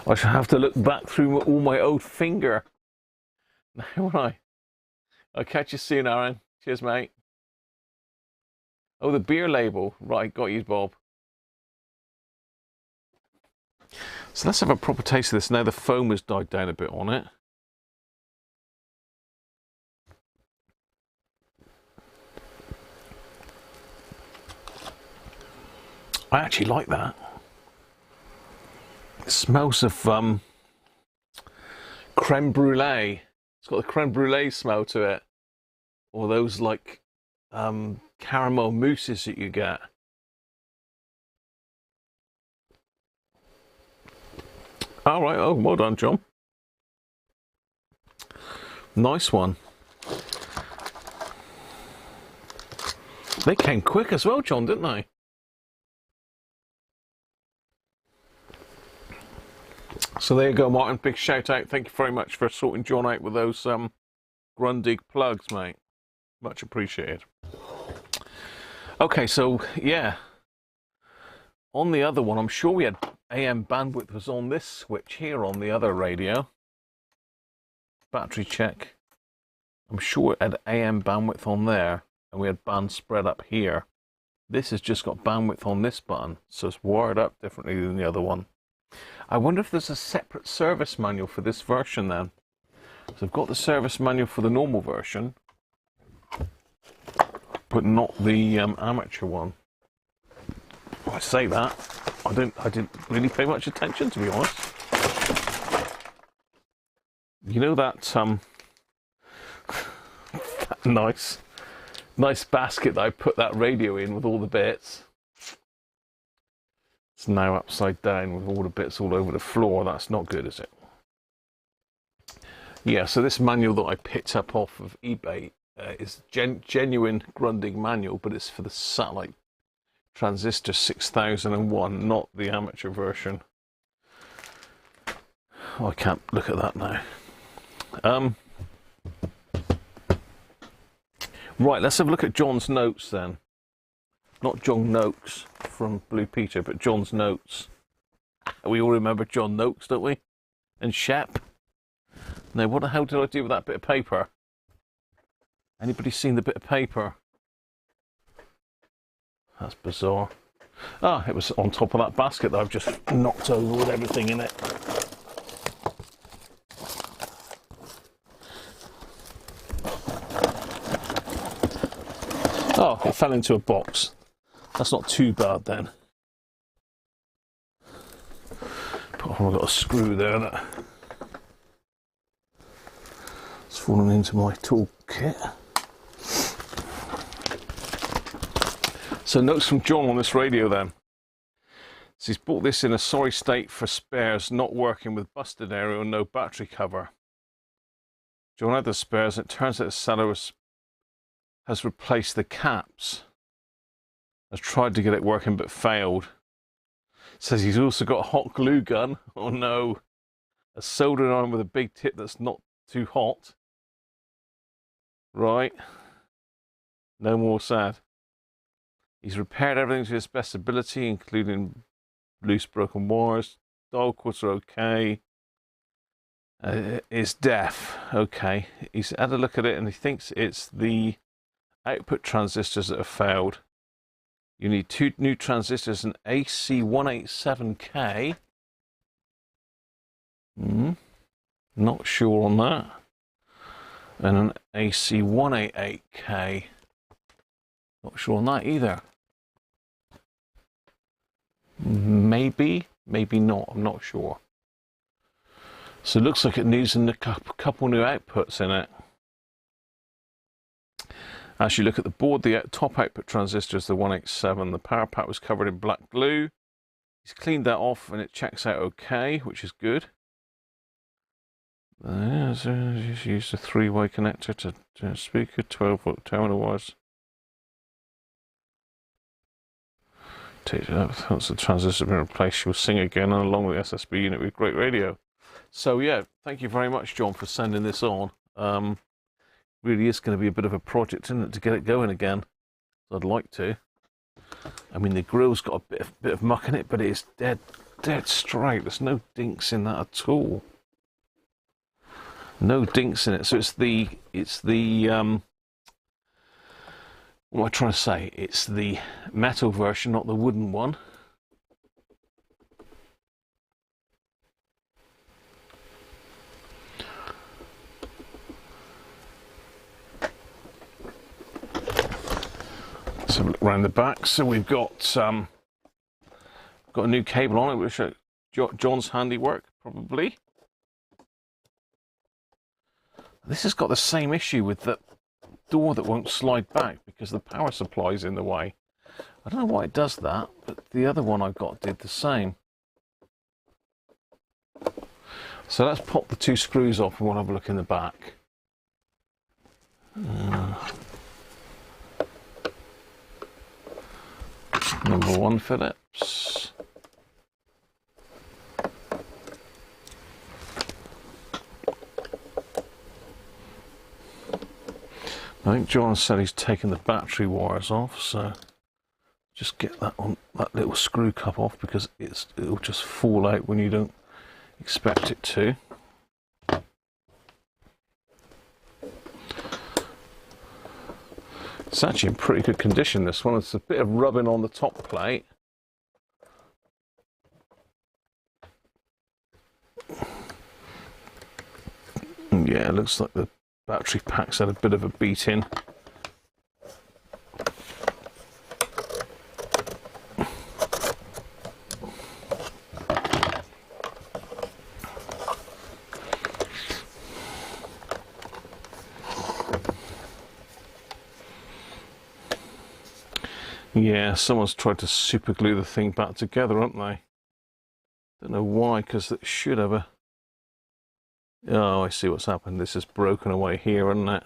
A: I shall have to look back through all my old finger. Now, won't I? I'll catch you soon, Aaron. Cheers, mate. Oh, the beer label. Right, got you, Bob. So let's have a proper taste of this. Now the foam has died down a bit on it. I actually like that. It smells of creme brulee. It's got the creme brulee smell to it. Or those like caramel mousses that you get. All right, oh, well done, John. Nice one. They came quick as well, John, didn't they? So there you go, Martin. Big shout out. Thank you very much for sorting John out with those Grundig plugs, mate. Much appreciated. Okay, so yeah. On the other one, I'm sure we had AM bandwidth was on this switch here on the other radio. Battery check. I'm sure it had AM bandwidth on there, and we had band spread up here. This has just got bandwidth on this button, so it's wired up differently than the other one. I wonder if there's a separate service manual for this version then. So I've got the service manual for the normal version, but not the amateur one. I say that, I didn't really pay much attention, to be honest. You know that that nice basket that I put that radio in with all the bits? It's now upside down with all the bits all over the floor. That's not good, is it? Yeah, so this manual that I picked up off of eBay is genuine Grundig manual, but it's for the satellite transistor 6001, not the amateur version. Oh, I can't look at that now. Right, let's have a look at John's notes then. Not John Noakes from Blue Peter, but John's notes. We all remember John Noakes, don't we? And Shep. Now, what the hell did I do with that bit of paper? Anybody seen the bit of paper? That's bizarre. Ah, it was on top of that basket that I've just knocked over with everything in it. Oh, it fell into a box. That's not too bad then. But I've got a screw there that it's fallen into my toolkit. So notes from John on this radio then. So he's bought this in a sorry state for spares, not working with busted area and no battery cover. John had the spares and it turns out the seller has replaced the caps. Has tried to get it working but failed. Says he's also got a hot glue gun. Oh no. A soldering iron with a big tip that's not too hot. Right. No more sad. He's repaired everything to his best ability, including loose broken wires. Dial cords are okay. It's deaf. Okay. He's had a look at it and he thinks it's the output transistors that have failed. You need 2 new transistors, an AC187K. Not sure on that. And an AC188K. Not sure on that either. Maybe, maybe not. I'm not sure. So it looks like it needs a couple new outputs in it. As you look at the board, the top output transistor is the 187. The power pack was covered in black glue. He's cleaned that off and it checks out okay, which is good. Just use a three-way connector to speaker, 12-volt terminal wires. Once the transistor has been replaced, she will sing again, and along with the SSB unit with great radio. So yeah, thank you very much, John, for sending this on. Really is going to be a bit of a project, isn't it, to get it going again? I'd like to. I mean, the grill's got a bit of muck in it, but it is dead straight. There's no dinks in that at all. No dinks in it. So it's the what am I trying to say? It's the metal version, not the wooden one. Let's have a look around the back. So we've got a new cable on it, which is John's handiwork, probably. This has got the same issue with the door that won't slide back because the power supply is in the way. I don't know why it does that, but the other one I got did the same. So let's pop the two screws off and we'll have a look in the back. Number 1 Phillips. I think John said he's taken the battery wires off, so just get that little screw cup off because it'll just fall out when you don't expect it to. It's actually in pretty good condition, this one. It's a bit of rubbing on the top plate. Yeah, it looks like the battery pack's had a bit of a beating. Yeah, someone's tried to super glue the thing back together, haven't they? Don't know why, because it should have a... Oh, I see what's happened. This is broken away here, isn't it?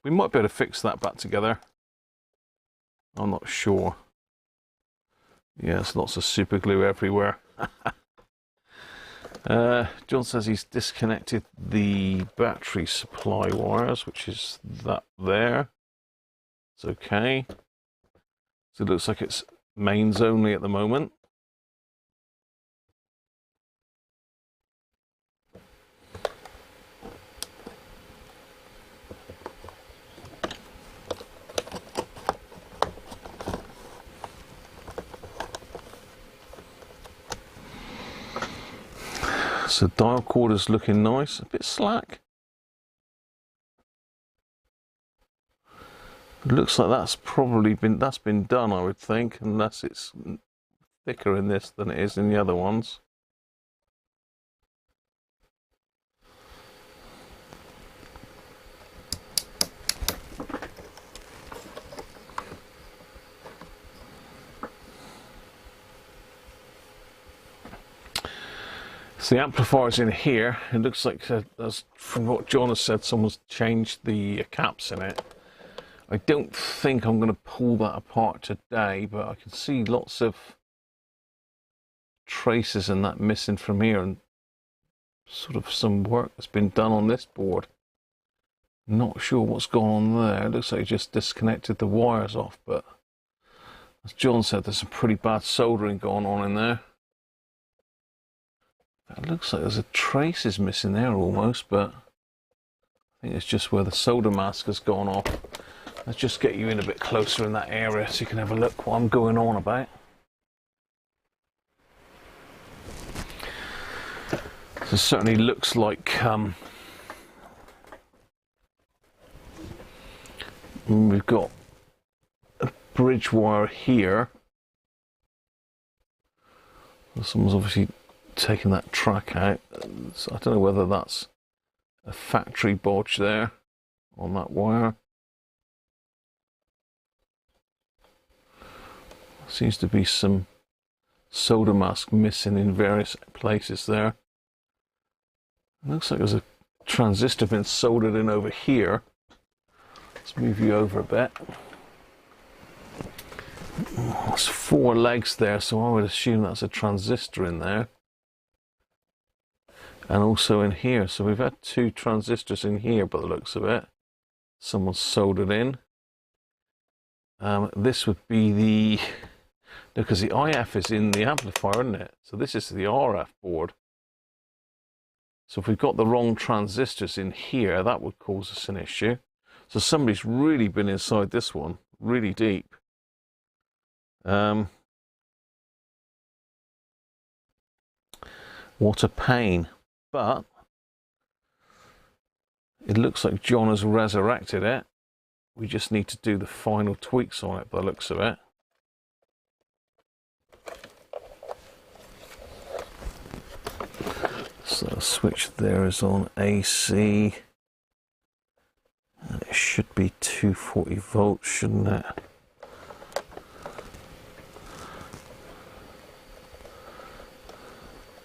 A: We might be able to fix that back together. I'm not sure. Yes, lots of super glue everywhere. John says he's disconnected the battery supply wires, which is that there. It's okay. So it looks like it's mains only at the moment. So dial cord is looking nice, a bit slack. It looks like that's probably been done, I would think, unless it's thicker in this than it is in the other ones. So the amplifier's in here. It looks like, as from what John has said, someone's changed the caps in it. I don't think I'm going to pull that apart today, but I can see lots of traces in that missing from here and sort of some work that's been done on this board. Not sure what's gone on there. It looks like he just disconnected the wires off, but as John said, there's some pretty bad soldering going on in there. It looks like there's a traces missing there almost, but I think it's just where the solder mask has gone off. Let's just get you in a bit closer in that area so you can have a look what I'm going on about. So it certainly looks like we've got a bridge wire here. Someone's obviously taken that track out. So I don't know whether that's a factory bodge there on that wire. Seems to be some solder mask missing in various places there. Looks like there's a transistor been soldered in over here. Let's move you over a bit. There's 4 legs there, so I would assume that's a transistor in there. And also in here, so we've had 2 transistors in here by the looks of it. Someone's soldered in. This would be the... because the IF is in the amplifier, isn't it? So this is the RF board. So if we've got the wrong transistors in here, that would cause us an issue. So somebody's really been inside this one, really deep. What a pain. But it looks like John has resurrected it. We just need to do the final tweaks on it by the looks of it. So the switch there is on AC. And it should be 240 volts, shouldn't it?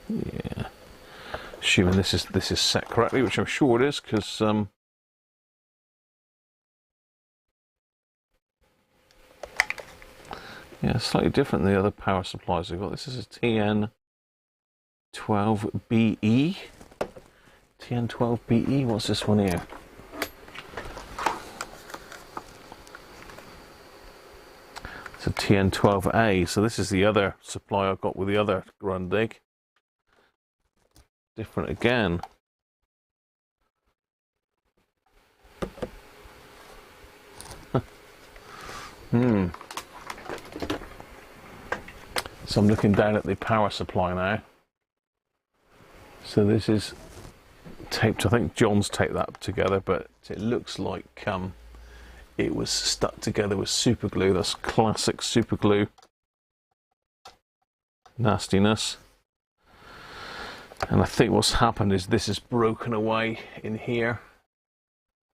A: Yeah. Assuming this is set correctly, which I'm sure it is, because yeah, slightly different than the other power supplies we've got. This is a TN12BE. TN12BE, what's this one here? It's a TN12A, so this is the other supply I've got with the other Grundig. Different again. So I'm looking down at the power supply now. So this is taped, I think John's taped that together, but it looks like it was stuck together with super glue. That's classic super glue nastiness. And I think what's happened is this is broken away in here.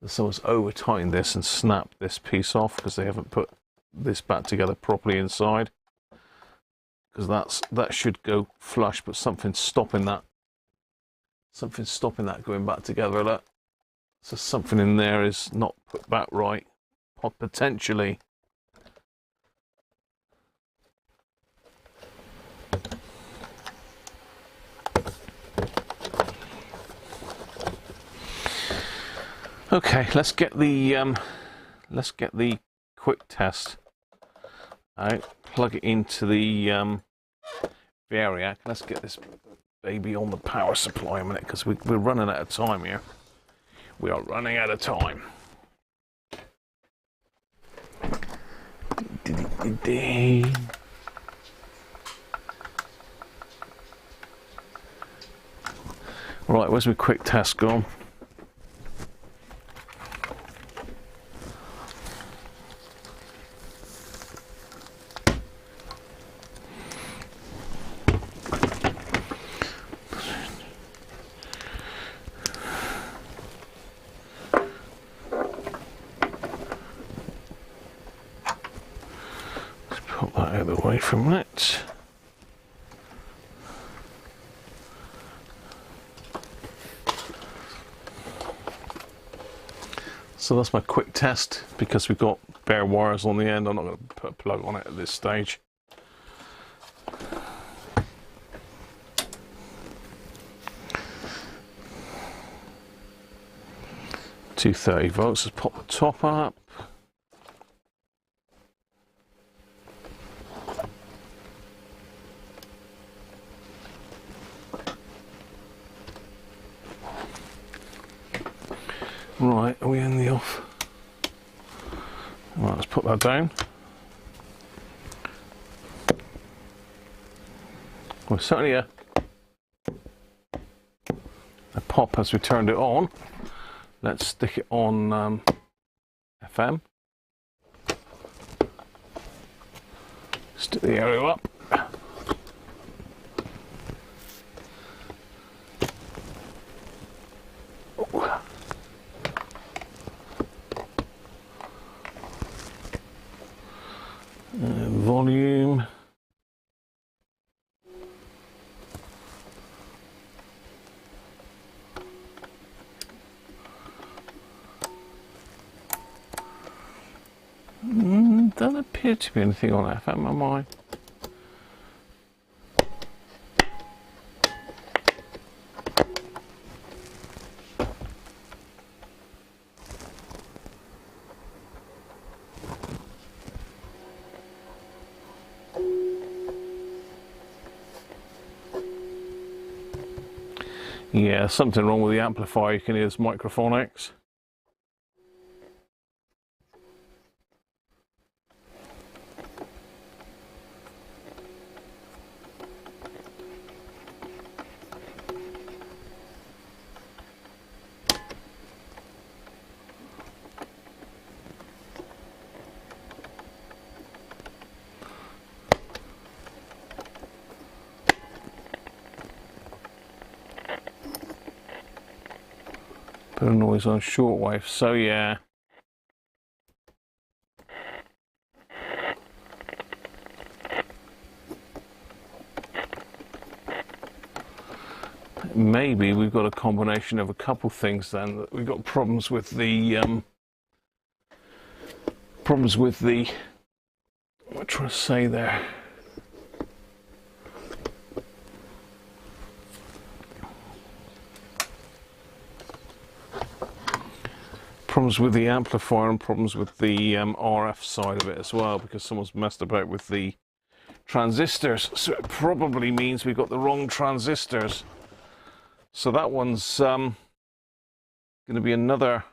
A: Someone's over tightened this and snapped this piece off because they haven't put this back together properly inside. Because that should go flush, but something's stopping that. Something's stopping that going back together. Look. So something in there is not put back right, potentially. Okay, let's get the quick test out. Plug it into the variac. Let's get this baby on the power supply a minute, because we're running out of time here. We are running out of time. Right, where's my quick test gone? Put that out of the way for a minute. So that's my quick test, because we've got bare wires on the end. I'm not going to put a plug on it at this stage. $230 volts. Let's pop the top up. Right, are we in the off? Right, let's put that down. Well, certainly a pop as we turned it on. Let's stick it on FM. Stick the aerial up. Volume. appear to be anything on FM, am I? Yeah, something wrong with the amplifier. You can hear this microphonics. Bit of noise on shortwave, so yeah. Maybe we've got a combination of a couple things then. That we've got problems with the what am I trying to say there? Problems with the amplifier and problems with the RF side of it as well, because someone's messed about with the transistors. So it probably means we've got the wrong transistors. So that one's going to be another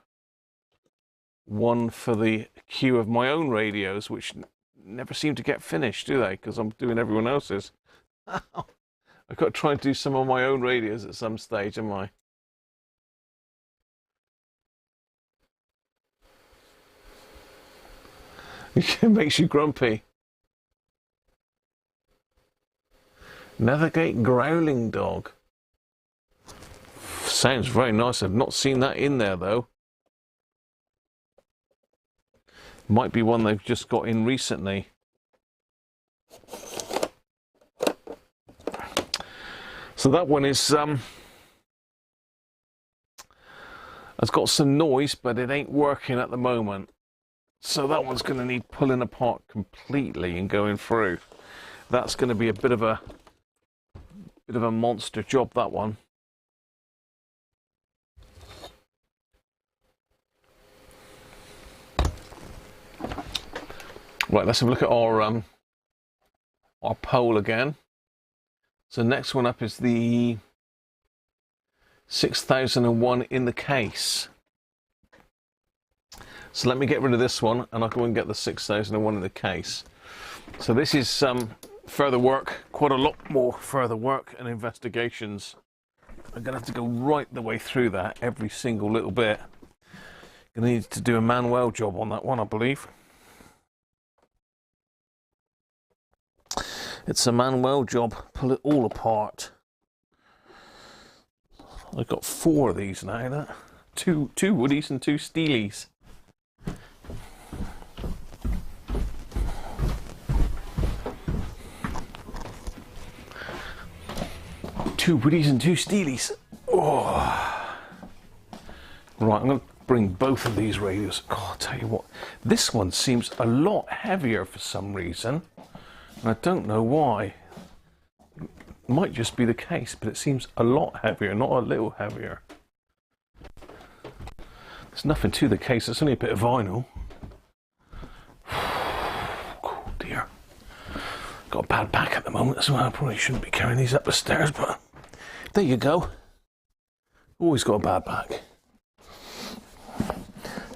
A: one for the queue of my own radios, which never seem to get finished, do they? Because I'm doing everyone else's. I've got to try and do some of my own radios at some stage, am I? It makes you grumpy. Nethergate growling dog. Sounds very nice. I've not seen that in there though. Might be one they've just got in recently. So that one is has got some noise, but it ain't working at the moment. So that one's going to need pulling apart completely and going through. That's going to be a bit of a monster job, that one. Right, let's have a look at our pole again. So next one up is the 6001 in the case. So let me get rid of this one and I'll go and get the 6001 in the case. So this is further work, quite a lot more further work and investigations. I'm going to have to go right the way through that, every single little bit. Going to need to do a Manuel job on that one, I believe. It's a Manuel job, pull it all apart. I've got 4 of these now, two woodies and 2 steelies. Two woodies and 2 steelies. Oh. Right, I'm going to bring both of these radios. Oh, I'll tell you what, this one seems a lot heavier for some reason. And I don't know why. It might just be the case, but it seems a lot heavier, not a little heavier. There's nothing to the case, it's only a bit of vinyl. Oh dear. Got a bad back at the moment as well. I probably shouldn't be carrying these up the stairs, but there you go. Always got a bad back.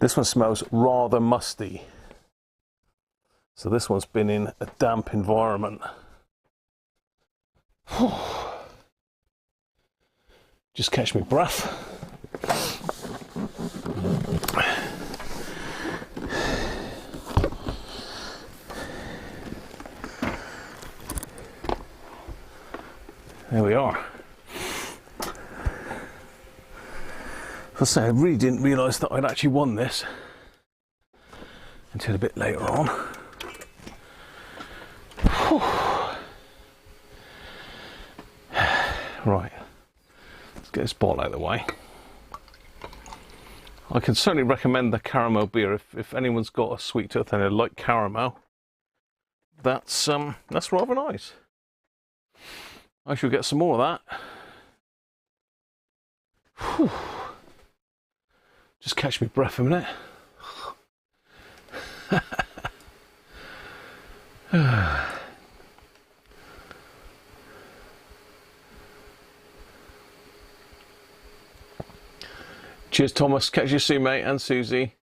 A: This one smells rather musty. So this one's been in a damp environment. Just catch my breath. There we are. As I say, I really didn't realise that I'd actually won this until a bit later on. Right, let's get this bottle out of the way. I can certainly recommend the caramel beer if anyone's got a sweet tooth and they like caramel. that's rather nice. I shall get some more of that. Whew. Just catch me breath a minute. Cheers, Thomas. Catch you soon, mate, and Susie.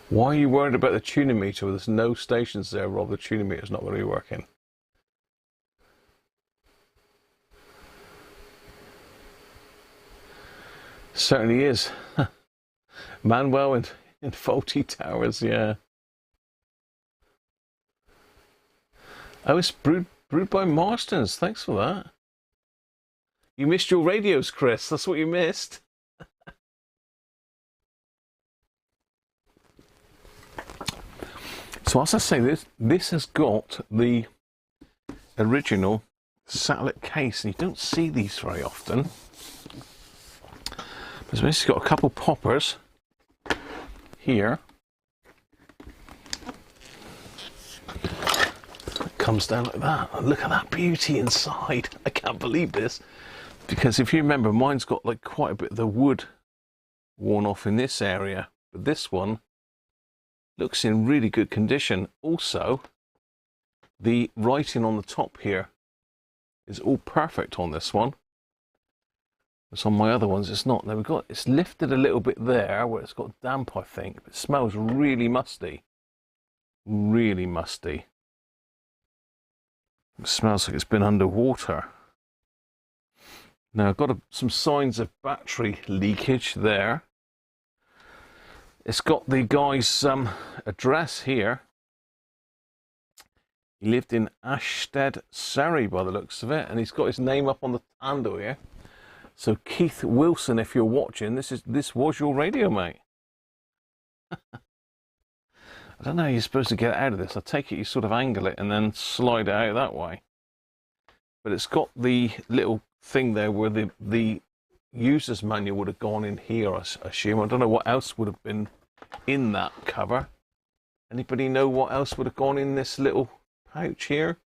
A: Why are you worried about the tuning meter? There's no stations there, Rob. The tuning meter's not going to be working. Certainly is. Manuel in faulty towers, yeah. Oh, it's brewed by Marston's. Thanks for that. You missed your radios, Chris. That's what you missed. So as I say, this has got the original satellite case, and you don't see these very often. It's basically got a couple poppers here. It comes down like that. And look at that beauty inside. I can't believe this, because if you remember, mine's got like quite a bit of the wood worn off in this area, but this one looks in really good condition. Also, the writing on the top here is all perfect on this one. It's on my other ones, it's not. Now it's lifted a little bit there where it's got damp, I think. It smells really musty. Really musty. It smells like it's been underwater. Now I've got some signs of battery leakage there. It's got the guy's address here. He lived in Ashstead, Surrey, by the looks of it, and he's got his name up on the handle here. So Keith Wilson, if you're watching, this was your radio, mate. I don't know how you're supposed to get out of this. I take it you sort of angle it and then slide it out that way. But it's got the little thing there where the user's manual would have gone in here, I assume. I don't know what else would have been in that cover. Anybody know what else would have gone in this little pouch here?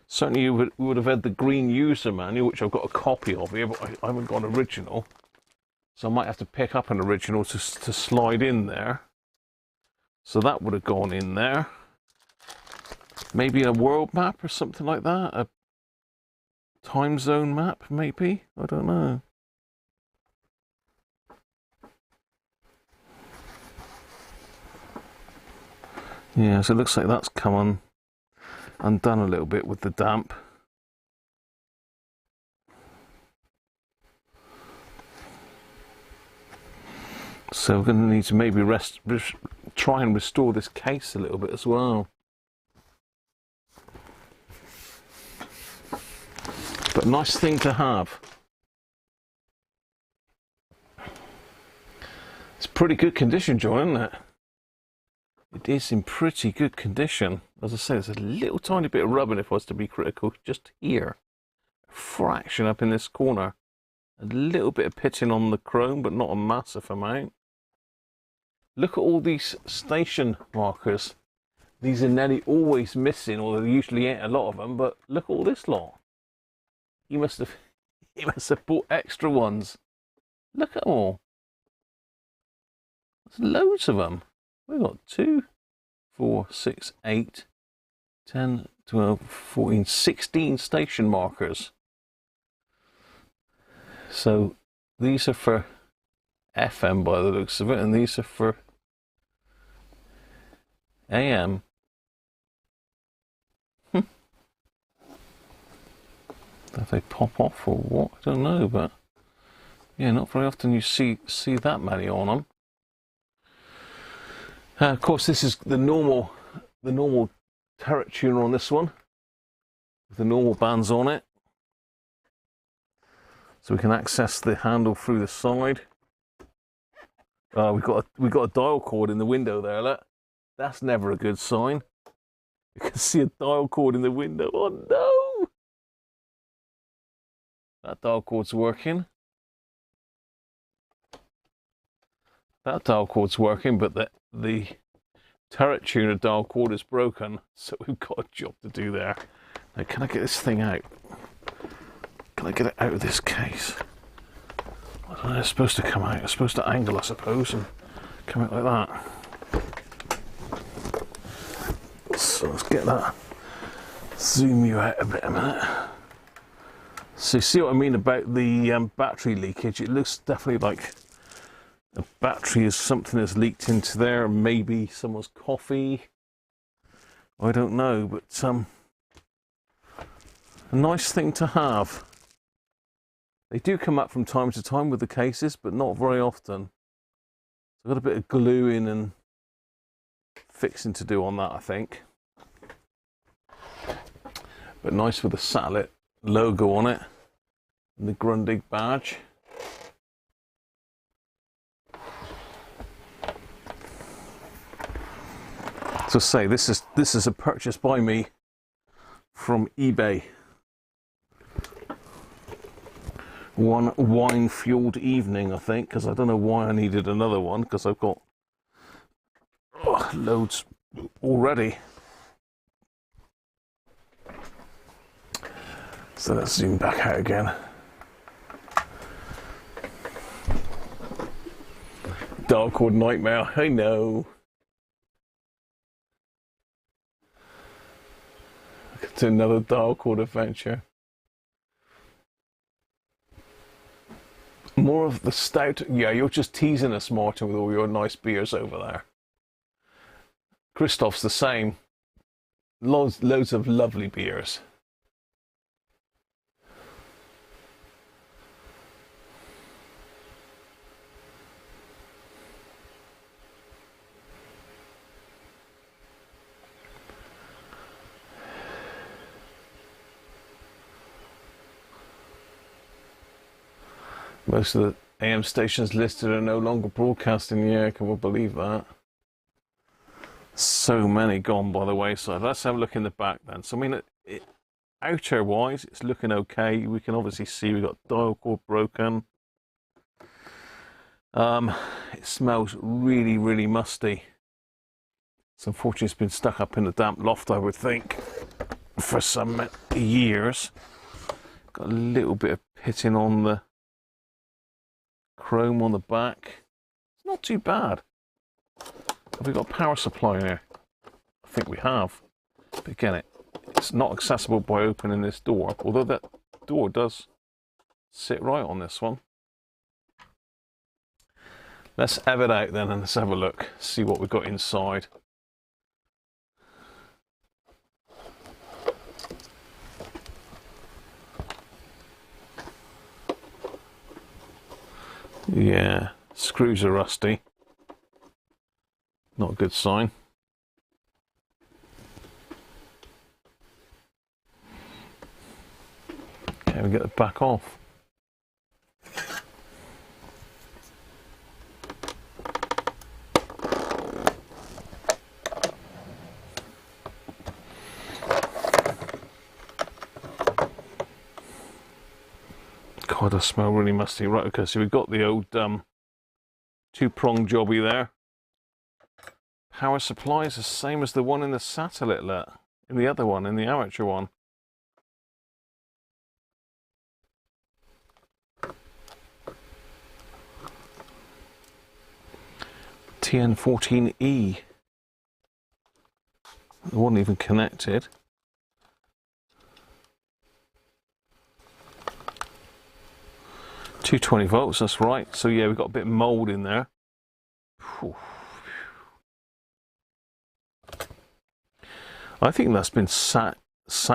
A: Certainly you would have had the green user manual, which I've got a copy of here, but I haven't got an original. So I might have to pick up an original to slide in there. So that would have gone in there. Maybe a world map or something like that. A time zone map, maybe? I don't know. Yeah, so it looks like that's come undone a little bit with the damp. So we're going to need to maybe try and restore this case a little bit as well. But nice thing to have. It's pretty good condition, John, isn't it? It is in pretty good condition. As I say, there's a little tiny bit of rubbing, if I was to be critical, just here. A fraction up in this corner. A little bit of pitting on the chrome, but not a massive amount. Look at all these station markers. These are nearly always missing, or there usually ain't a lot of them, but look at all this lot. He must have bought extra ones. Look at them all. There's loads of them. We've got 2, 4, 6, 8, 10, 12, 14, 16 station markers. So these are for FM by the looks of it, and these are for AM. If they pop off or what, I don't know, but yeah, not very often you see that many on them. Of course, this is the normal turret tuner on this one, with the normal bands on it, so we can access the handle through the side. We've got a dial cord in the window there. Look, that's never a good sign. You can see a dial cord in the window. Oh no! That dial cord's working. That dial cord's working, but the turret tuner dial cord is broken, so we've got a job to do there. Now, can I get this thing out? Can I get it out of this case? I don't know, it's supposed to come out. It's supposed to angle, I suppose, and come out like that. So let's get that. Zoom you out a bit a minute. So you see what I mean about the battery leakage? It looks definitely like the battery is something that's leaked into there. Maybe someone's coffee. I don't know, but a nice thing to have. They do come up from time to time with the cases, but not very often. I've got a bit of gluing and fixing to do on that, I think. But nice with the satellite logo on it and the Grundig badge. So say this is a purchase by me from eBay. One wine-fueled evening, I think, because I don't know why I needed another one, because I've got loads already. So let's zoom back out again. Dial cord nightmare, I know. It's another dial cord adventure. More of the stout. Yeah, you're just teasing us, Martin, with all your nice beers over there. Christoph's the same. Loads of lovely beers. Most of the AM stations listed are no longer broadcasting. Yeah, can we believe that? So many gone by the wayside. Let's have a look in the back then. So, I mean, outer wise, it's looking okay. We can obviously see we've got dial cord broken. It smells really, really musty. So, unfortunately, it's been stuck up in the damp loft, I would think, for some years. Got a little bit of pitting on the chrome on the back. It's not too bad. Have we got a power supply in here? I think we have. But again, it's not accessible by opening this door, although that door does sit right on this one. Let's have it out then and let's have a look, see what we've got inside. Yeah, screws are rusty. Not a good sign. Okay, we get it back off. God, I smell really musty. Right, okay, so we've got the old two-prong jobby there. Power supply is the same as the one in the satellite lit, in the other one, in the amateur one. TN14E. It wasn't even connected. $220, that's right. So yeah, we've got a bit of mould in there. Whew. I think that's been sat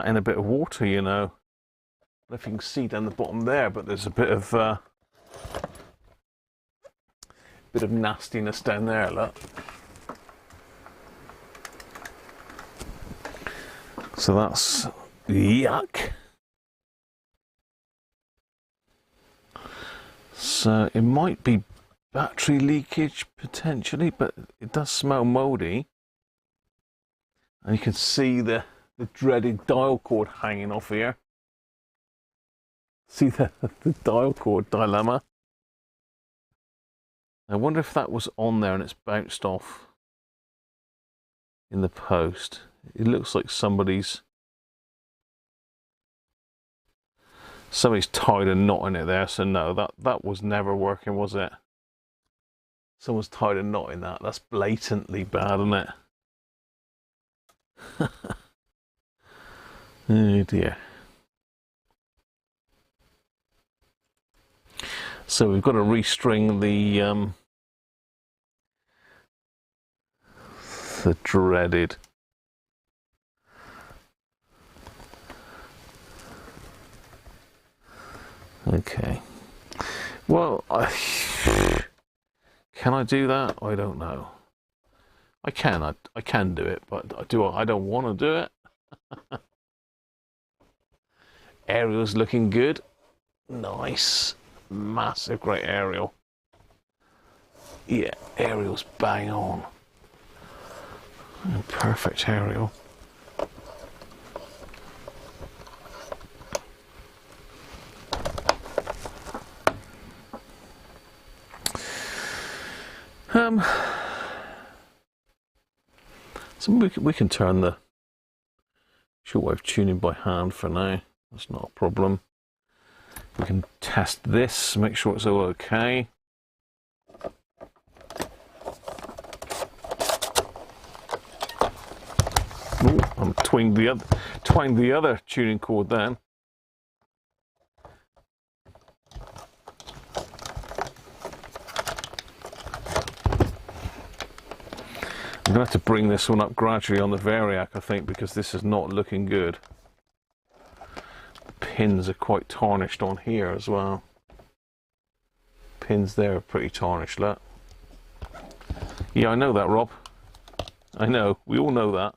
A: in a bit of water, you know. I don't know if you can see down the bottom there, but there's a bit of nastiness down there, look. So that's yuck. So it might be battery leakage potentially, but it does smell mouldy. And you can see the dreaded dial cord hanging off here. See the dial cord dilemma? I wonder if that was on there and it's bounced off in the post. It looks like somebody's tied a knot in it there, so no, that was never working, was it? Someone's tied a knot in that. That's blatantly bad, isn't it? Oh dear. So we've got to restring the dreaded okay. Well, can I do that? I don't know. I can do it, but I don't want to do it. Aerial's looking good. Nice. Massive, great aerial. Yeah, aerial's bang on. Perfect aerial. So we can turn the shortwave tuning by hand for now. That's not a problem. We can test this, make sure it's all okay. Ooh, I'm twanged the other tuning cord then. I'm going to have to bring this one up gradually on the Variac, I think, because this is not looking good. The pins are quite tarnished on here as well. Pins there are pretty tarnished, look. Yeah, I know that, Rob. I know, we all know that.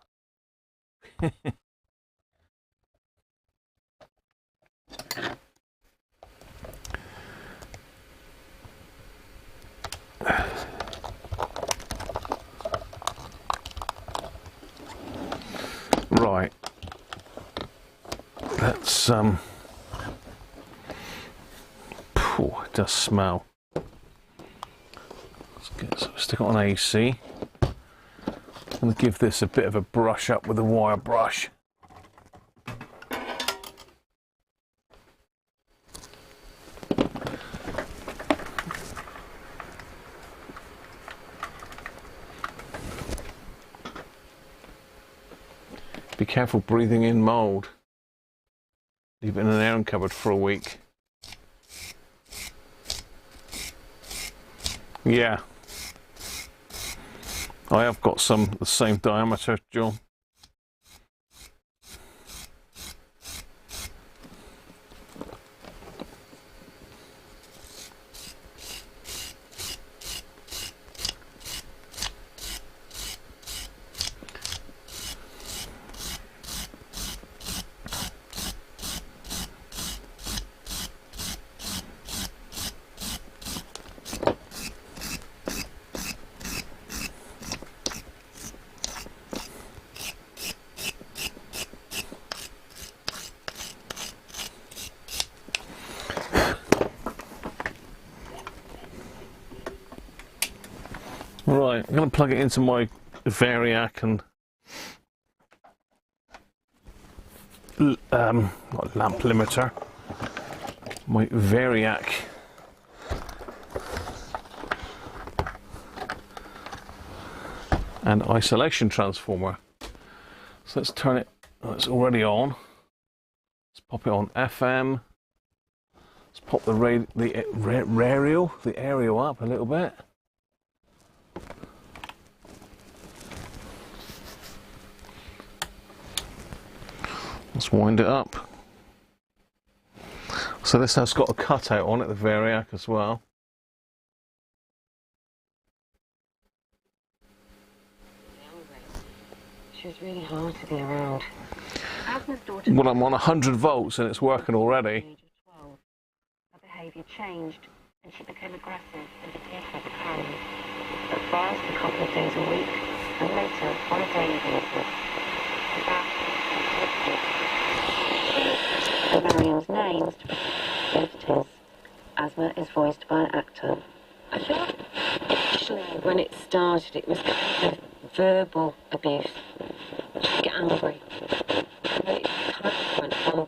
A: Right, let's it does smell. Stick it on AC. I'm going to give this a bit of a brush up with a wire brush. Be careful breathing in mould. Leave it in an airing cupboard for a week. Yeah. I have got some the same diameter, John. Right, I'm going to plug it into my Variac and lamp limiter. My Variac and isolation transformer. So let's turn it. Oh, it's already on. Let's pop it on FM. Let's pop the aerial up a little bit. Let's wind it up. So this has got a cutout on it, the Variac as well.
B: She was really hard to be around.
A: Well, I'm on 100 volts and it's working already.
B: Her behaviour changed and she became aggressive and became hands. At first a couple of days a week and later on a daily basis. Marianne's names to his. Asthma is voiced by an actor, I feel like initially when it started, it was kind of verbal abuse. She'd get angry. But it kind of went on.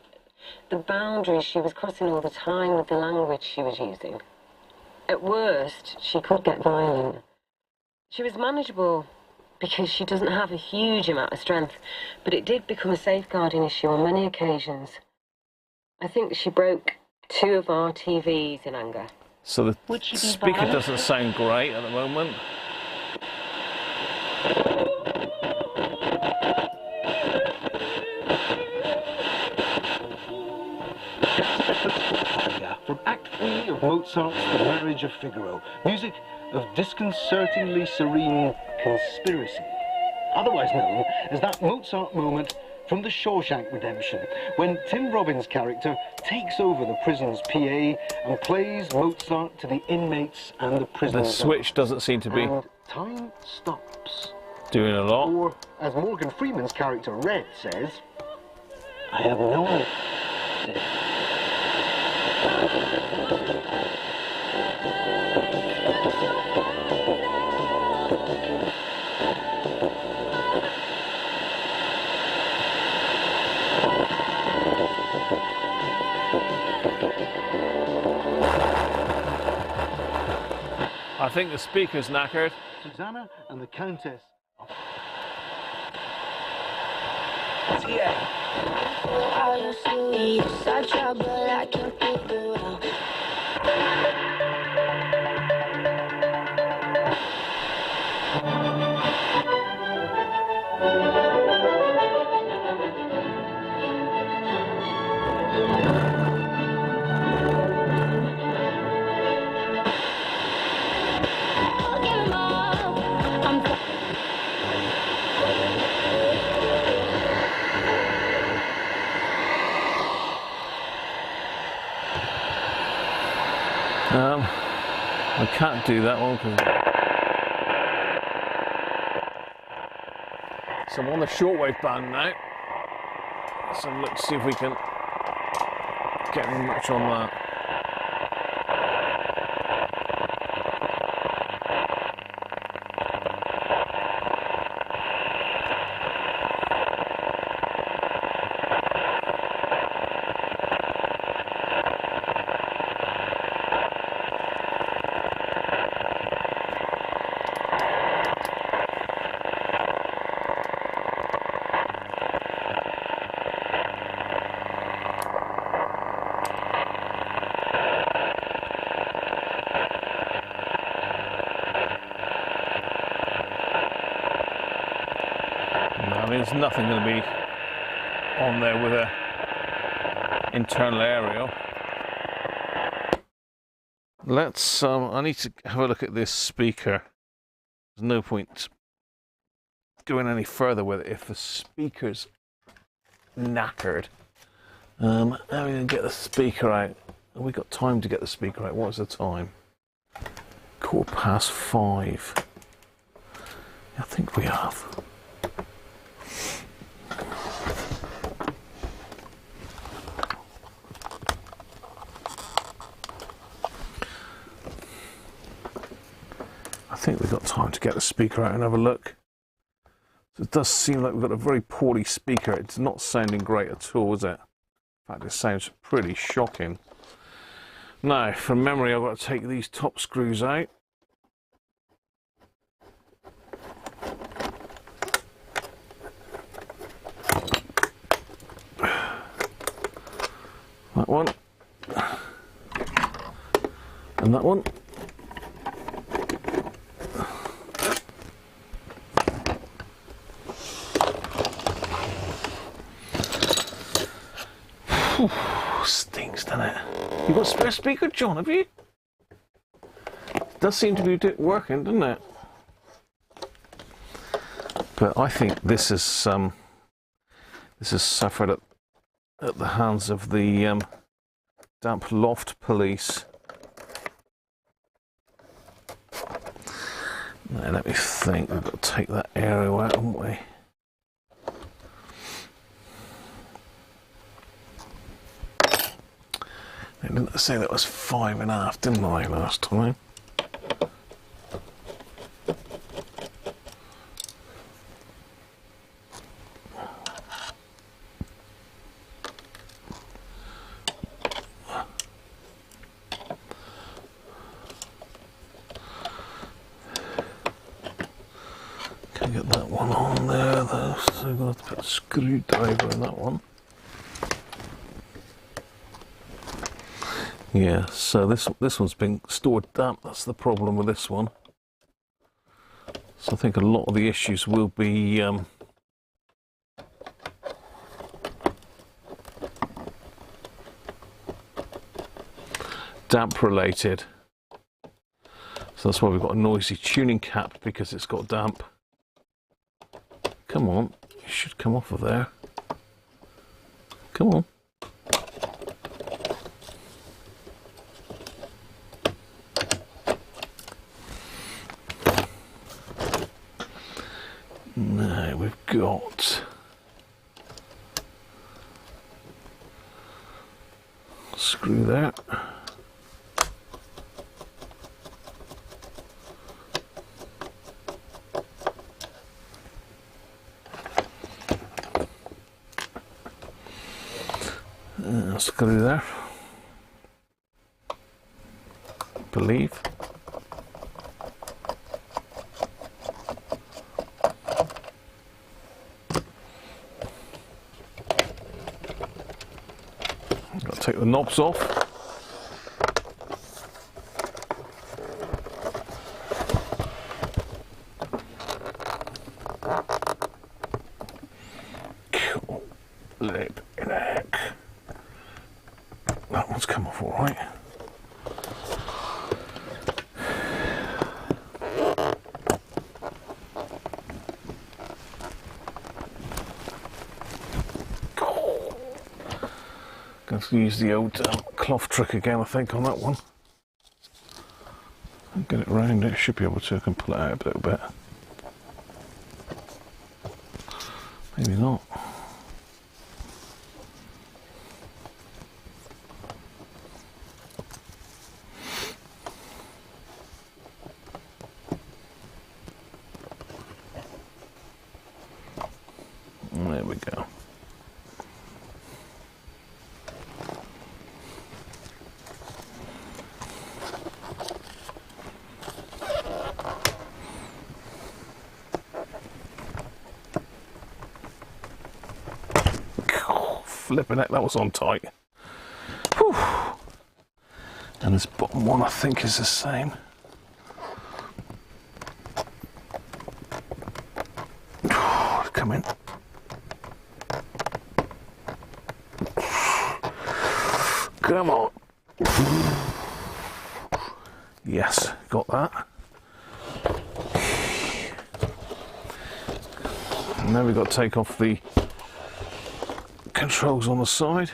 B: The boundaries she was crossing all the time with the language she was using. At worst, she could get violent. She was manageable because she doesn't have a huge amount of strength, but it did become a safeguarding issue on many occasions. I think she broke 2 of our TVs in anger.
A: So the speaker doesn't sound great at the moment.
C: From Act 3 of Mozart's The Marriage of Figaro, music of disconcertingly serene conspiracy, otherwise known as that Mozart moment from The Shawshank Redemption, when Tim Robbins' character takes over the prison's PA and plays Mozart to the inmates and the prisoners.
A: The switch doesn't seem to be
C: and time stops.
A: doing a lot.
C: Or, as Morgan Freeman's character Red says, I have no one.
A: I think the speaker's knackered.
C: Susanna and the Countess.
D: I used to be such trouble I can't figure out.
A: I can't do that one because so I'm on the shortwave band now. So let's see if we can get much on that. There's nothing going to be on there with a internal aerial. Let's I need to have a look at this speaker. There's no point going any further with it if the speaker's knackered. How are we going to get the speaker out? Have we got time to get the speaker out? What's the time? 5:15. I think we have. I think we've got time to get the speaker out and have a look. So it does seem like we've got a very poorly speaker. It's not sounding great at all, is it? In fact, it sounds pretty shocking. Now, from memory, I've got to take these top screws out. That one. And that one. Whew, stinks, doesn't it? You've got a spare speaker, John, have you? It does seem to be working, doesn't it? But I think this has suffered at the hands of the damp loft police. Now, let me think. We've got to take that aerial out, haven't we? I didn't say that was 5.5, didn't I, last time? Can I get that one on there though? So I'm going to have to put a screwdriver in that one. Yeah, so this one's been stored damp. That's the problem with this one. So I think a lot of the issues will be damp related. So that's why we've got a noisy tuning cap, because it's got damp. Come on, it should come off of there. Come on. Now we've got screw there. Screw there. Believe. Got to take the knobs off. Cool. Lip in a heck. That one's come off all right. Going to use the old cloth trick again, I think, on that one. Get it round, it should be able to. I can pull it out a little bit. Maybe not. There we go. Flipping it, that was on tight. Whew. And this bottom one I think is the same. Come in. Come on. Yes, got that. And now we've got to take off the controls on the side.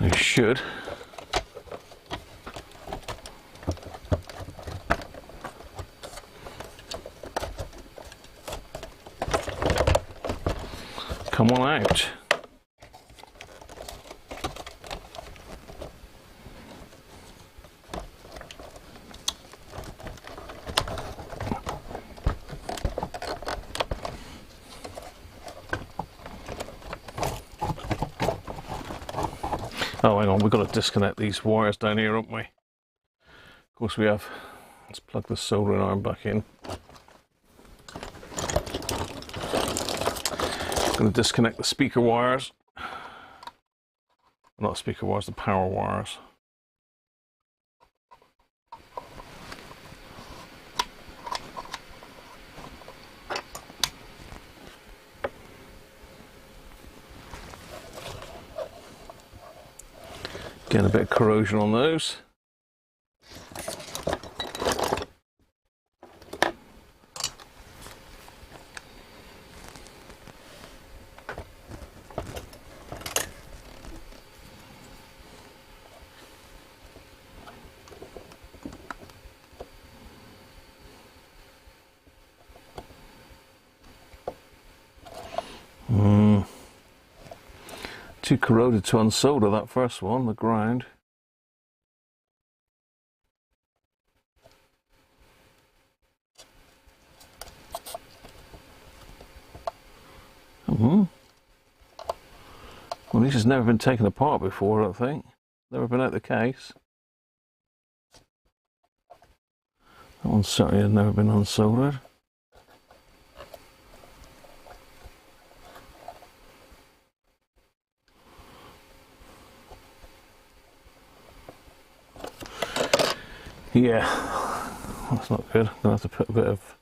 A: You should. Come on out. Oh, hang on, we've got to disconnect these wires down here, haven't we? Of course we have. Let's plug the soldering arm back in. Going to disconnect the speaker wires. Not speaker wires, the power wires. Getting a bit of corrosion on those. Too corroded to unsolder that first one, the ground. Well, this has never been taken apart before, I don't think. Never been out of the case. That one certainly has never been unsoldered. Yeah, that's not good. I'm going to have to put a bit of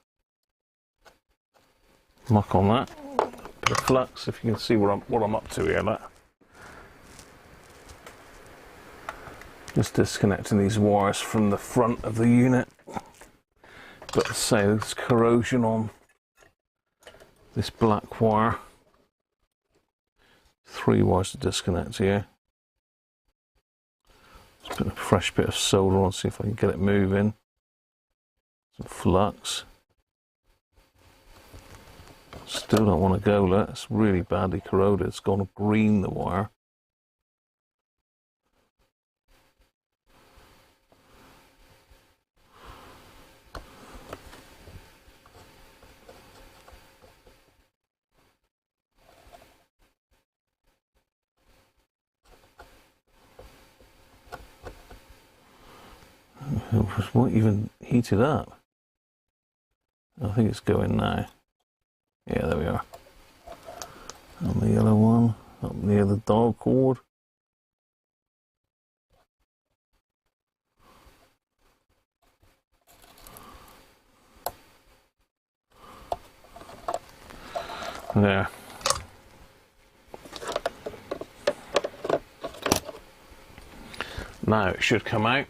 A: muck on that. A bit of flux, if you can see what I'm up to here. That. Just disconnecting these wires from the front of the unit. But say there's corrosion on this black wire. 3 wires to disconnect here. Just put a fresh bit of solder on, see if I can get it moving. Some flux. Still don't want to go there. It's really badly corroded. It's gone green, the wire. It won't even heat it up. I think it's going now. Yeah, there we are. And the yellow one, up near the dog cord. There. Now it should come out.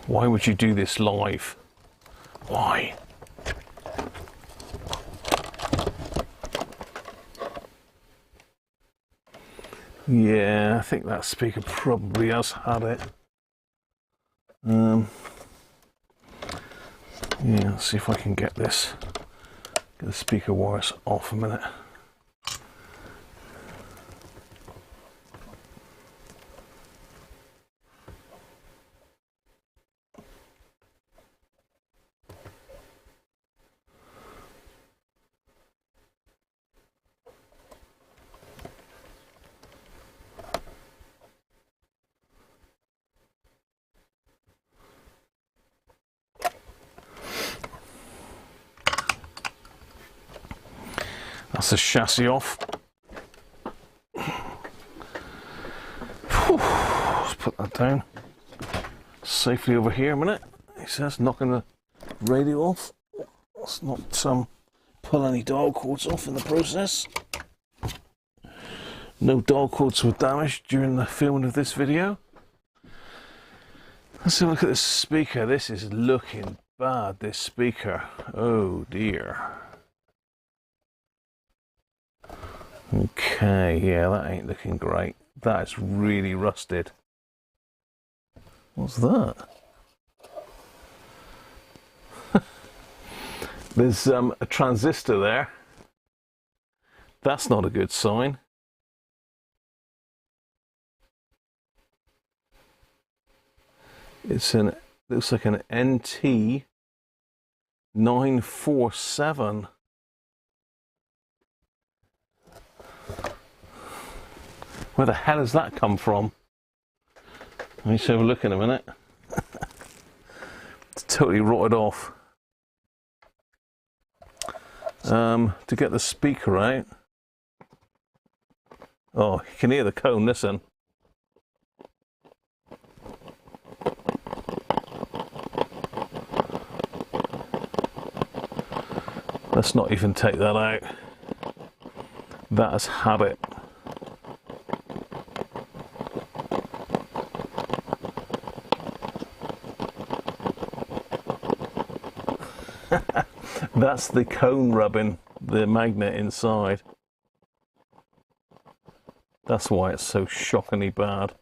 A: Why would you do this live? Why? Yeah, I think that speaker probably has had it. Yeah, let's see if I can get this. Get the speaker wires off a minute. That's the chassis off. Whew. Let's put that down safely over here a minute. He says, knocking the radio off. Let's not pull any dial cords off in the process. No dial cords were damaged during the filming of this video. Let's have a look at this speaker. This is looking bad, this speaker. Oh dear. Okay, yeah, that ain't looking great. That's really rusted. What's that? There's a transistor there. That's not a good sign. Looks like an NT 947. Where the hell has that come from? Let's have a look in a minute. It's totally rotted off. To get the speaker out. Oh, you can hear the cone, listen. Let's not even take that out. That has had it. That's the cone rubbing the magnet inside. That's why it's so shockingly bad.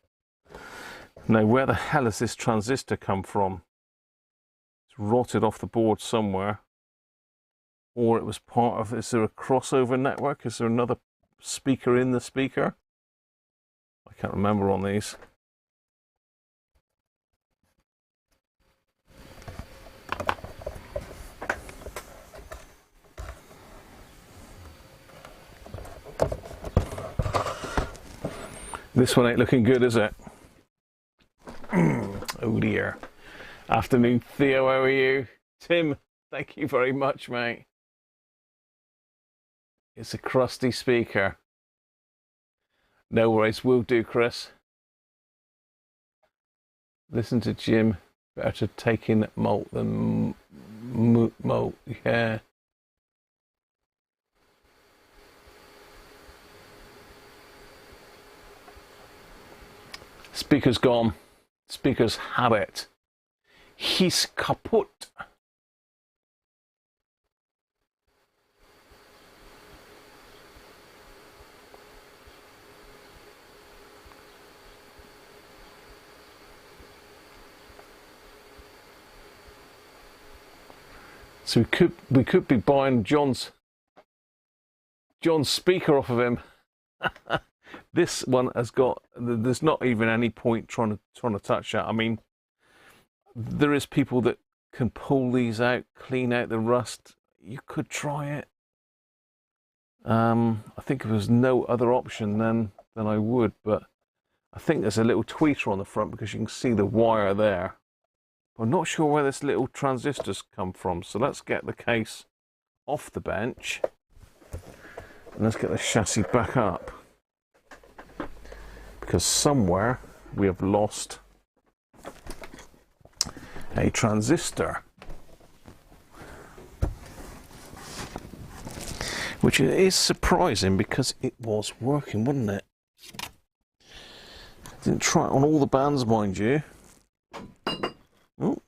A: Now, where the hell has this transistor come from? It's rotted off the board somewhere. Or it was part of, is there a crossover network? Is there another speaker in the speaker? I can't remember on these. This one ain't looking good, is it? Oh dear. Afternoon, Theo, how are you? Tim, thank you very much, mate. It's a crusty speaker. No worries, will do, Chris. Listen to Jim. Better taking malt than malt, yeah. Speaker's gone. Speaker's had it. He's kaput. So we could be buying John's speaker off of him. This one has got, there's not even any point trying to touch that. I mean, there is people that can pull these out, clean out the rust. You could try it. I think if there was no other option, then I would. But I think there's a little tweeter on the front because you can see the wire there. I'm not sure where this little transistors come from. So let's get the case off the bench and let's get the chassis back up. Because somewhere we have lost a transistor, which is surprising because it was working, wasn't it? Didn't try it on all the bands, mind you. Oh,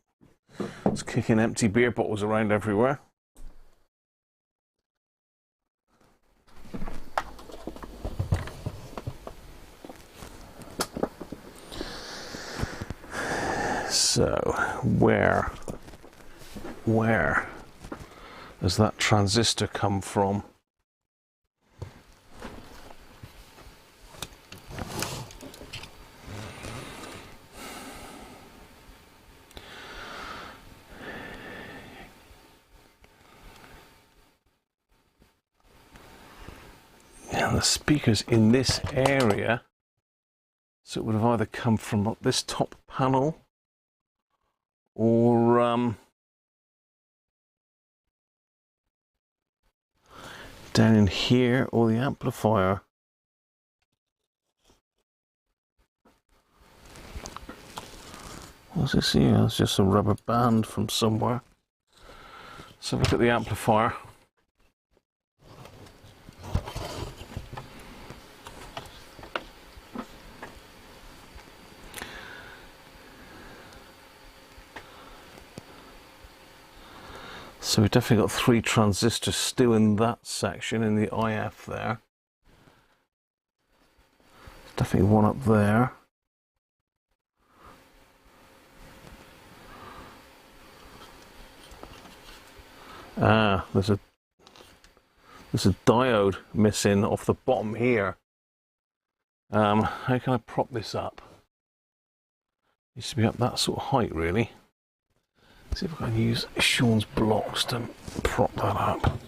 A: it's kicking empty beer bottles around everywhere. So, where does that transistor come from? And the speakers in this area, so it would have either come from this top panel or down in here, or the amplifier. What's this here? It's just a rubber band from somewhere. So look at the amplifier. So we've definitely got 3 transistors still in that section, in the IF there. There's definitely one up there. Ah, there's a diode missing off the bottom here. How can I prop this up? It needs to be up that sort of height, really. See if I can use Sean's blocks to prop that up.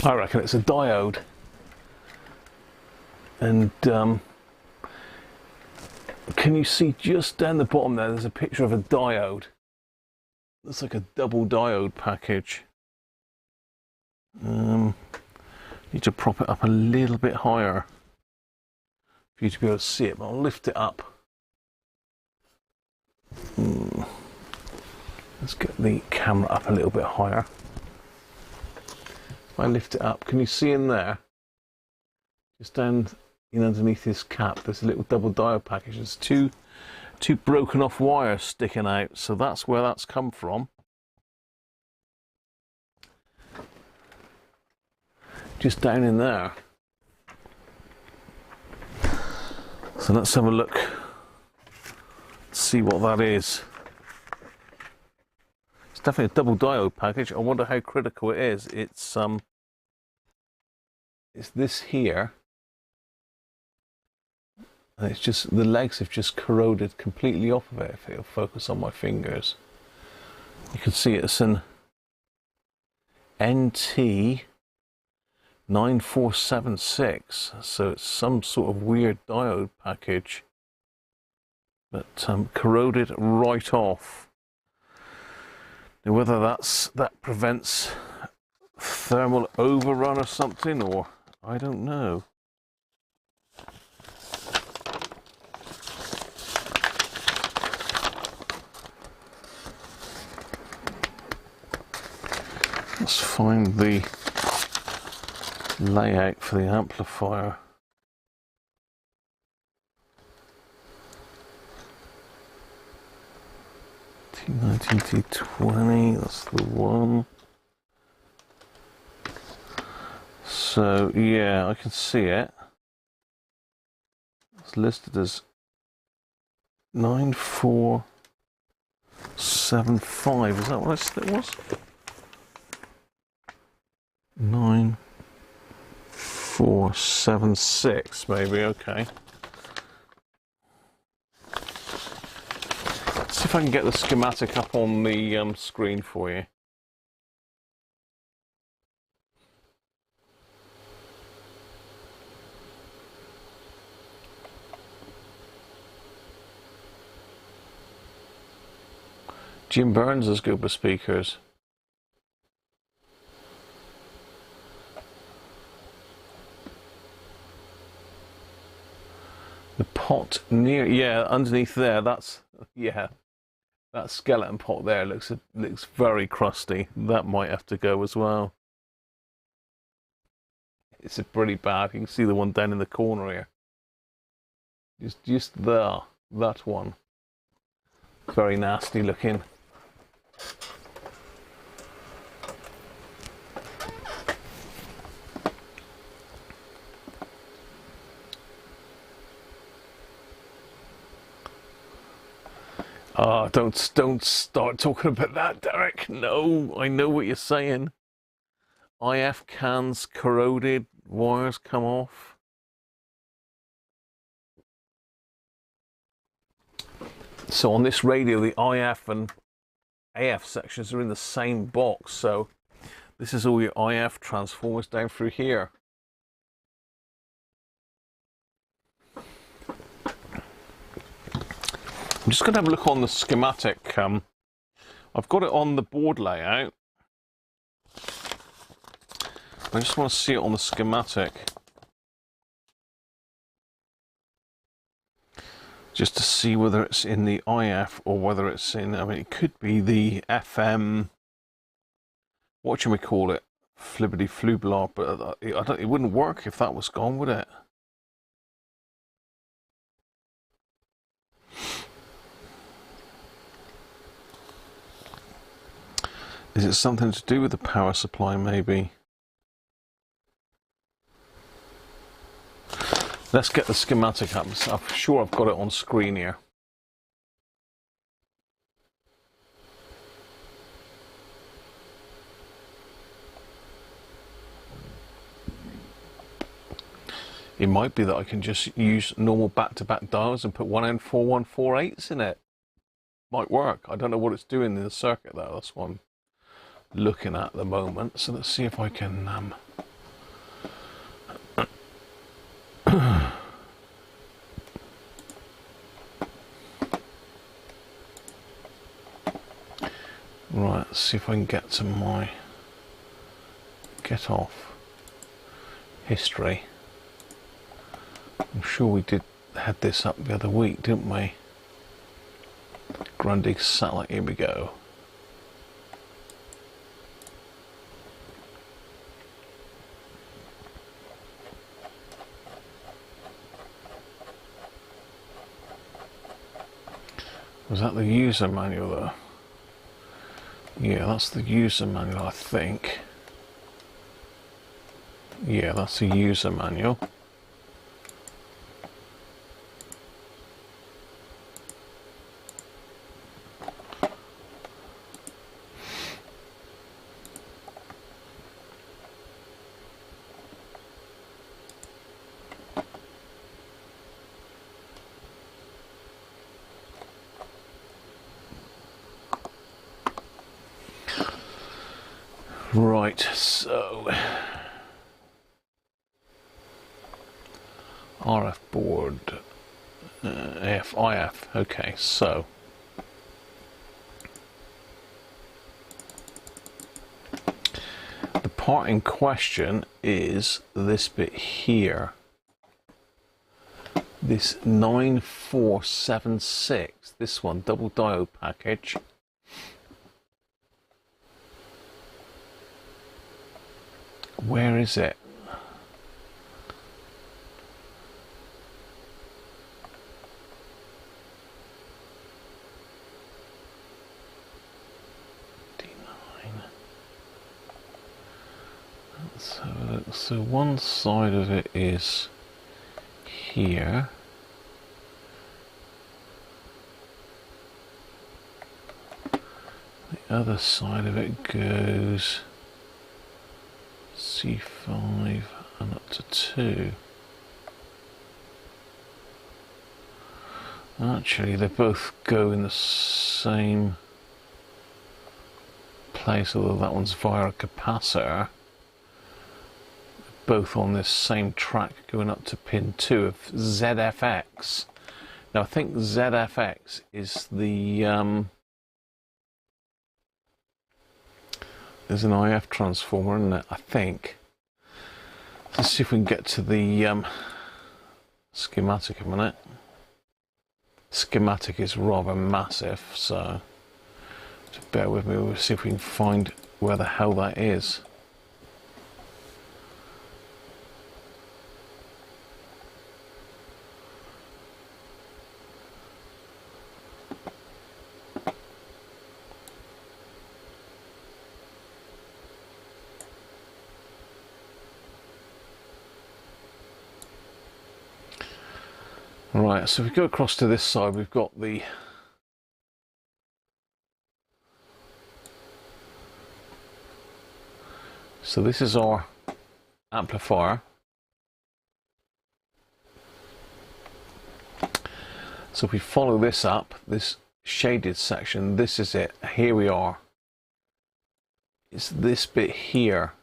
A: I reckon it's a diode. And can you see just down the bottom there, there's a picture of a diode. Looks like a double diode package. Need to prop it up a little bit higher for you to be able to see it, but I'll lift it up. Let's get the camera up a little bit higher. If I lift it up, can you see in there? Just down in underneath this cap, there's a little double diode package. There's two two broken off wires sticking out, so that's where that's come from. Just down in there. So let's have a look, see what that is. It's definitely a double diode package. I wonder how critical it is. It's this here. And it's just, the legs have just corroded completely off of it. If it'll focus on my fingers, you can see it's an NT 9476, so it's some sort of weird diode package, but corroded right off. Now whether that prevents thermal overrun or something, or I don't know. Let's find the layout for the amplifier. T19, T20, that's the one. So yeah, I can see it. It's listed as 9475. Is that what I said it was? 9476, maybe. Okay. Let's see if I can get the schematic up on the screen for you. Jim Burns has good with speakers. The pot near, yeah, underneath there, that's, yeah, that skeleton pot there looks very crusty. That might have to go as well. It's a pretty bad. You can see the one down in the corner here. Just there, that one. Very nasty looking. Don't start talking about that, Derek. No, I know what you're saying. IF cans corroded, wires come off. So on this radio, the IF and AF sections are in the same box. So this is all your IF transformers down through here. I'm just going to have a look on the schematic. I've got it on the board layout. I just want to see it on the schematic. Just to see whether it's in the IF or whether it's in, I mean, it could be the FM, what should we call it? Flibbity flublar, but it wouldn't work if that was gone, would it? Is it something to do with the power supply, maybe? Let's get the schematic up. I'm sure I've got it on screen here. It might be that I can just use normal back-to-back dials and put 1N4148s in it. Might work. I don't know what it's doing in the circuit though. That's what I'm looking at the moment. So let's see if I can right, let's see if I can get to my get off history. I'm sure we had this up the other week, didn't we? Grundig satellite, here we go. Was that the user manual though? Yeah, that's the user manual, I think. Yeah, that's the user manual. Right, so RF board, IF, okay, so the part in question is this bit here, this 9476, this one, double diode package. Where is it? So one side of it is here. The other side of it goes C5 and up to 2. Actually, they both go in the same place, although that one's via a capacitor. Both on this same track going up to pin 2 of ZFX. Now I think ZFX is the there's an IF transformer in it, I think. Let's see if we can get to the schematic a minute. Schematic is rather massive, so just bear with me. We'll see if we can find where the hell that is. Right, so if we go across to this side, we've got the so this is our amplifier. So if we follow this up, this shaded section, this is it. Here we are. It's this bit here.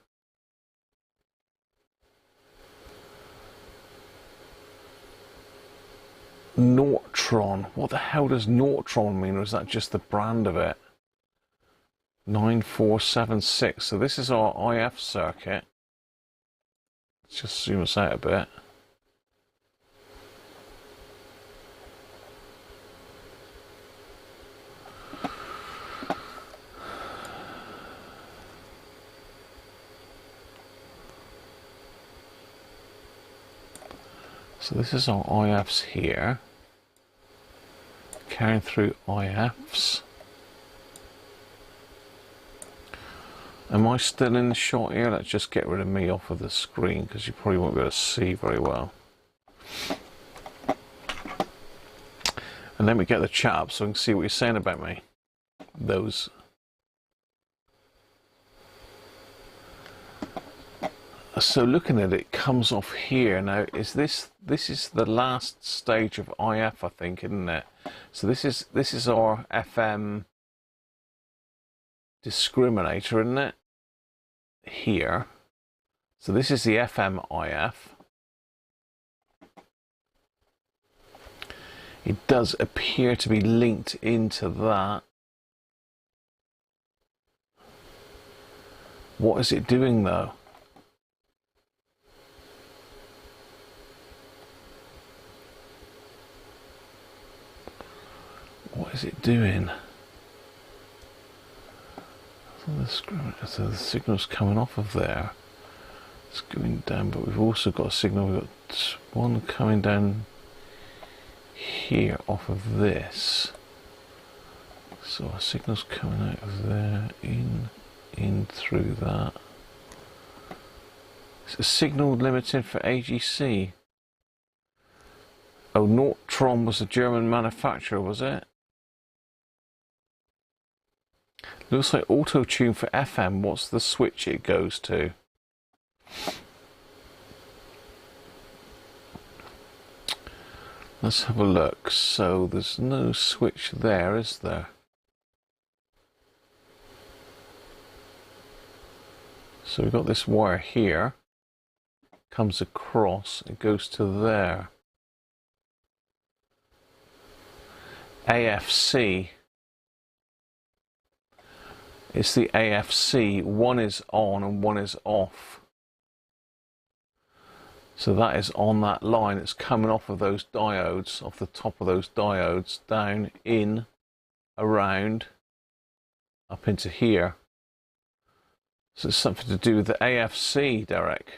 A: Nortron. What the hell does Nortron mean, or is that just the brand of it? 9476. So this is our IF circuit. Let's just zoom us out a bit. So this is our IFs here. Carrying through IFs. Am I still in the shot here? Let's just get rid of me off of the screen because you probably won't be able to see very well. And then we get the chat up so I can see what you're saying about me. Those. So looking at it, comes off here. Now, is this is the last stage of IF, I think, isn't it? So this is our FM discriminator, isn't it? Here. So this is the FM IF. It does appear to be linked into that. What is it doing though? What is it doing? So the signal's coming off of there. It's going down, but we've also got a signal. We've got one coming down here off of this. So our signal's coming out of there, in through that. It's a signal limited for AGC. Oh, Nortron was a German manufacturer, was it? Looks like auto tune for FM. What's the switch it goes to? Let's have a look. So there's no switch there, is there? So we've got this wire here. Comes across. It goes to there. AFC. It's the AFC. One is on and one is off. So that is on that line. It's coming off of those diodes, off the top of those diodes, down, in, around, up into here. So it's something to do with the AFC, Derek.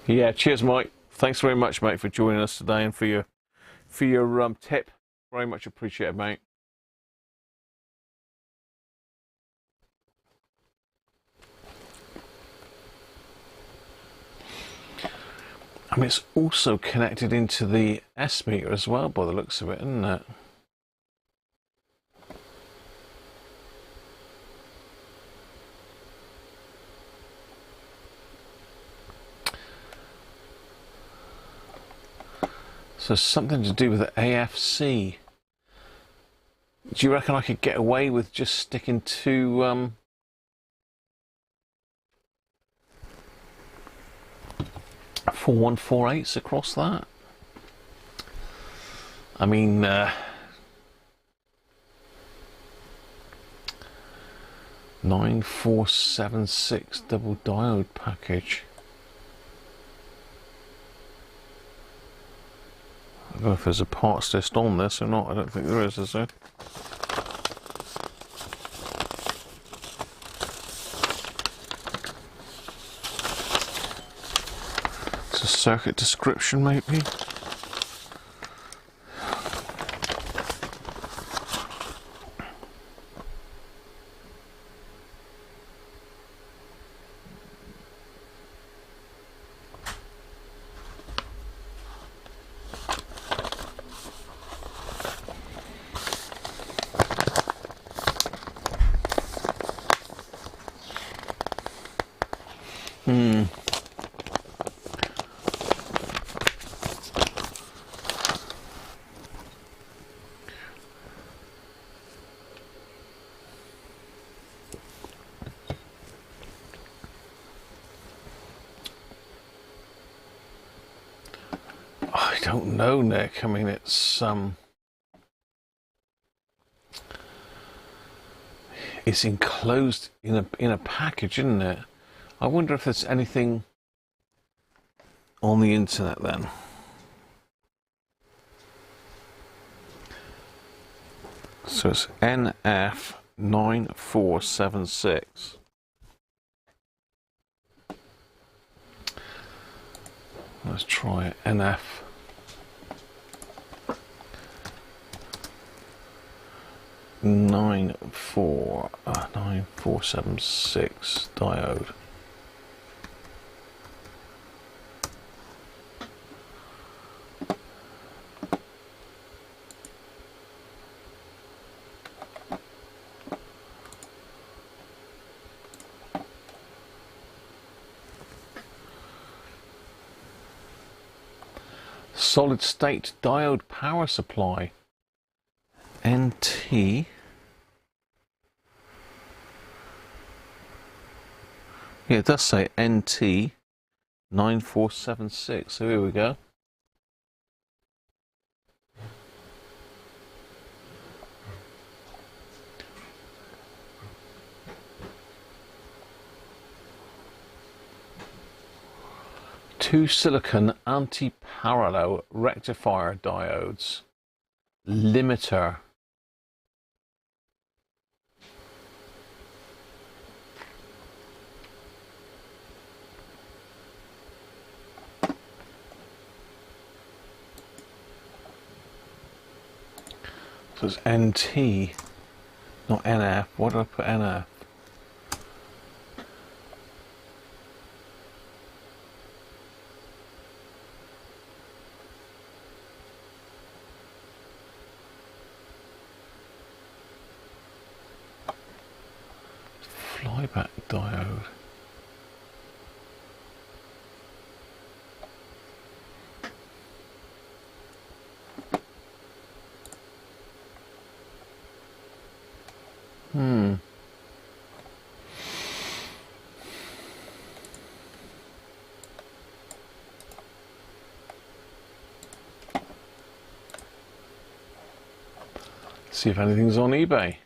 A: Yeah, cheers, Mike. Thanks very much, mate, for joining us today and for your tip. Very much appreciated, mate. I mean, it's also connected into the S meter as well, by the looks of it, isn't it? So something to do with the AFC. Do you reckon I could get away with just sticking to 4148s across that? I mean, 9476 double diode package. I don't know if there's a parts list on this or not. I don't think there is there? It's a circuit description, maybe. I don't know, Nick. I mean, it's enclosed in a package, isn't it? I wonder if there's anything on the internet then. So it's NF9476. Let's try it. NF 9476 diode. Solid state diode power supply. NT. Yeah, it does say NT 9476. So here we go. Two silicon anti-parallel rectifier diodes. Limiter. So it's NT, not NF. Why did I put NF? Flyback diode. See if anything's on eBay.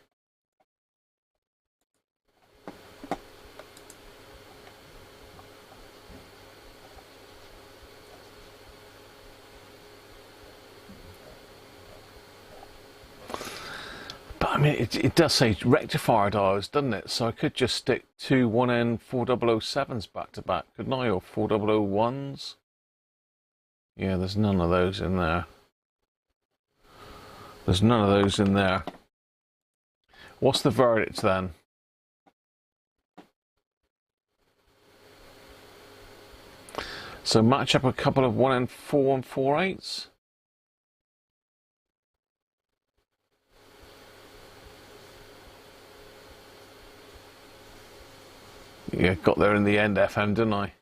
A: But I mean, it does say rectifier diodes, doesn't it? So I could just stick two 1N 4007s back to back, couldn't I? Or 4001s? Yeah, there's none of those in there. There's none of those in there. What's the verdict then? So match up a couple of 1N4 and 4/8s. Yeah, got there in the end, FM, didn't I?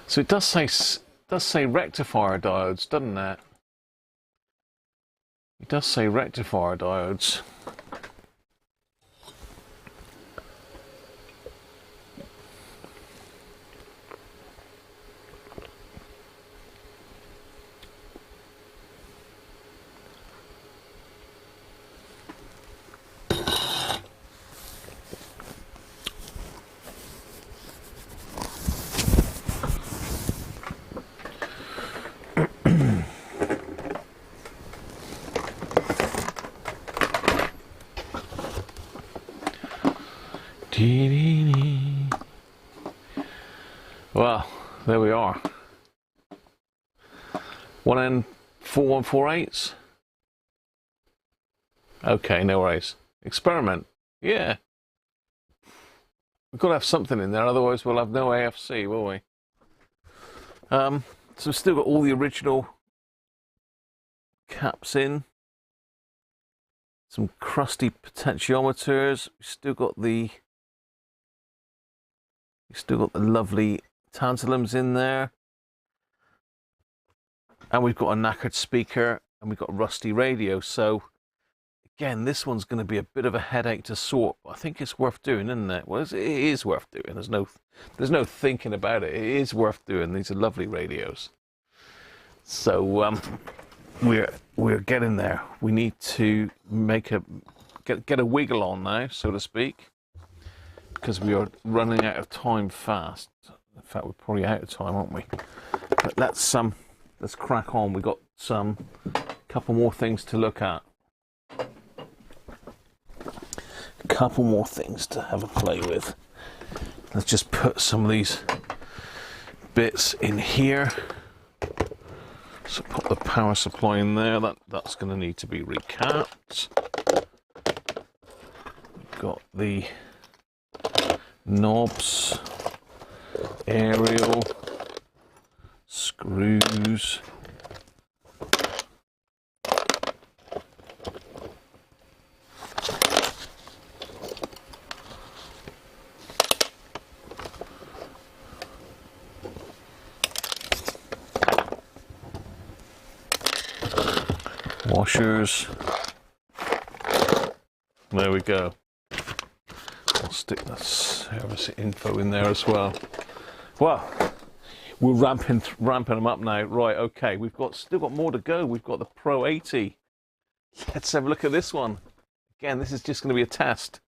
A: So it does say rectifier diodes, doesn't it? It does say rectifier diodes. Well, there we are. 1N 4148s. Okay, no worries. Experiment. Yeah. We've got to have something in there, otherwise we'll have no AFC, will we? So we've still got all the original caps in. Some crusty potentiometers. We've still got the lovely tantalums in there. And we've got a knackered speaker and we've got a rusty radio. So again, this one's going to be a bit of a headache to sort, but I think it's worth doing, isn't it? Well, it is worth doing. There's no thinking about it. It is worth doing. These are lovely radios. So we're getting there. We need to get a wiggle on now, so to speak, because we are running out of time fast. In fact, we're probably out of time, aren't we? But let's crack on. We've got a couple more things to look at. A couple more things to have a play with. Let's just put some of these bits in here. So put the power supply in there. That's going to need to be recapped. We've got the knobs, aerial, screws. Washers. There we go. I'll stick the service info in there as well. Well, we're ramping them up now. Right, okay, we've still got more to go. We've got the Pro 80. Let's have a look at this one. Again, this is just going to be a test.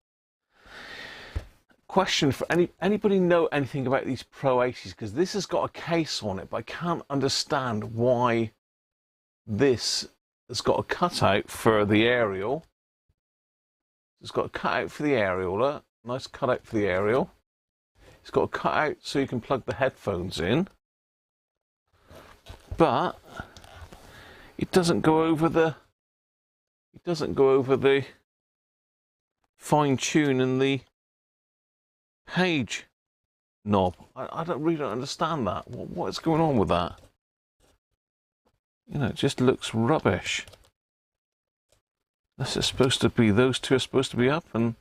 A: Question for anybody know anything about these Pro 80s? Because this has got a case on it, but I can't understand why this has got a cutout for the aerial. It's got a cutout for the aerial. Look. Nice cutout for the aerial. It's got a cutout so you can plug the headphones in. But it doesn't go over the fine tune in the page knob. I don't really understand that. What is going on with that? You know, it just looks rubbish. This is supposed to be, those two are supposed to be up, and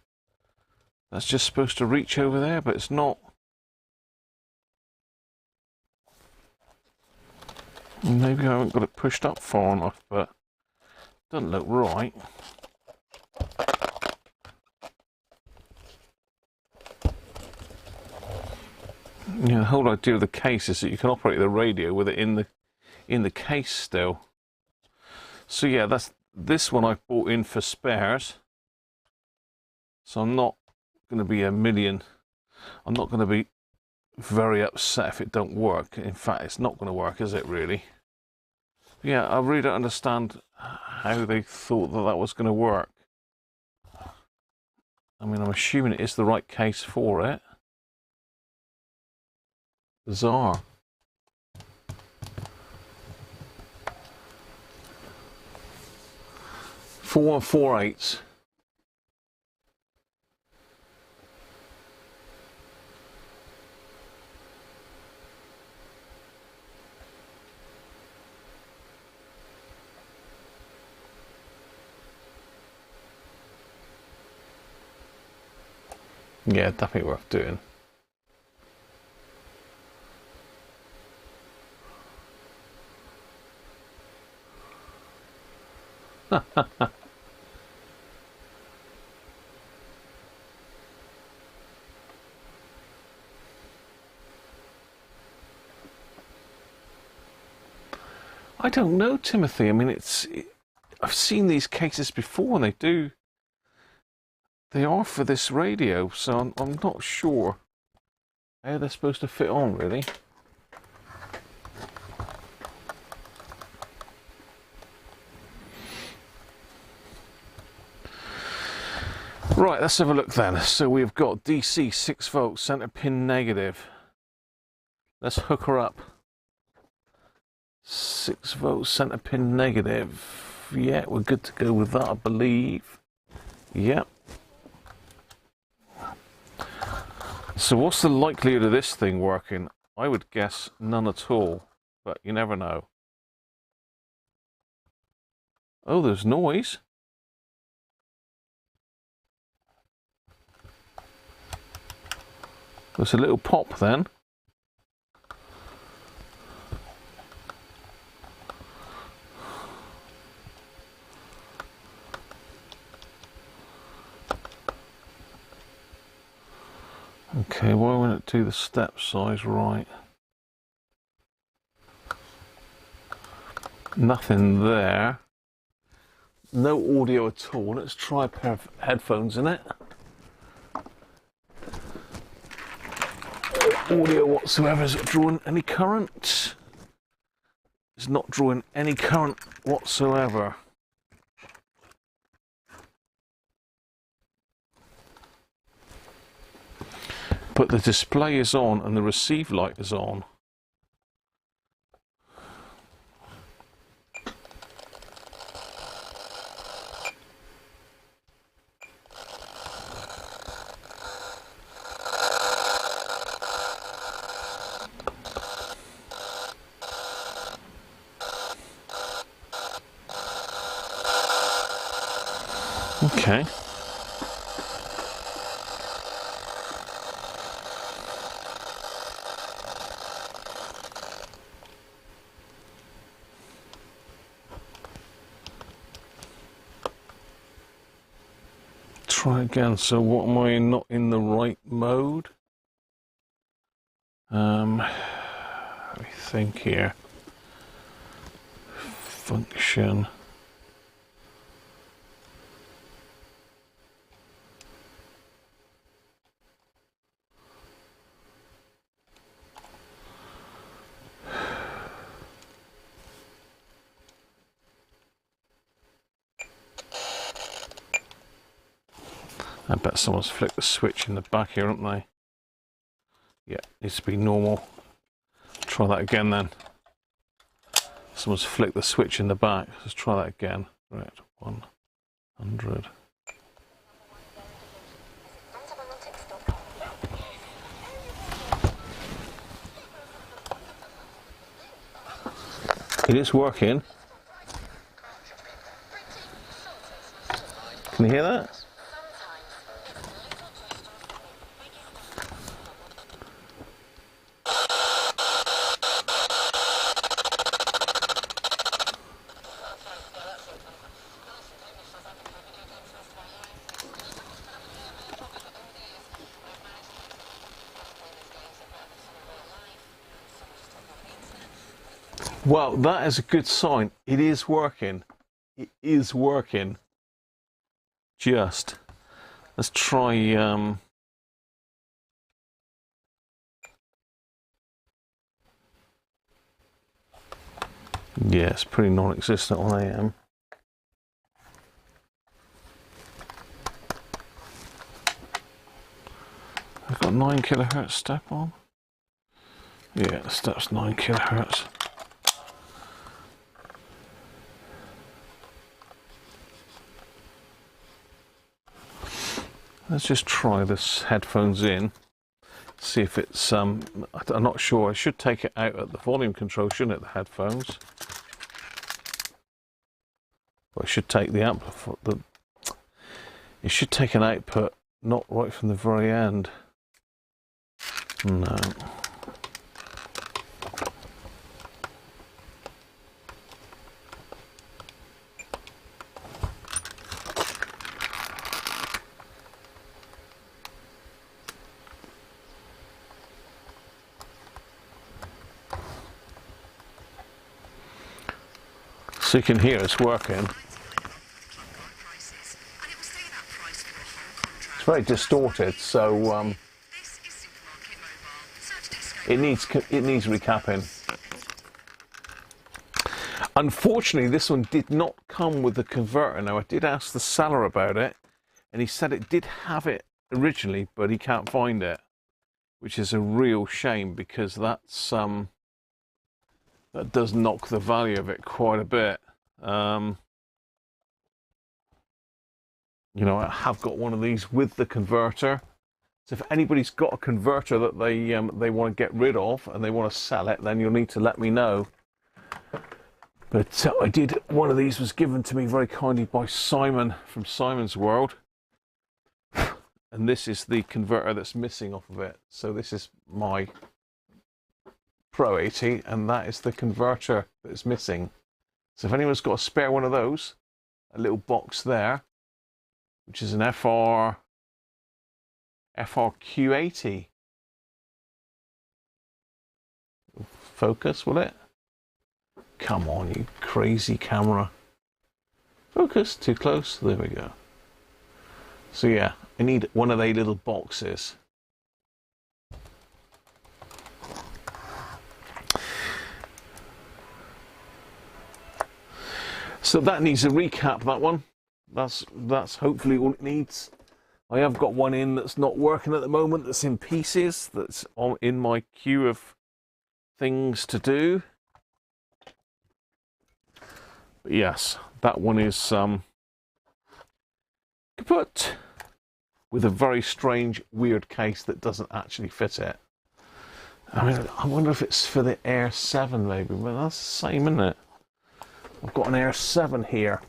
A: that's just supposed to reach over there, but it's not. Maybe I haven't got it pushed up far enough, but it doesn't look right. You know, the whole idea of the case is that you can operate the radio with it in the case still. So yeah, that's this one I've bought in for spares. So I'm not going to be I'm not going to be very upset if it don't work. In fact, it's not going to work, is it really? Yeah, I really don't understand how they thought that was going to work. I mean, I'm assuming it is the right case for it. Bizarre. Four and 4/8. Yeah, definitely worth doing. I don't know, Timothy. I mean, I've seen these cases before, and they are for this radio, so I'm not sure how they're supposed to fit on, really. Right, let's have a look then. So we've got DC 6 volt center pin negative. Let's hook her up. 6 volt center pin negative. Yeah, we're good to go with that, I believe. Yep. So what's the likelihood of this thing working? I would guess none at all, but you never know. Oh, there's noise. There's a little pop then. Okay, why won't it do the step size right? Nothing there. No audio at all. Let's try a pair of headphones in it. Audio whatsoever. Is it drawing any current? It's not drawing any current whatsoever. But the display is on and the receive light is on. Okay. Try again. So what am I not in the right mode? Let me think here. Function. I bet someone's flicked the switch in the back here, haven't they? Yeah, needs to be normal. Try that again then. Someone's flicked the switch in the back. Let's try that again. Right, 100. It is working. Can you hear that? Well, that is a good sign. It is working. It is working. Just. Let's try... Yeah, it's pretty non-existent on AM. I've got 9 kilohertz step on. Yeah, the step's 9 kilohertz. Let's just try this headphones in, see if it's, I'm not sure, I should take it out at the volume control, shouldn't it, the headphones? But I should take the amplifier, it should take an output, not right from the very end. No. So you can hear it's working. It's very distorted, so it needs recapping. Unfortunately, this one did not come with the converter. Now, I did ask the seller about it, and he said it did have it originally, but he can't find it, which is a real shame because that's that does knock the value of it quite a bit. You know, I have got one of these with the converter. So if anybody's got a converter that they want to get rid of and they want to sell it, then you'll need to let me know. But I did. One of these was given to me very kindly by Simon from Simon's World, and this is the converter that's missing off of it. So this is my Pro 80, and that is the converter that's missing. So if anyone's got a spare one of those, a little box there, which is an FRQ80. Focus, will it? Come on, you crazy camera. Focus, too close. There we go. So yeah, I need one of their little boxes. So that needs a recap, that one. That's hopefully all it needs. I have got one in that's not working at the moment, that's in pieces, that's in my queue of things to do. But yes, that one is kaput, with a very strange, weird case that doesn't actually fit it. I mean, I wonder if it's for the Air 7 maybe, but that's the same, isn't it? I've got an Air 7 here.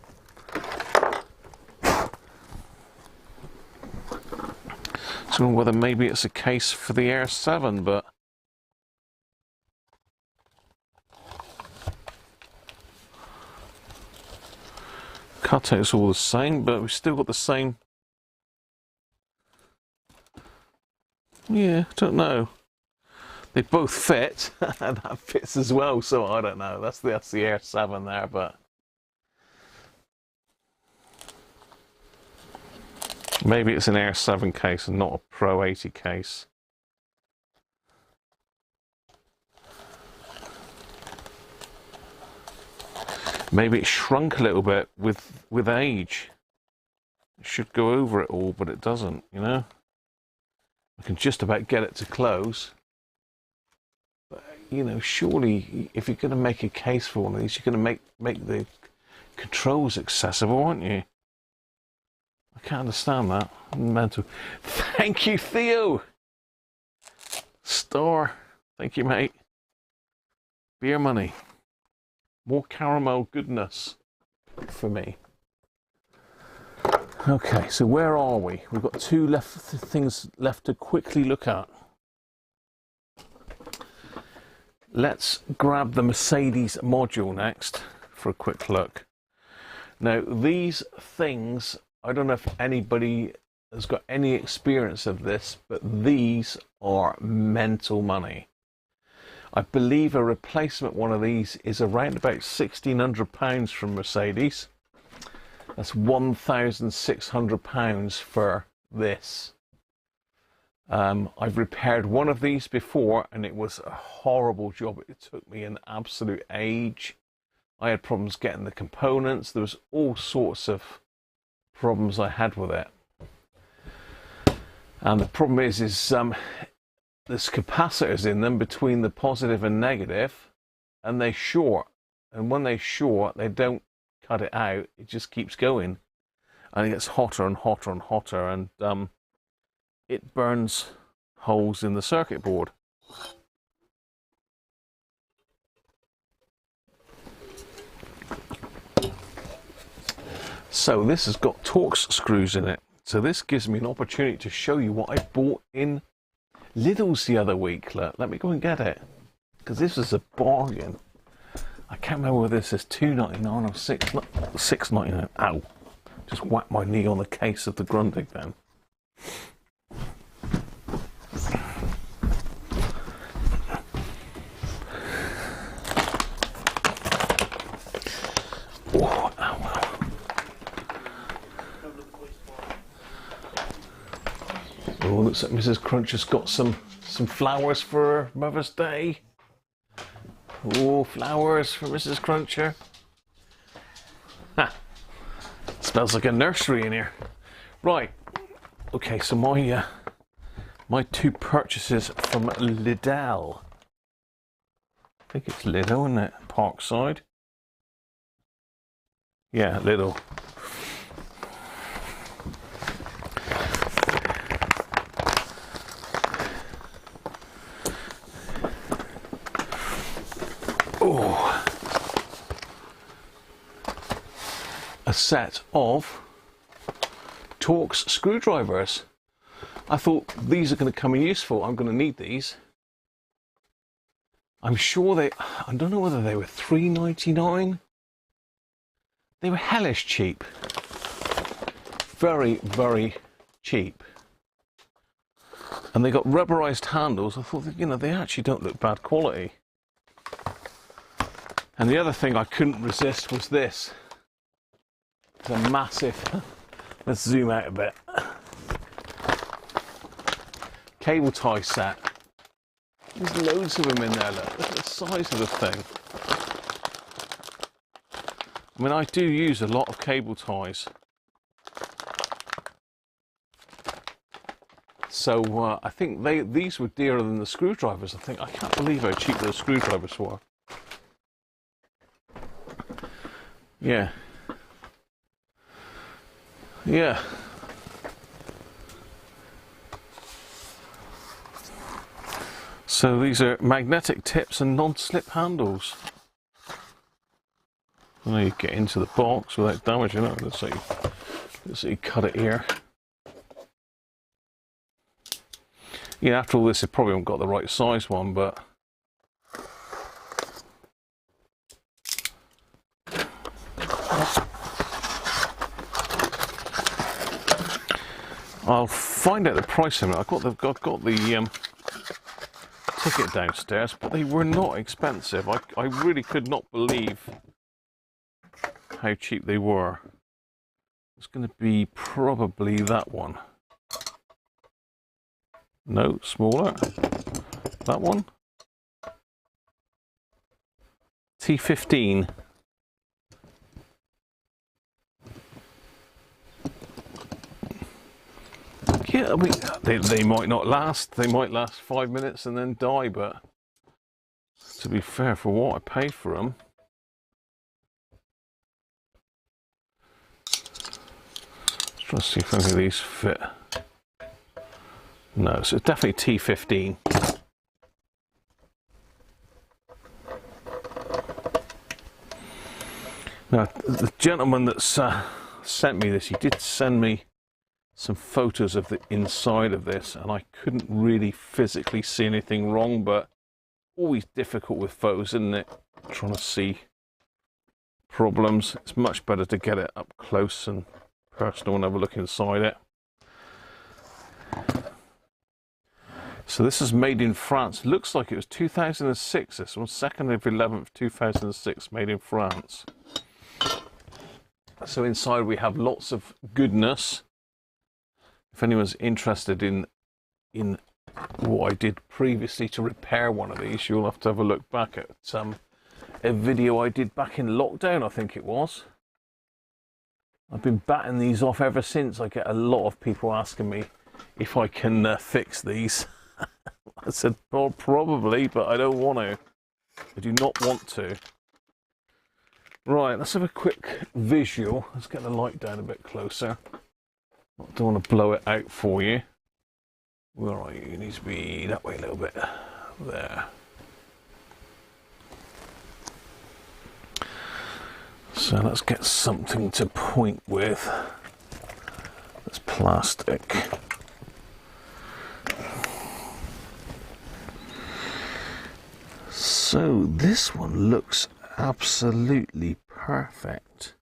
A: So whether maybe it's a case for the Air 7, but cutout's all the same, but we've still got the same. Yeah, don't know. They both fit, and that fits as well, so I don't know. That's the Air 7 there, but maybe it's an Air 7 case and not a Pro 80 case. Maybe it shrunk a little bit with age. It should go over it all, but it doesn't, you know? I can just about get it to close. But you know, surely if you're going to make a case for one of these, you're going to make the controls accessible, aren't you? I can't understand that. I'm mental. Thank you, Theo. Star. Thank you, mate. Beer money. More caramel goodness for me. Okay, so where are we? We've got two things left to quickly look at. Let's grab the Mercedes module next for a quick look. Now, these things, I don't know if anybody has got any experience of this, but these are mental money. I believe a replacement one of these is around about £1,600 from Mercedes. That's £1,600 for this. I've repaired one of these before and it was a horrible job. It took me an absolute age. I had problems getting the components. There was all sorts of problems I had with it. And the problem is there's capacitors in them between the positive and negative, and they short. And when they short, they don't cut it out. It just keeps going. And it gets hotter and hotter and hotter, and it burns holes in the circuit board. So this has got Torx screws in it. So this gives me an opportunity to show you what I bought in Lidl's the other week. Let me go and get it, because this is a bargain. I can't remember whether this is £2.99 or £6.99. Ow! Just whacked my knee on the case of the Grundig then. Oh, ow. Oh, looks like Mrs. Cruncher's got some flowers for Mother's Day. Oh, flowers for Mrs. Cruncher. Ha! Smells like a nursery in here. Right. Okay, so my two purchases from Lidl. I think it's Lidl, isn't it? Parkside. Yeah, Lidl. Oh, a set of Torx screwdrivers. I thought these are going to come in useful. I'm going to need these. I'm sure I don't know whether they were £3.99. They were hellish cheap. Very, very cheap. And they got rubberized handles. I thought, you know, they actually don't look bad quality. And the other thing I couldn't resist was this. It's a massive, let's zoom out a bit, cable tie set. There's loads of them in there, look at the size of the thing. I mean, I do use a lot of cable ties. So I think these were dearer than the screwdrivers. I can't believe how cheap those screwdrivers were. Yeah. Yeah. So these are magnetic tips and non-slip handles. I know you get into the box without damaging it. Let's see, cut it here. Yeah, after all this, I probably haven't got the right size one, but I'll find out the price of it. I've got the ticket downstairs, but they were not expensive. I really could not believe how cheap they were. It's going to be probably that one. No, smaller. That one. T15. Yeah, I mean, they might not last. They might last 5 minutes and then die, but to be fair, for what I paid for them, let's try to see if any of these fit. No, so it's definitely T15. Now, the gentleman that's sent me this, he did send me some photos of the inside of this, and I couldn't really physically see anything wrong, but always difficult with photos, isn't it? Trying to see problems. It's much better to get it up close and personal and have a look inside it. So this is made in France. Looks like it was 2006. This one, 2nd of 11th, 2006, made in France. So inside we have lots of goodness. If anyone's interested in what I did previously to repair one of these, you'll have to have a look back at a video I did back in lockdown, I think it was. I've been batting these off ever since. I get a lot of people asking me if I can fix these. I said, well, probably, but I don't want to. I do not want to. Right, let's have a quick visual. Let's get the light down a bit closer. I don't want to blow it out for you. Where are you? You need to be that way a little bit. There. So let's get something to point with. That's plastic. So this one looks absolutely perfect.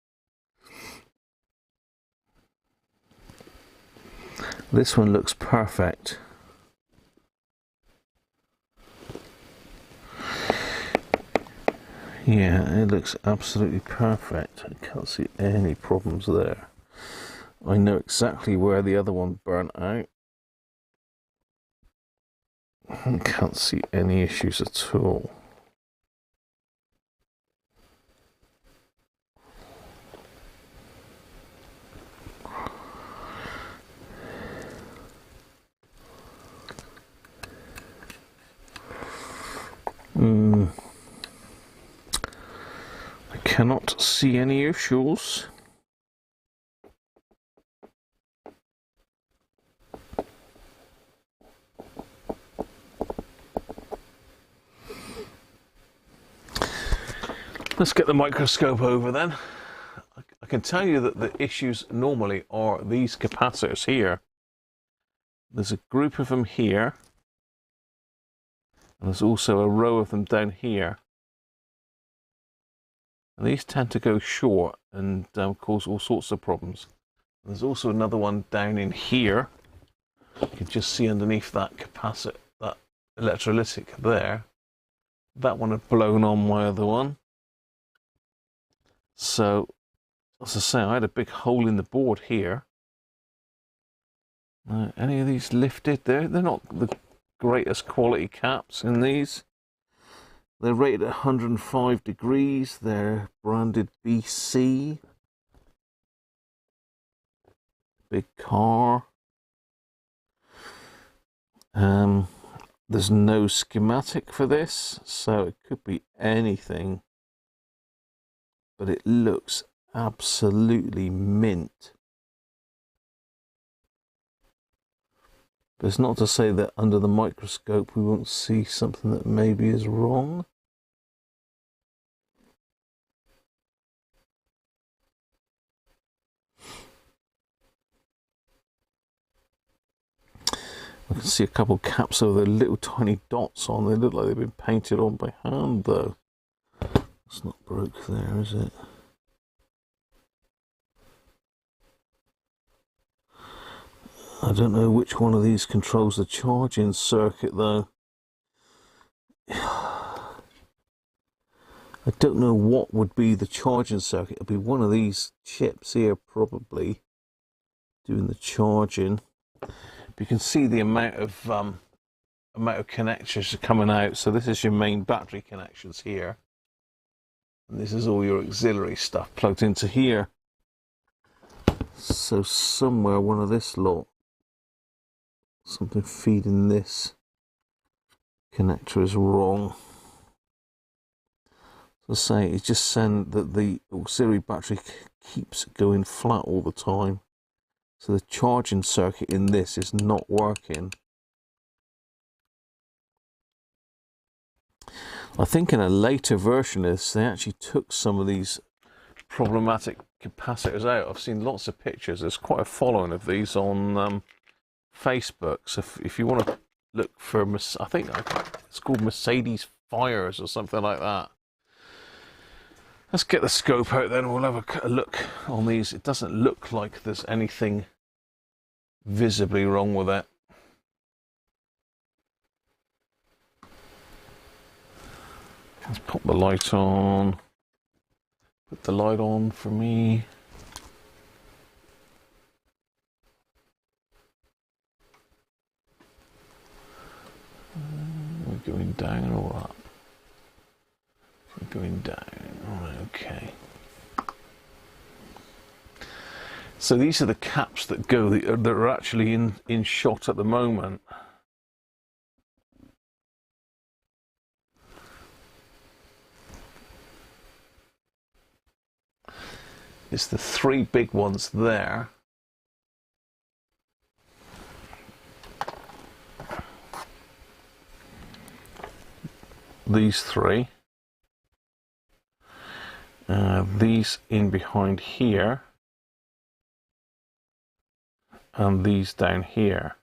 A: This one looks perfect. Yeah, it looks absolutely perfect. I can't see any problems there. I know exactly where the other one burnt out. I can't see any issues at all. I cannot see any issues. Let's get the microscope over then. I can tell you that the issues normally are these capacitors here. There's a group of them here. And there's also a row of them down here. And these tend to go short and cause all sorts of problems. And there's also another one down in here. You can just see underneath that capacitor, that electrolytic there. That one had blown on my other one. So, as I say, I had a big hole in the board here. Any of these lifted there? They're not the greatest quality caps in these. They're rated at 105 degrees. They're branded BC. Big car. There's no schematic for this, so it could be anything. But it looks absolutely mint. But it's not to say that under the microscope we won't see something that maybe is wrong. I can see a couple of caps with little tiny dots on. They look like they've been painted on by hand though. It's not broke there, is it? I don't know which one of these controls the charging circuit though. I don't know what would be the charging circuit. It'll be one of these chips here probably doing the charging. You can see the amount of connections coming out. So this is your main battery connections here. And this is all your auxiliary stuff plugged into here. So somewhere one of this lot, something feeding this connector is wrong. I say, it's just saying that the auxiliary battery keeps going flat all the time. So the charging circuit in this is not working. I think in a later version of this, they actually took some of these problematic capacitors out. I've seen lots of pictures. There's quite a following of these on Facebook. So if you want to look for, I think it's called Mercedes Fires or something like that. Let's get the scope out then. We'll have a look on these. It doesn't look like there's anything visibly wrong with it. Let's pop the light on. Put the light on for me. We're going down or up? We're going down. Oh, okay. So these are the caps that go that are actually in shot at the moment. It's the three big ones there. These three. These in behind here. And these down here.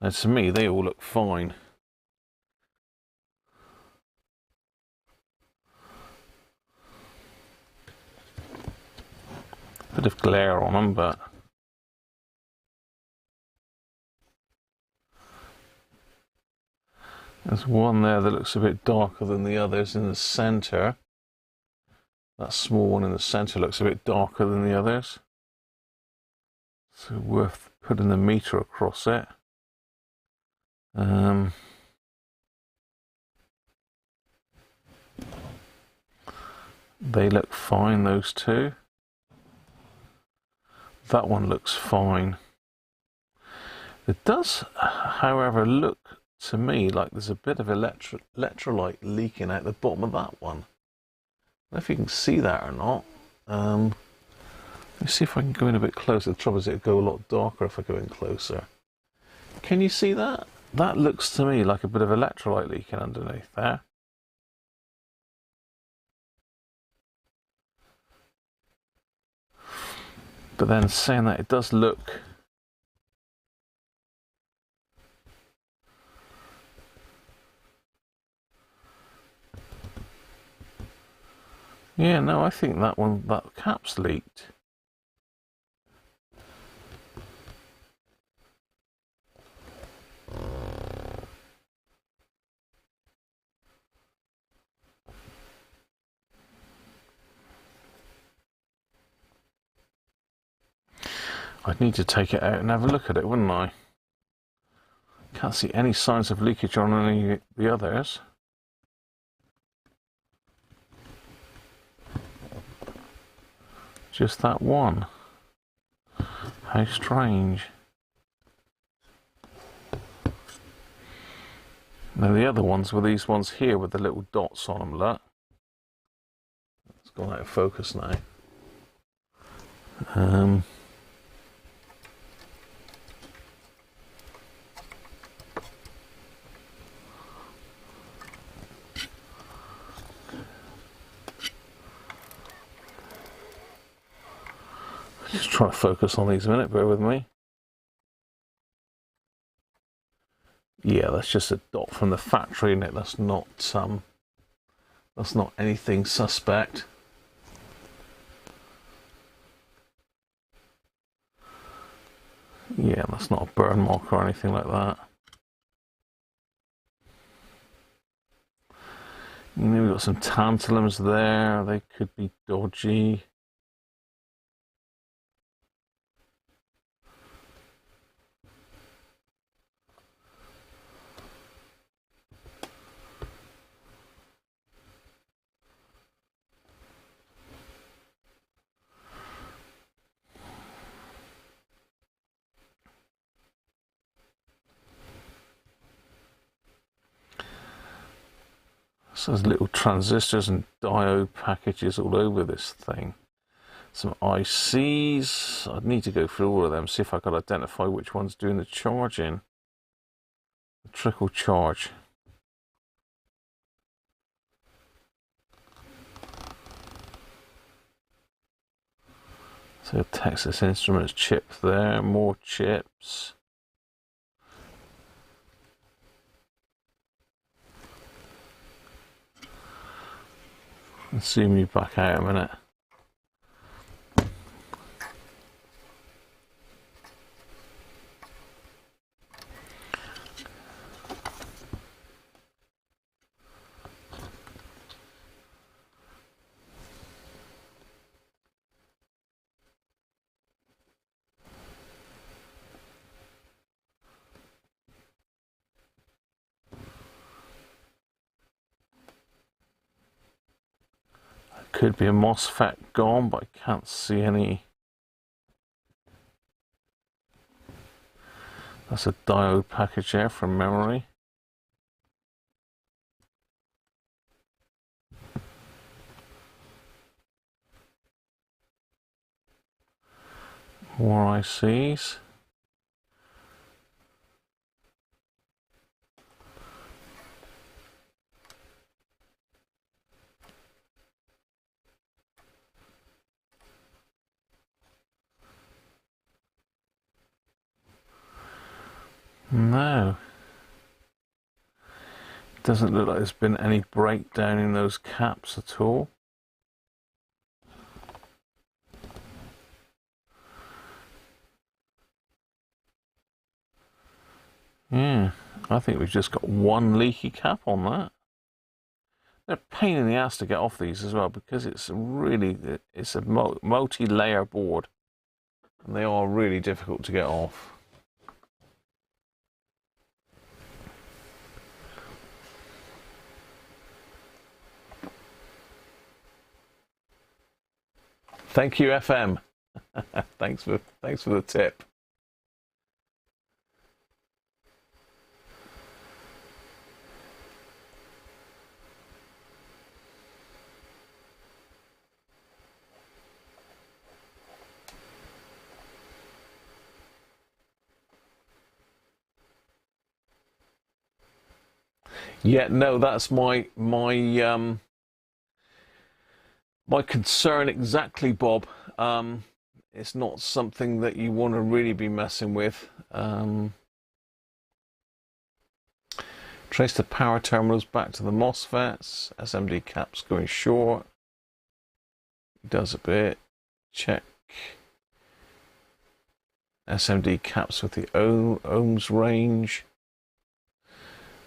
A: Now to me, they all look fine. Bit of glare on them, but there's one there that looks a bit darker than the others in the center. That small one in the center looks a bit darker than the others. So worth putting the meter across it. They look fine, those two. That one looks fine. It does, however, look to me like there's a bit of electrolyte leaking out the bottom of that one. I don't know if you can see that or not. Let me see if I can go in a bit closer. The trouble is it'll go a lot darker if I go in closer. Can you see that? That looks to me like a bit of electrolyte leaking underneath there. But then saying that, it does look yeah, no, I think that one, that cap's leaked. I'd need to take it out and have a look at it, wouldn't I? Can't see any signs of leakage on any of the others. Just that one. How strange. Now the other ones were these ones here with the little dots on them, look. It's gone out of focus now. Just try to focus on these a minute, bear with me. Yeah, that's just a dot from the factory, isn't it? That's not anything suspect. Yeah, that's not a burn mark or anything like that. And then we've got some tantalums there, they could be dodgy. So there's little transistors and diode packages all over this thing. Some ICs. I'd need to go through all of them, see if I could identify which one's doing the charging. The trickle charge. So Texas Instruments chip there, more chips. I'll zoom you back out a minute. Could be a MOSFET gone, but I can't see any. That's a diode package there from memory. More ICs. No. Doesn't look like there's been any breakdown in those caps at all. Yeah, I think we've just got one leaky cap on that. They're a pain in the ass to get off these as well, because it's a multi-layer board, and they are really difficult to get off. Thank you, FM. thanks for the tip. Yeah, no, that's my concern exactly, Bob. It's not something that you want to really be messing with. Trace the power terminals back to the MOSFETs. SMD caps going short. Does a bit. Check SMD caps with the ohms range.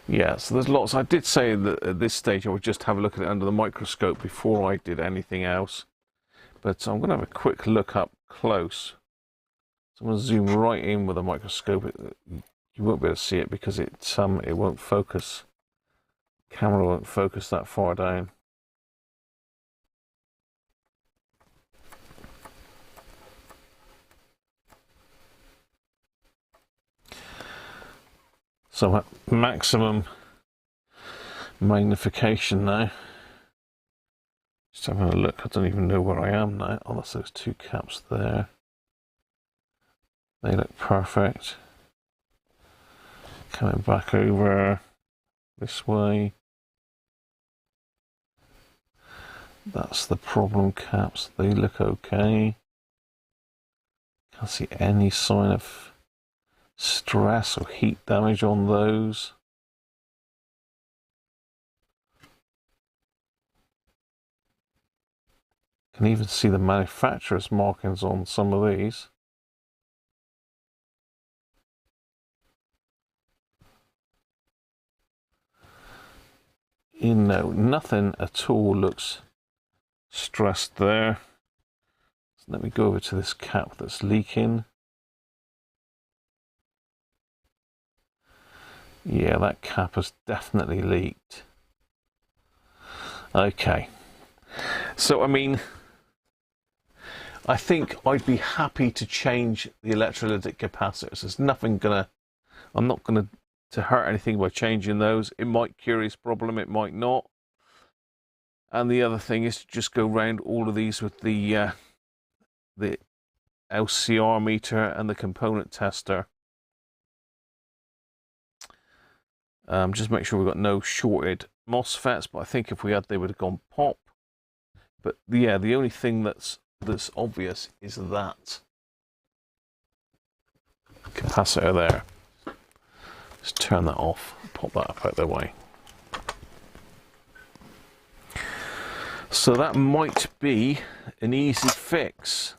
A: Yeah, so there's lots. I did say that at this stage I would just have a look at it under the microscope before I did anything else. But I'm going to have a quick look up close. So I'm going to zoom right in with a microscope. You won't be able to see it because it won't focus. The camera won't focus that far down. So I'm at maximum magnification now. Just having a look. I don't even know where I am now. Oh, that's those two caps there. They look perfect. Coming back over this way. That's the problem caps. They look okay. Can't see any sign of stress or heat damage on those. Can even see the manufacturer's markings on some of these. You know, nothing at all looks stressed there. So let me go over to this cap that's leaking. Yeah, that cap has definitely leaked. Okay. So, I mean, I think I'd be happy to change the electrolytic capacitors. There's nothing I'm not gonna to hurt anything by changing those. It might cure his problem, it might not. And the other thing is to just go round all of these with the LCR meter and the component tester. Just make sure we've got no shorted MOSFETs, but I think if we had, they would have gone pop. But yeah, the only thing that's obvious is that capacitor there. Just turn that off, pop that up out their way. So that might be an easy fix.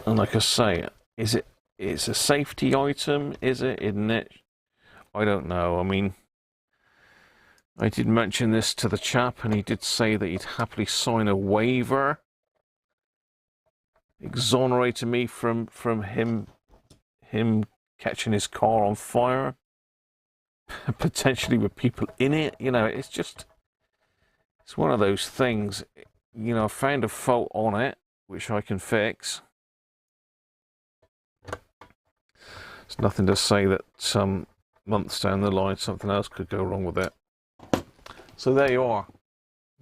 A: And like I say, it's a safety item, is it, isn't it? I don't know. I mean, I did mention this to the chap, and he did say that he'd happily sign a waiver exonerating me from him catching his car on fire, potentially with people in it. You know, it's one of those things. You know, I found a fault on it, which I can fix. There's nothing to say that some months down the line something else could go wrong with it. So there you are.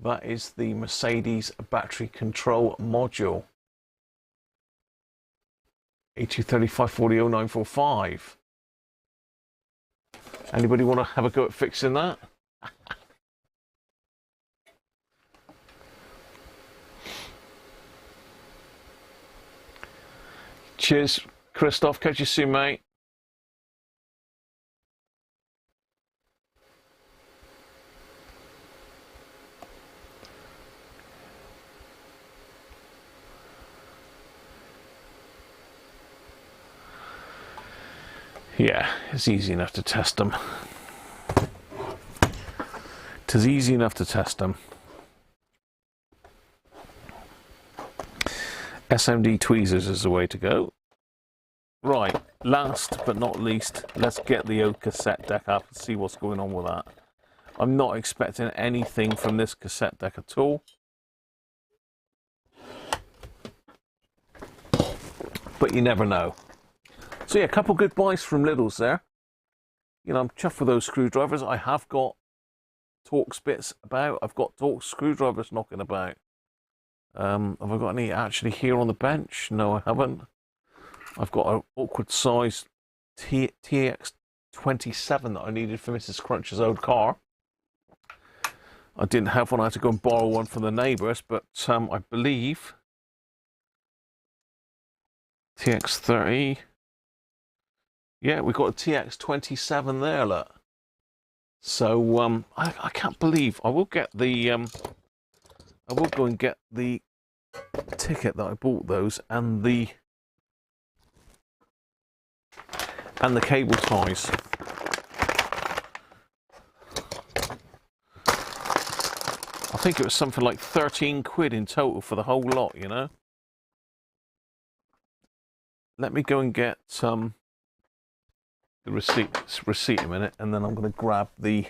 A: That is the Mercedes battery control module. 8235400945. Anybody want to have a go at fixing that? Cheers, Christoph. Catch you soon, mate. Yeah, it's easy enough to test them. It is easy enough to test them. SMD tweezers is the way to go. Right, last but not least, let's get the cassette deck up and see what's going on with that. I'm not expecting anything from this cassette deck at all. But you never know. So yeah, a couple good buys from Lidl's there. You know, I'm chuffed with those screwdrivers. I have got Torx bits about. I've got Torx screwdrivers knocking about. Have I got any actually here on the bench? No, I haven't. I've got an awkward size TX27 that I needed for Mrs. Cruncher's old car. I didn't have one. I had to go and borrow one from the neighbours, but I believe TX30. Yeah, we've got a TX27 there, look. So I can't believe I will get the I will go and get the ticket that I bought those and the cable ties. I think it was something like 13 quid in total for the whole lot, you know. Let me go and get the receipt a minute, and then I'm going to grab the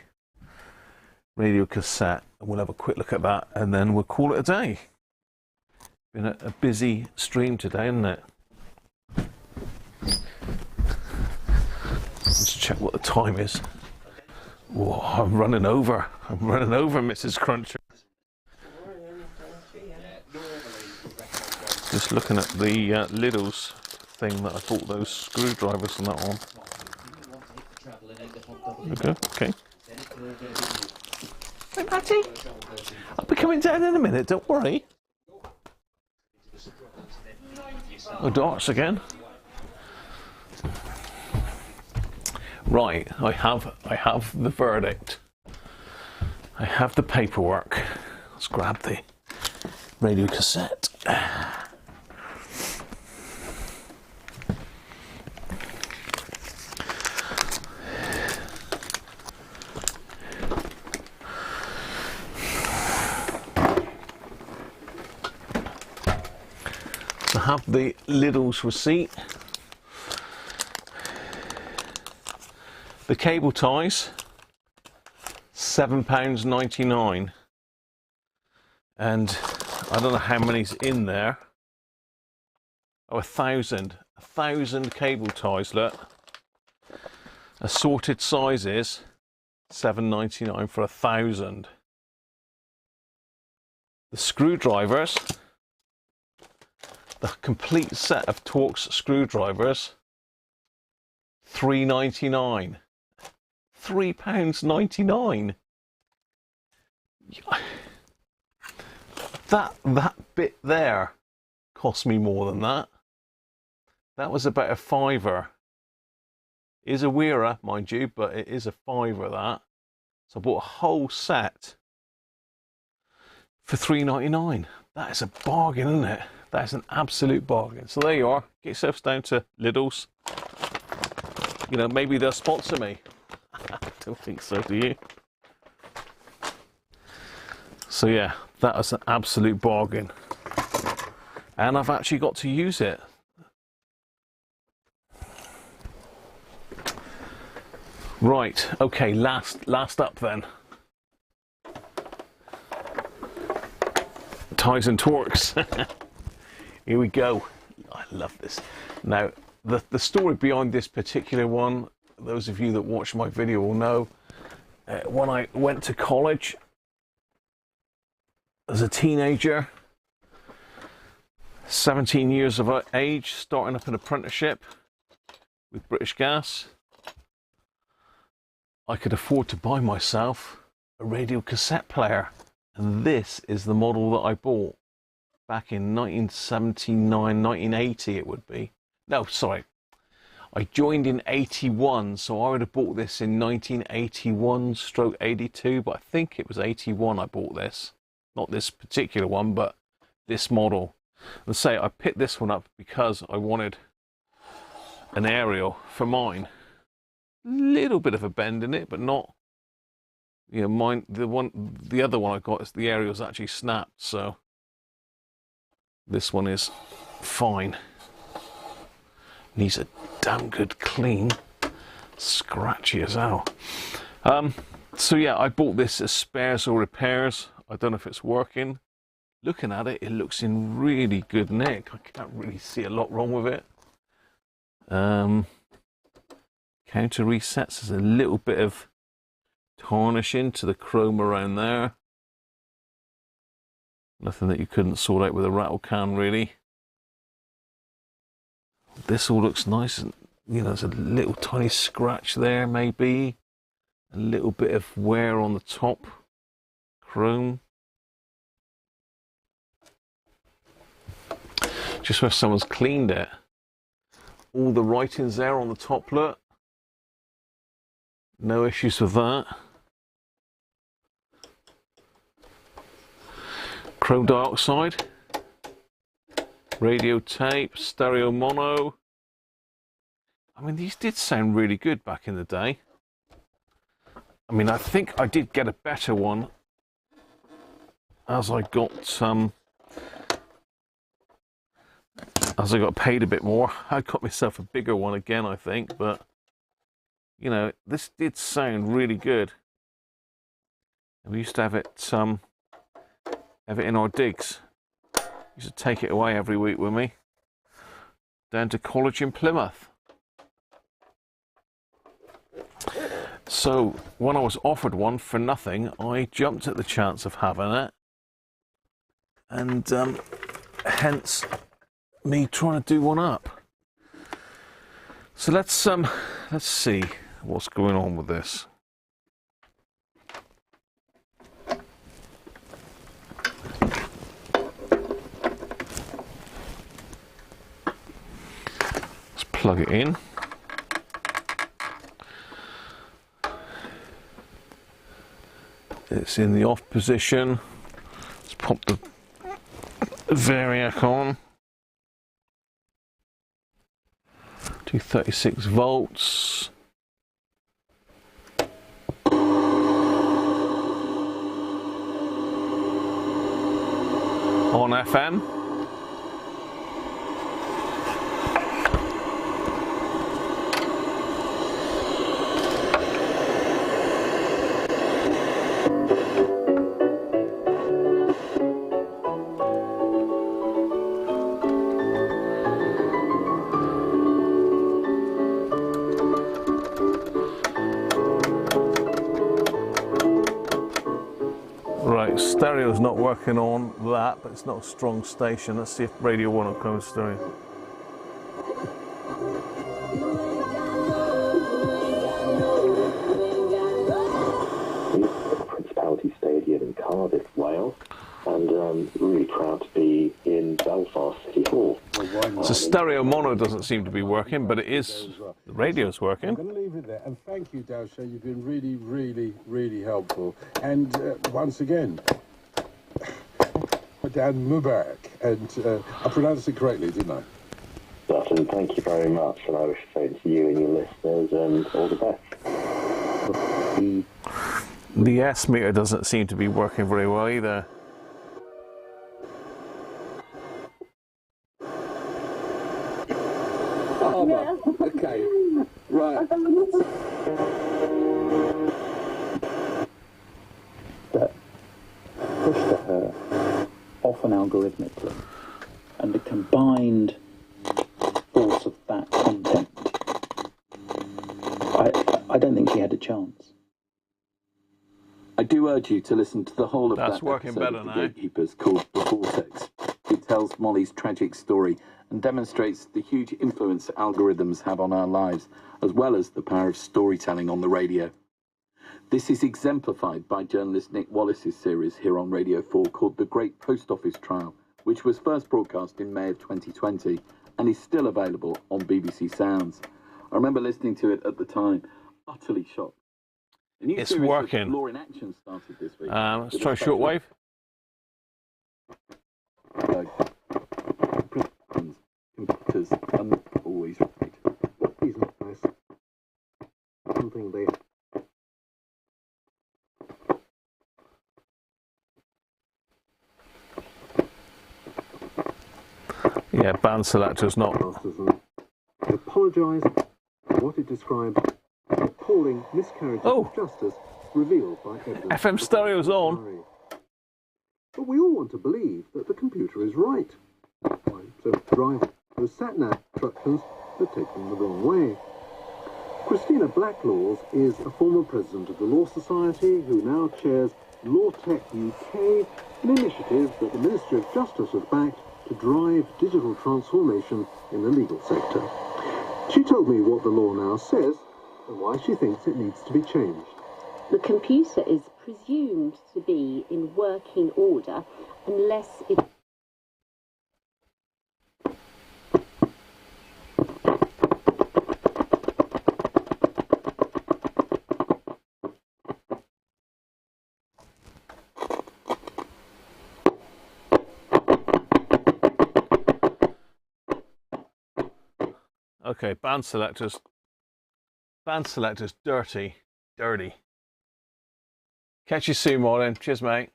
A: radio cassette and we'll have a quick look at that, and then we'll call it a day. Been a busy stream today, isn't it? Let's check what the time is. Whoa, I'm running over, Mrs. Cruncher. Just looking at the Lidl's thing that I bought those screwdrivers and that on. Okay. Hey, Matty. I'll be coming down in a minute, don't worry. Oh, darts again. Right, I have the verdict. I have the paperwork. Let's grab the radio cassette. I have the Lidl's receipt. The cable ties, £7.99, and I don't know how many's in there. Oh, 1,000 cable ties, look, assorted sizes, $7.99 for 1,000. The screwdrivers, the complete set of Torx screwdrivers, $3.99. £3.99. That bit there cost me more than that. That was about a £5. It is a wearer, mind you, but it is a £5 that. So I bought a whole set for $3.99. That is a bargain, isn't it? That is an absolute bargain. So there you are. Get yourselves down to Lidl's. You know, maybe they'll sponsor me. I don't think so, do you? So yeah, that was an absolute bargain. And I've actually got to use it. Right, okay, last up then. Ties and Torx. Here we go. I love this. Now, the story behind this particular one, those of you that watch my video will know, when I went to college as a teenager, 17 years of age, starting up an apprenticeship with British Gas, I could afford to buy myself a radio cassette player. And this is the model that I bought back in 1979, 1980 it would be. No, sorry. I joined in 81, so I would have bought this in 1981/82, but I think it was 81 I bought this. Not this particular one, but this model. Let's say I picked this one up because I wanted an aerial for mine. Little bit of a bend in it, but not, you know, mine. The other one I got is the aerial's actually snapped, so this one is fine. Needs a damn good clean. Scratchy as hell. So yeah, I bought this as spares or repairs. I don't know if it's working. Looking at it, it looks in really good nick. I can't really see a lot wrong with it. Counter resets. There's a little bit of tarnishing to the chrome around there. Nothing that you couldn't sort out with a rattle can, really. This all looks nice, and you know, there's a little tiny scratch there, maybe a little bit of wear on the top chrome, just where someone's cleaned it. All the writings there on the top, look, no issues with that. Chrome dioxide, radio tape, stereo mono. I mean, these did sound really good back in the day. I mean, I think I did get a better one as I got paid a bit more. I got myself a bigger one again, I think, but you know, this did sound really good. And we used to have it in our digs. Used to take it away every week with me down to college in Plymouth. So when I was offered one for nothing, I jumped at the chance of having it, and hence me trying to do one up. So let's see what's going on with this. Let's plug it in. It's in the off position. Let's pop the variac on. 236 volts. On FM. Right, stereo's not working on that, but it's not a strong station. Let's see if Radio 1 will come in stereo.
E: Principality Stadium in Cardiff, Wales, and really proud to be in Belfast City Hall.
A: So stereo mono doesn't seem to be working, but it is, the radio's working.
F: I'm going to leave it there, and thank you, Dausha. You've been really, really, really helpful. And once again, Dan Mubarak, and I pronounced it correctly, didn't I?
E: Dutton, thank you very much, and I wish to say to you and your listeners, and all the best.
A: The S meter doesn't seem to be working very well either.
F: Oh, well, okay, right.
G: That push to her, often algorithmically, and the combined force of that content, I don't think she had a chance. I do urge you to listen to the whole of
A: That's
G: that
A: working
G: episode
A: better
G: of The
A: now.
G: Gatekeepers called The Vortex. It tells Molly's tragic story and demonstrates the huge influence algorithms have on our lives, as well as the power of storytelling on the radio. This is exemplified by journalist Nick Wallace's series here on Radio 4 called The Great Post Office Trial, which was first broadcast in May of 2020 and is still available on BBC Sounds. I remember listening to it at the time, utterly shocked. A new
A: It's
G: series of
A: working.
G: Law in Action started this week.
A: Let's
G: with
A: try
G: a special-
A: shortwave.
G: Computers are not always right.
C: He's not nice. Something they...
A: Yeah, band selector's not.
C: I apologise for what it described as appalling miscarriage of justice revealed by evidence.
A: FM stereo's on.
C: But we all want to believe that the computer is right. Why, so drive those sat-nav instructions that take them the wrong way. Christina Blacklaws is a former president of the Law Society who now chairs Law Tech UK, an initiative that the Ministry of Justice has backed to drive digital transformation in the legal sector. She told me what the law now says and why she thinks it needs to be changed.
H: The computer is presumed to be in working order unless it...
A: Okay, band selectors. Band selectors, dirty. Dirty. Catch you soon, Martin. Cheers, mate.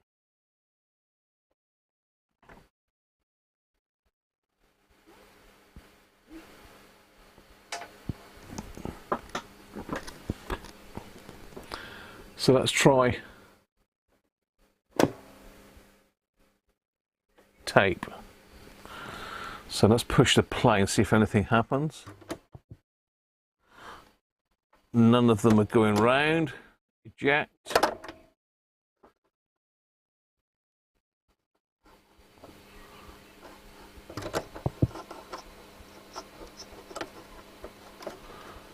A: So let's try tape. So let's push the play and see if anything happens. None of them are going round. Eject.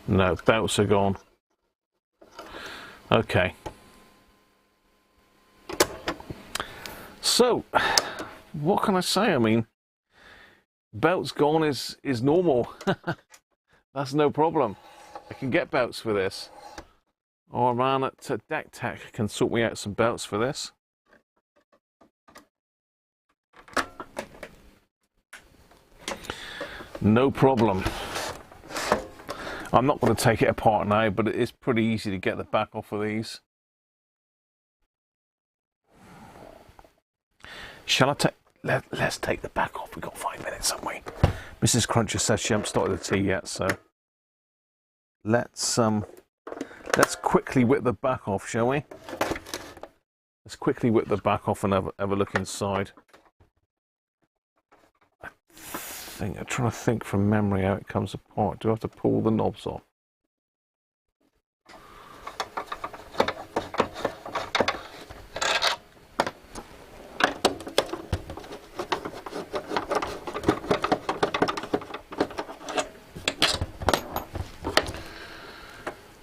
A: No, belts are gone. Okay. So, what can I say? I mean, belts gone is normal. That's no problem. I can get belts for this. Or a man at Deck Tech can sort me out some belts for this. No problem. I'm not going to take it apart now, but it is pretty easy to get the back off of these. Shall I take... Let's take the back off. We've got 5 minutes, haven't we? Mrs. Cruncher says she hasn't started the tea yet, so... Let's quickly whip the back off, shall we? Let's quickly whip the back off and have a look inside. I'm trying to think from memory how it comes apart. Do I have to pull the knobs off?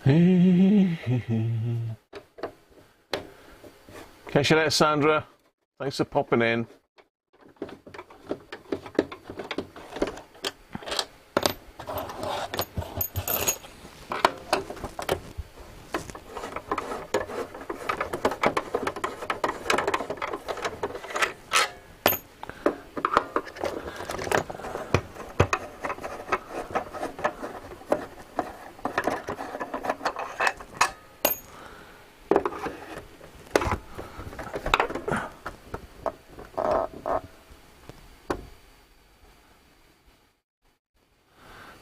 A: Catch you later, Sandra. Thanks for popping in.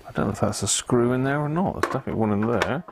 A: I don't know if that's a screw in there or not. There's definitely one in there.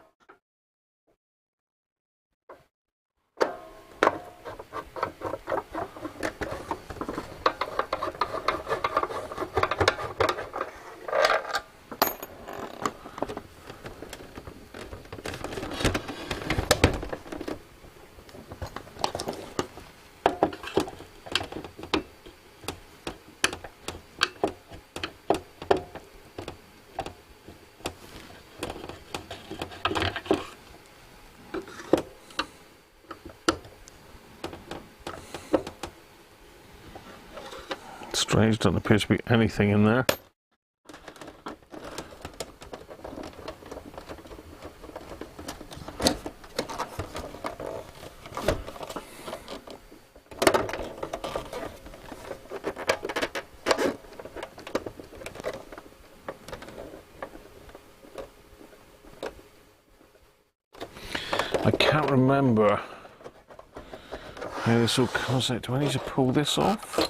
A: Strange, doesn't appear to be anything in there. I can't remember how this all comes out. Do I need to pull this off?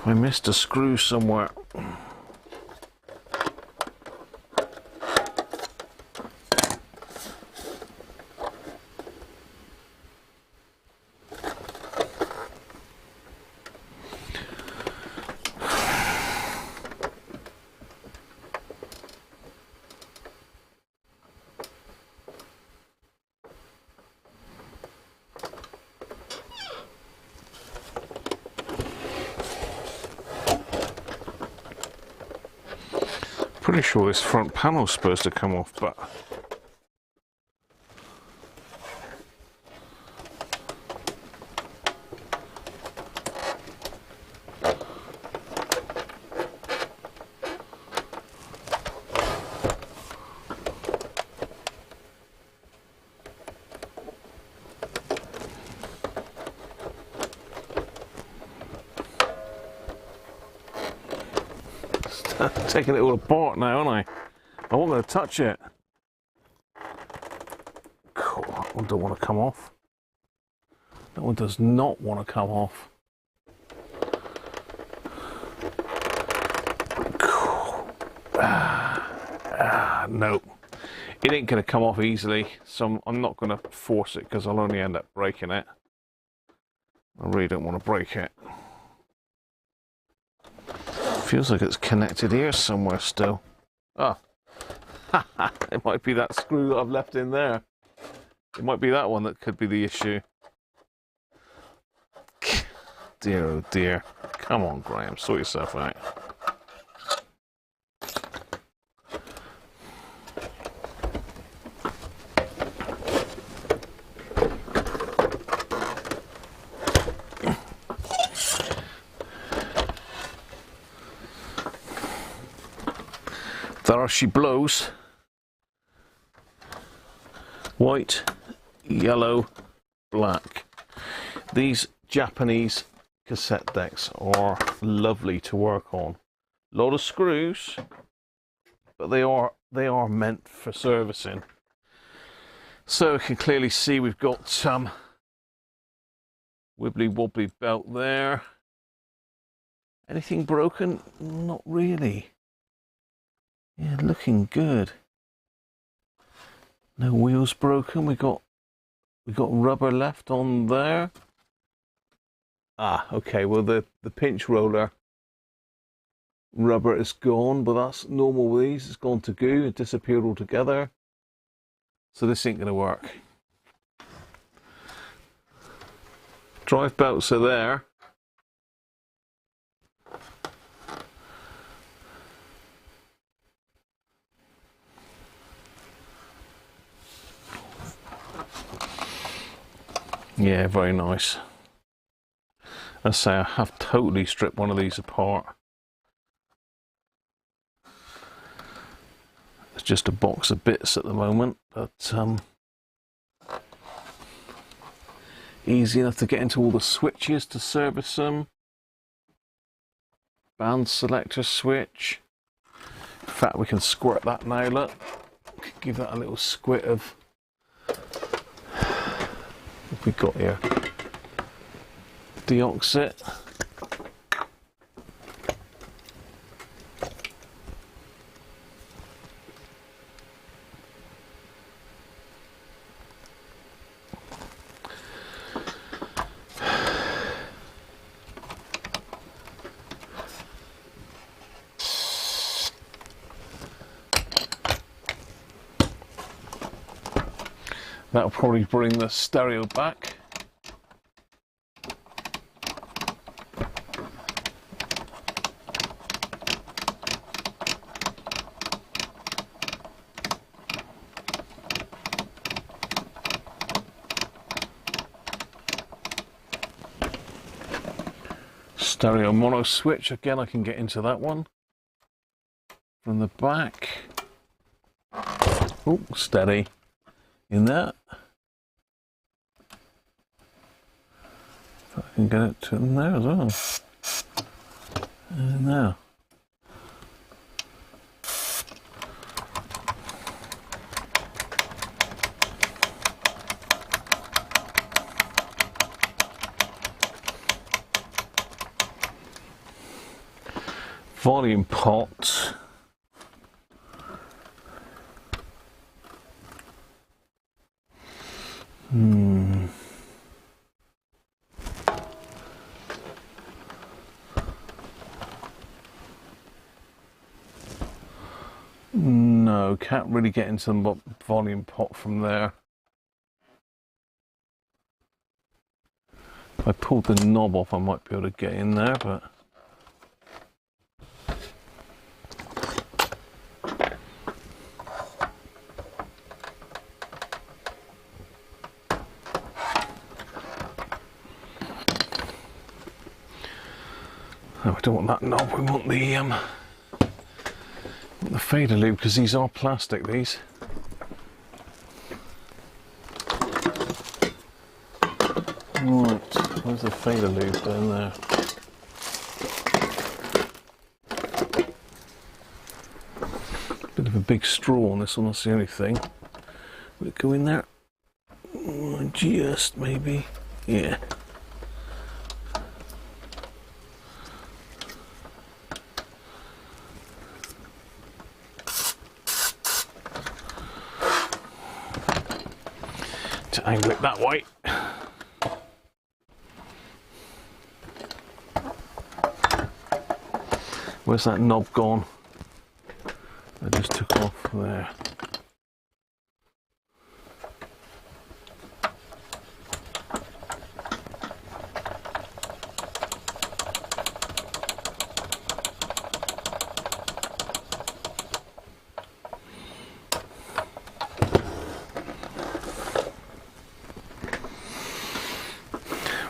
A: I missed a screw somewhere. Pretty sure this front panel's supposed to come off, but taking it all apart now, aren't I? I wasn't going to touch it. Cool, that one don't want to come off. That one does not want to come off. Cool. Nope. It ain't going to come off easily, so I'm not going to force it because I'll only end up breaking it. I really don't want to break it. Feels like it's connected here somewhere still. Ah, it might be that screw that I've left in there. It might be that one that could be the issue. Dear, oh dear. Come on, Graham, sort yourself out. There she blows. White, yellow, black. These Japanese cassette decks are lovely to work on. A lot of screws, but they are meant for servicing. So you can clearly see we've got some wibbly wobbly belt there. Anything broken? Not really. Yeah, looking good. No wheels broken. We got rubber left on there. Ah, okay. Well, the pinch roller rubber is gone, but that's normal with these. It's gone to goo. It disappeared altogether. So this ain't gonna work. Drive belts are there. Yeah, very nice. I say I have totally stripped one of these apart. It's just a box of bits at the moment, but easy enough to get into all the switches to service them. Band selector switch. In fact, we can squirt that now, look. Give that a little squit of... What we got here? Deoxit. That'll probably bring the stereo back. Stereo mono switch, again I can get into that one from the back. Oh, steady in that. If I can get it to in there as well. And now. Volume pot. No, can't really get into the volume pot from there. If I pulled the knob off, I might be able to get in there, but... No, we don't want that knob, we want the fader loop, because these are plastic, these. Right, where's the fader loop down there? Bit of a big straw on this one, that's the only thing. Will it go in there? Just maybe, yeah. To angle it that way. Where's that knob gone? I just took off there.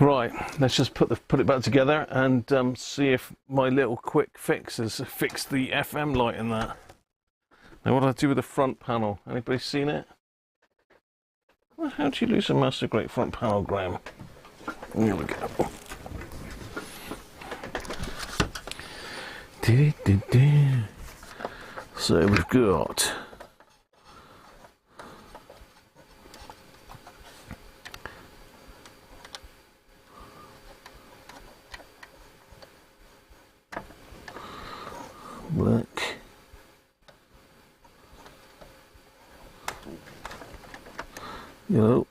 A: Right, let's just put it back together and see if my little quick fix has fixed the FM light in that. Now, what do I do with the front panel? Anybody seen it? Well, how do you lose a Master Grade front panel, Graham? Here we go. So we've got black, yellow,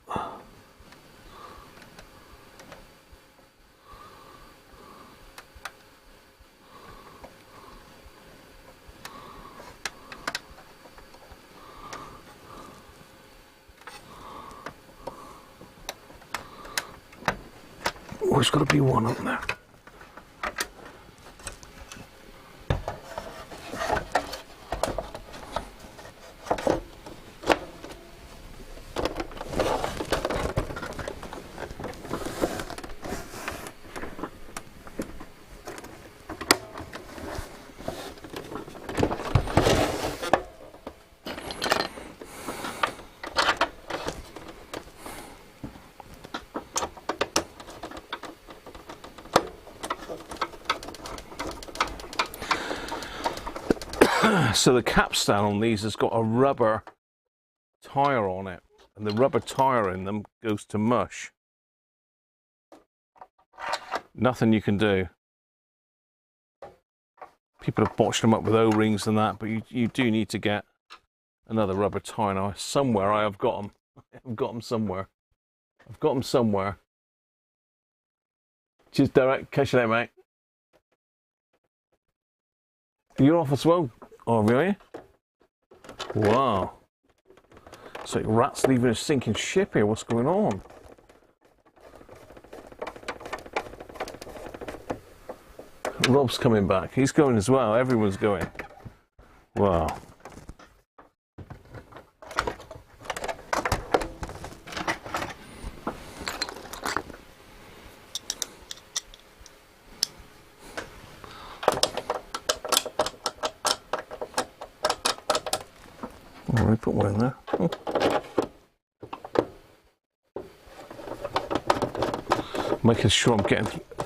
A: there's got to be one up there. So the capstan on these has got a rubber tyre on it, and the rubber tyre in them goes to mush. Nothing you can do. People have botched them up with O-rings and that, but you do need to get another rubber tyre. Now, somewhere I have got them. I've got them somewhere. I've got them somewhere. Cheers, Derek. Catch you later, mate. You're off as well? Oh, really? Wow. It's like rats leaving a sinking ship here. What's going on? Rob's coming back. He's going as well. Everyone's going. Wow. Oh, I put one in there. Oh. Making sure I'm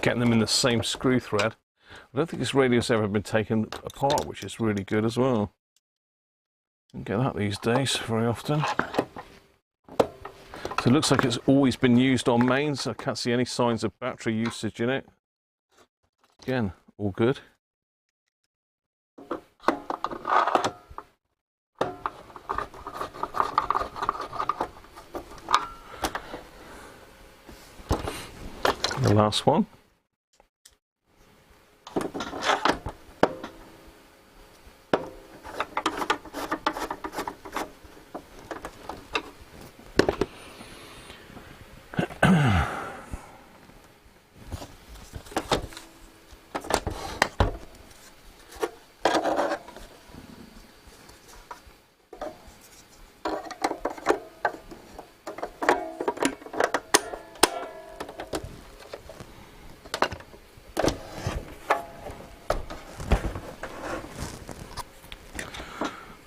A: getting them in the same screw thread. I don't think this radio's ever been taken apart, which is really good as well. Don't get that these days very often. So it looks like it's always been used on mains. I can't see any signs of battery usage in it. Again, all good. The last one.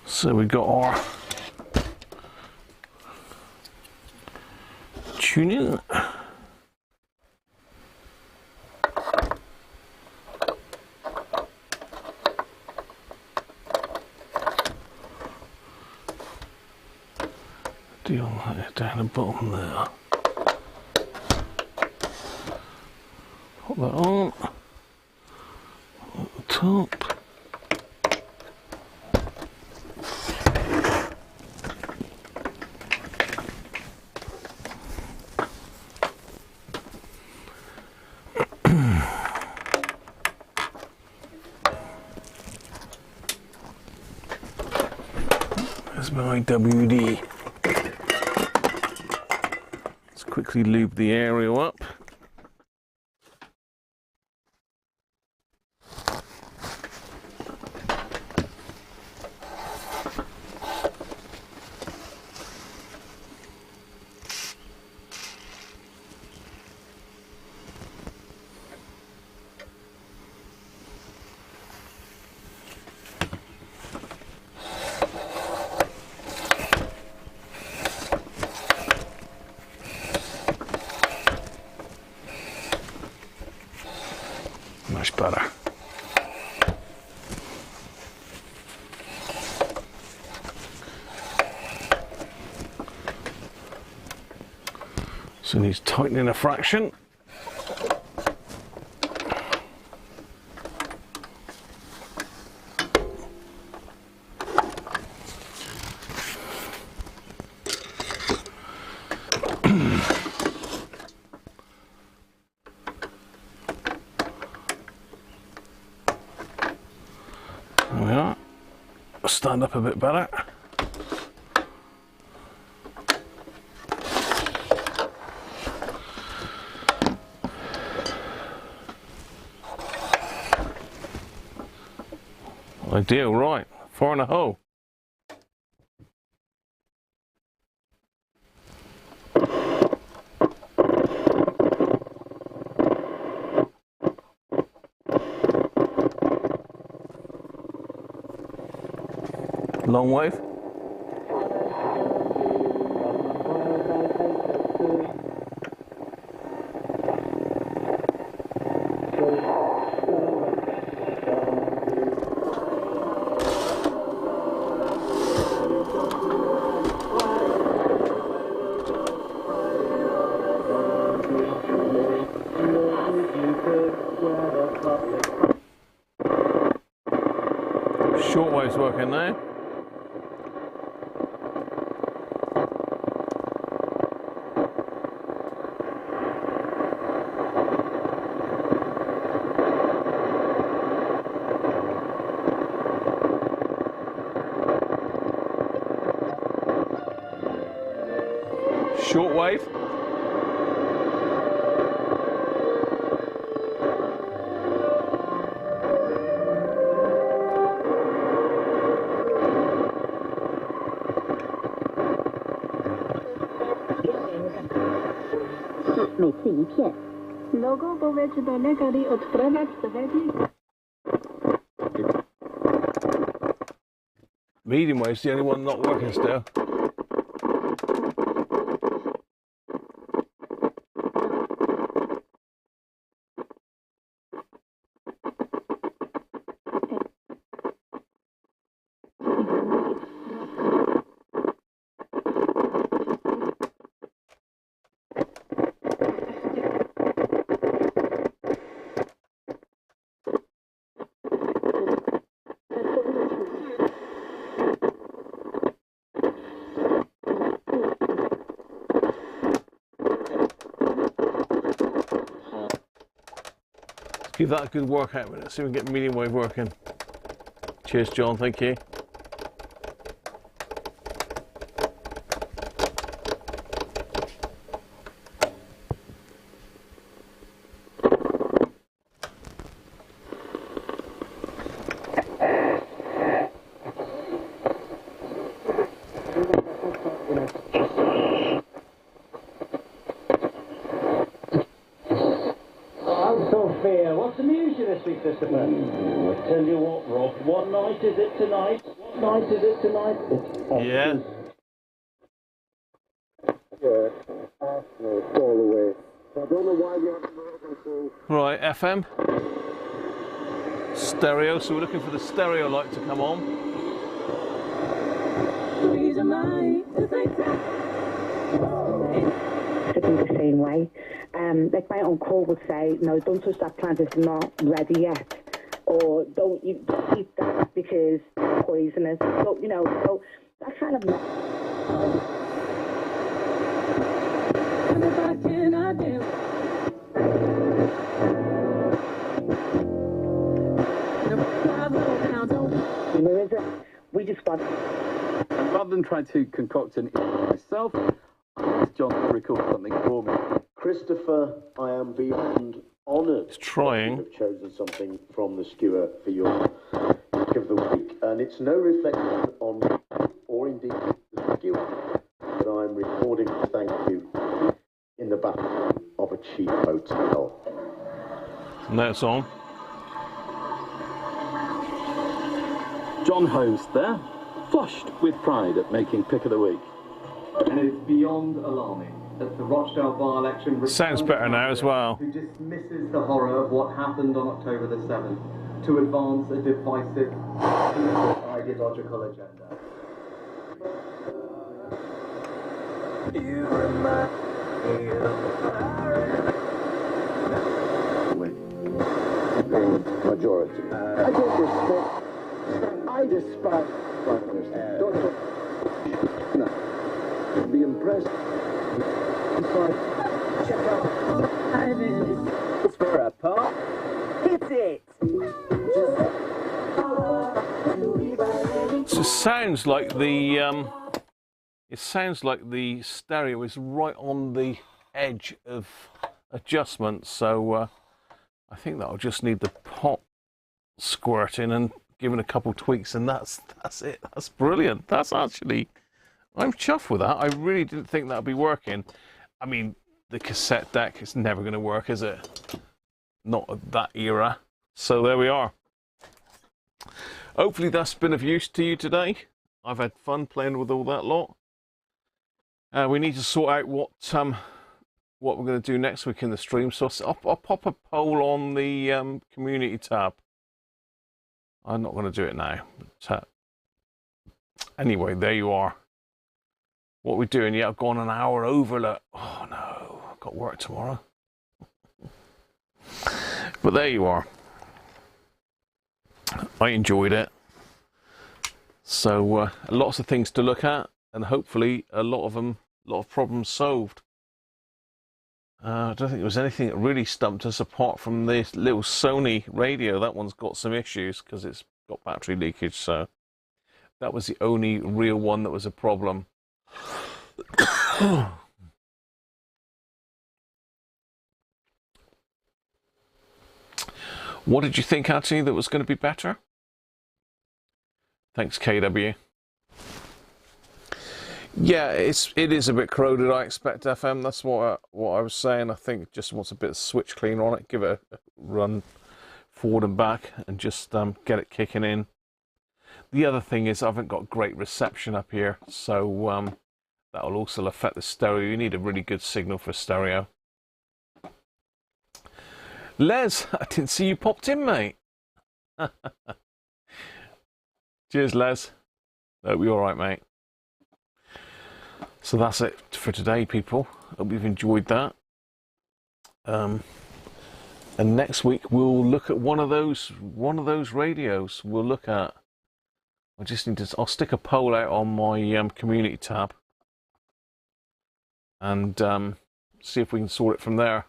A: So we've got our tuning. Deal that down the bottom there. Put that on. At the top. There's my WD. Let's quickly lube the aerial up. Much better. So it needs tightening a fraction. There we are. Stand up a bit better. Ideal, right? 4 in a hole. Long wave. Shortwave's working now. Shortwave.
H: Logo powiedzone kali odprawiać
A: Medium wave's the only one not working still. Give that a good workout a minute, see if we can get medium wave working. Cheers, John, thank you.
I: What's the news this week, Christopher? I tell you what, Rob, what night is it tonight? What night is it tonight?
A: Yeah. Right, FM. Stereo, so we're looking for the stereo light to come on.
H: The same way. Like my uncle would say, no, don't touch that plant, it's not ready yet. Or don't eat that because it's poisonous. So, you know, so that kind of... We just want...
G: And rather than try to concoct an myself, I asked John to record something for me.
E: Christopher, I am beyond honoured.
A: It's trying.
E: You have chosen something from the skewer for your pick of the week, and it's no reflection on me or indeed the skewer, but I'm recording a thank you in the bathroom of a cheap hotel.
A: And that's on.
G: John host there, flushed with pride at making pick of the week.
J: And it's beyond alarming that the Rochdale by-election...
A: Sounds better now as well.
J: ...who dismisses the horror of what happened on October the 7th to advance a divisive, ideological agenda. You remind me
E: of majority. I don't respect... I despise... Don't... No. Be impressed. Check out. It's for a pop. Hit it.
A: So it sounds like the stereo is right on the edge of adjustment. So I think that'll just need the pop squirting and giving a couple tweaks, and that's it. That's brilliant. That's actually, I'm chuffed with that. I really didn't think that'd be working. I mean, the cassette deck is never going to work, is it? Not at that era. So there we are. Hopefully that's been of use to you today. I've had fun playing with all that lot. We need to sort out what we're going to do next week in the stream. So I'll pop a poll on the community tab. I'm not going to do it now. But, anyway, there you are. What we're doing? Yeah, I've gone an hour over. Look. Oh no, I've got work tomorrow. But there you are. I enjoyed it. So lots of things to look at, and hopefully a lot of problems solved. I don't think there was anything that really stumped us apart from this little Sony radio. That one's got some issues because it's got battery leakage, so that was the only real one that was a problem. What did you think, actually, that was going to be better? Thanks, KW. Yeah, it is a bit corroded, I expect, FM. That's what I was saying. I think it just wants a bit of switch cleaner on it. Give it a run forward and back and just get it kicking in. The other thing is I haven't got great reception up here, so that will also affect the stereo. You need a really good signal for stereo. Les, I didn't see you popped in, mate. Cheers, Les. Hope you're all right, mate. So that's it for today, people. Hope you've enjoyed that. And next week we'll look at one of those radios. We'll look at. I'll stick a poll out on my community tab and see if we can sort it from there.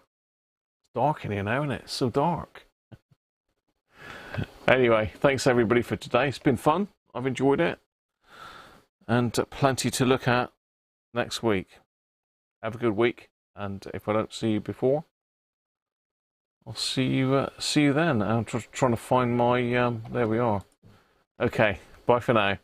A: It's dark in here now, isn't it? It's so dark. Anyway, thanks everybody for today. It's been fun. I've enjoyed it, and plenty to look at next week. Have a good week, and if I don't see you before, I'll see you then. I'm trying to find my there we are. Okay, bye for now.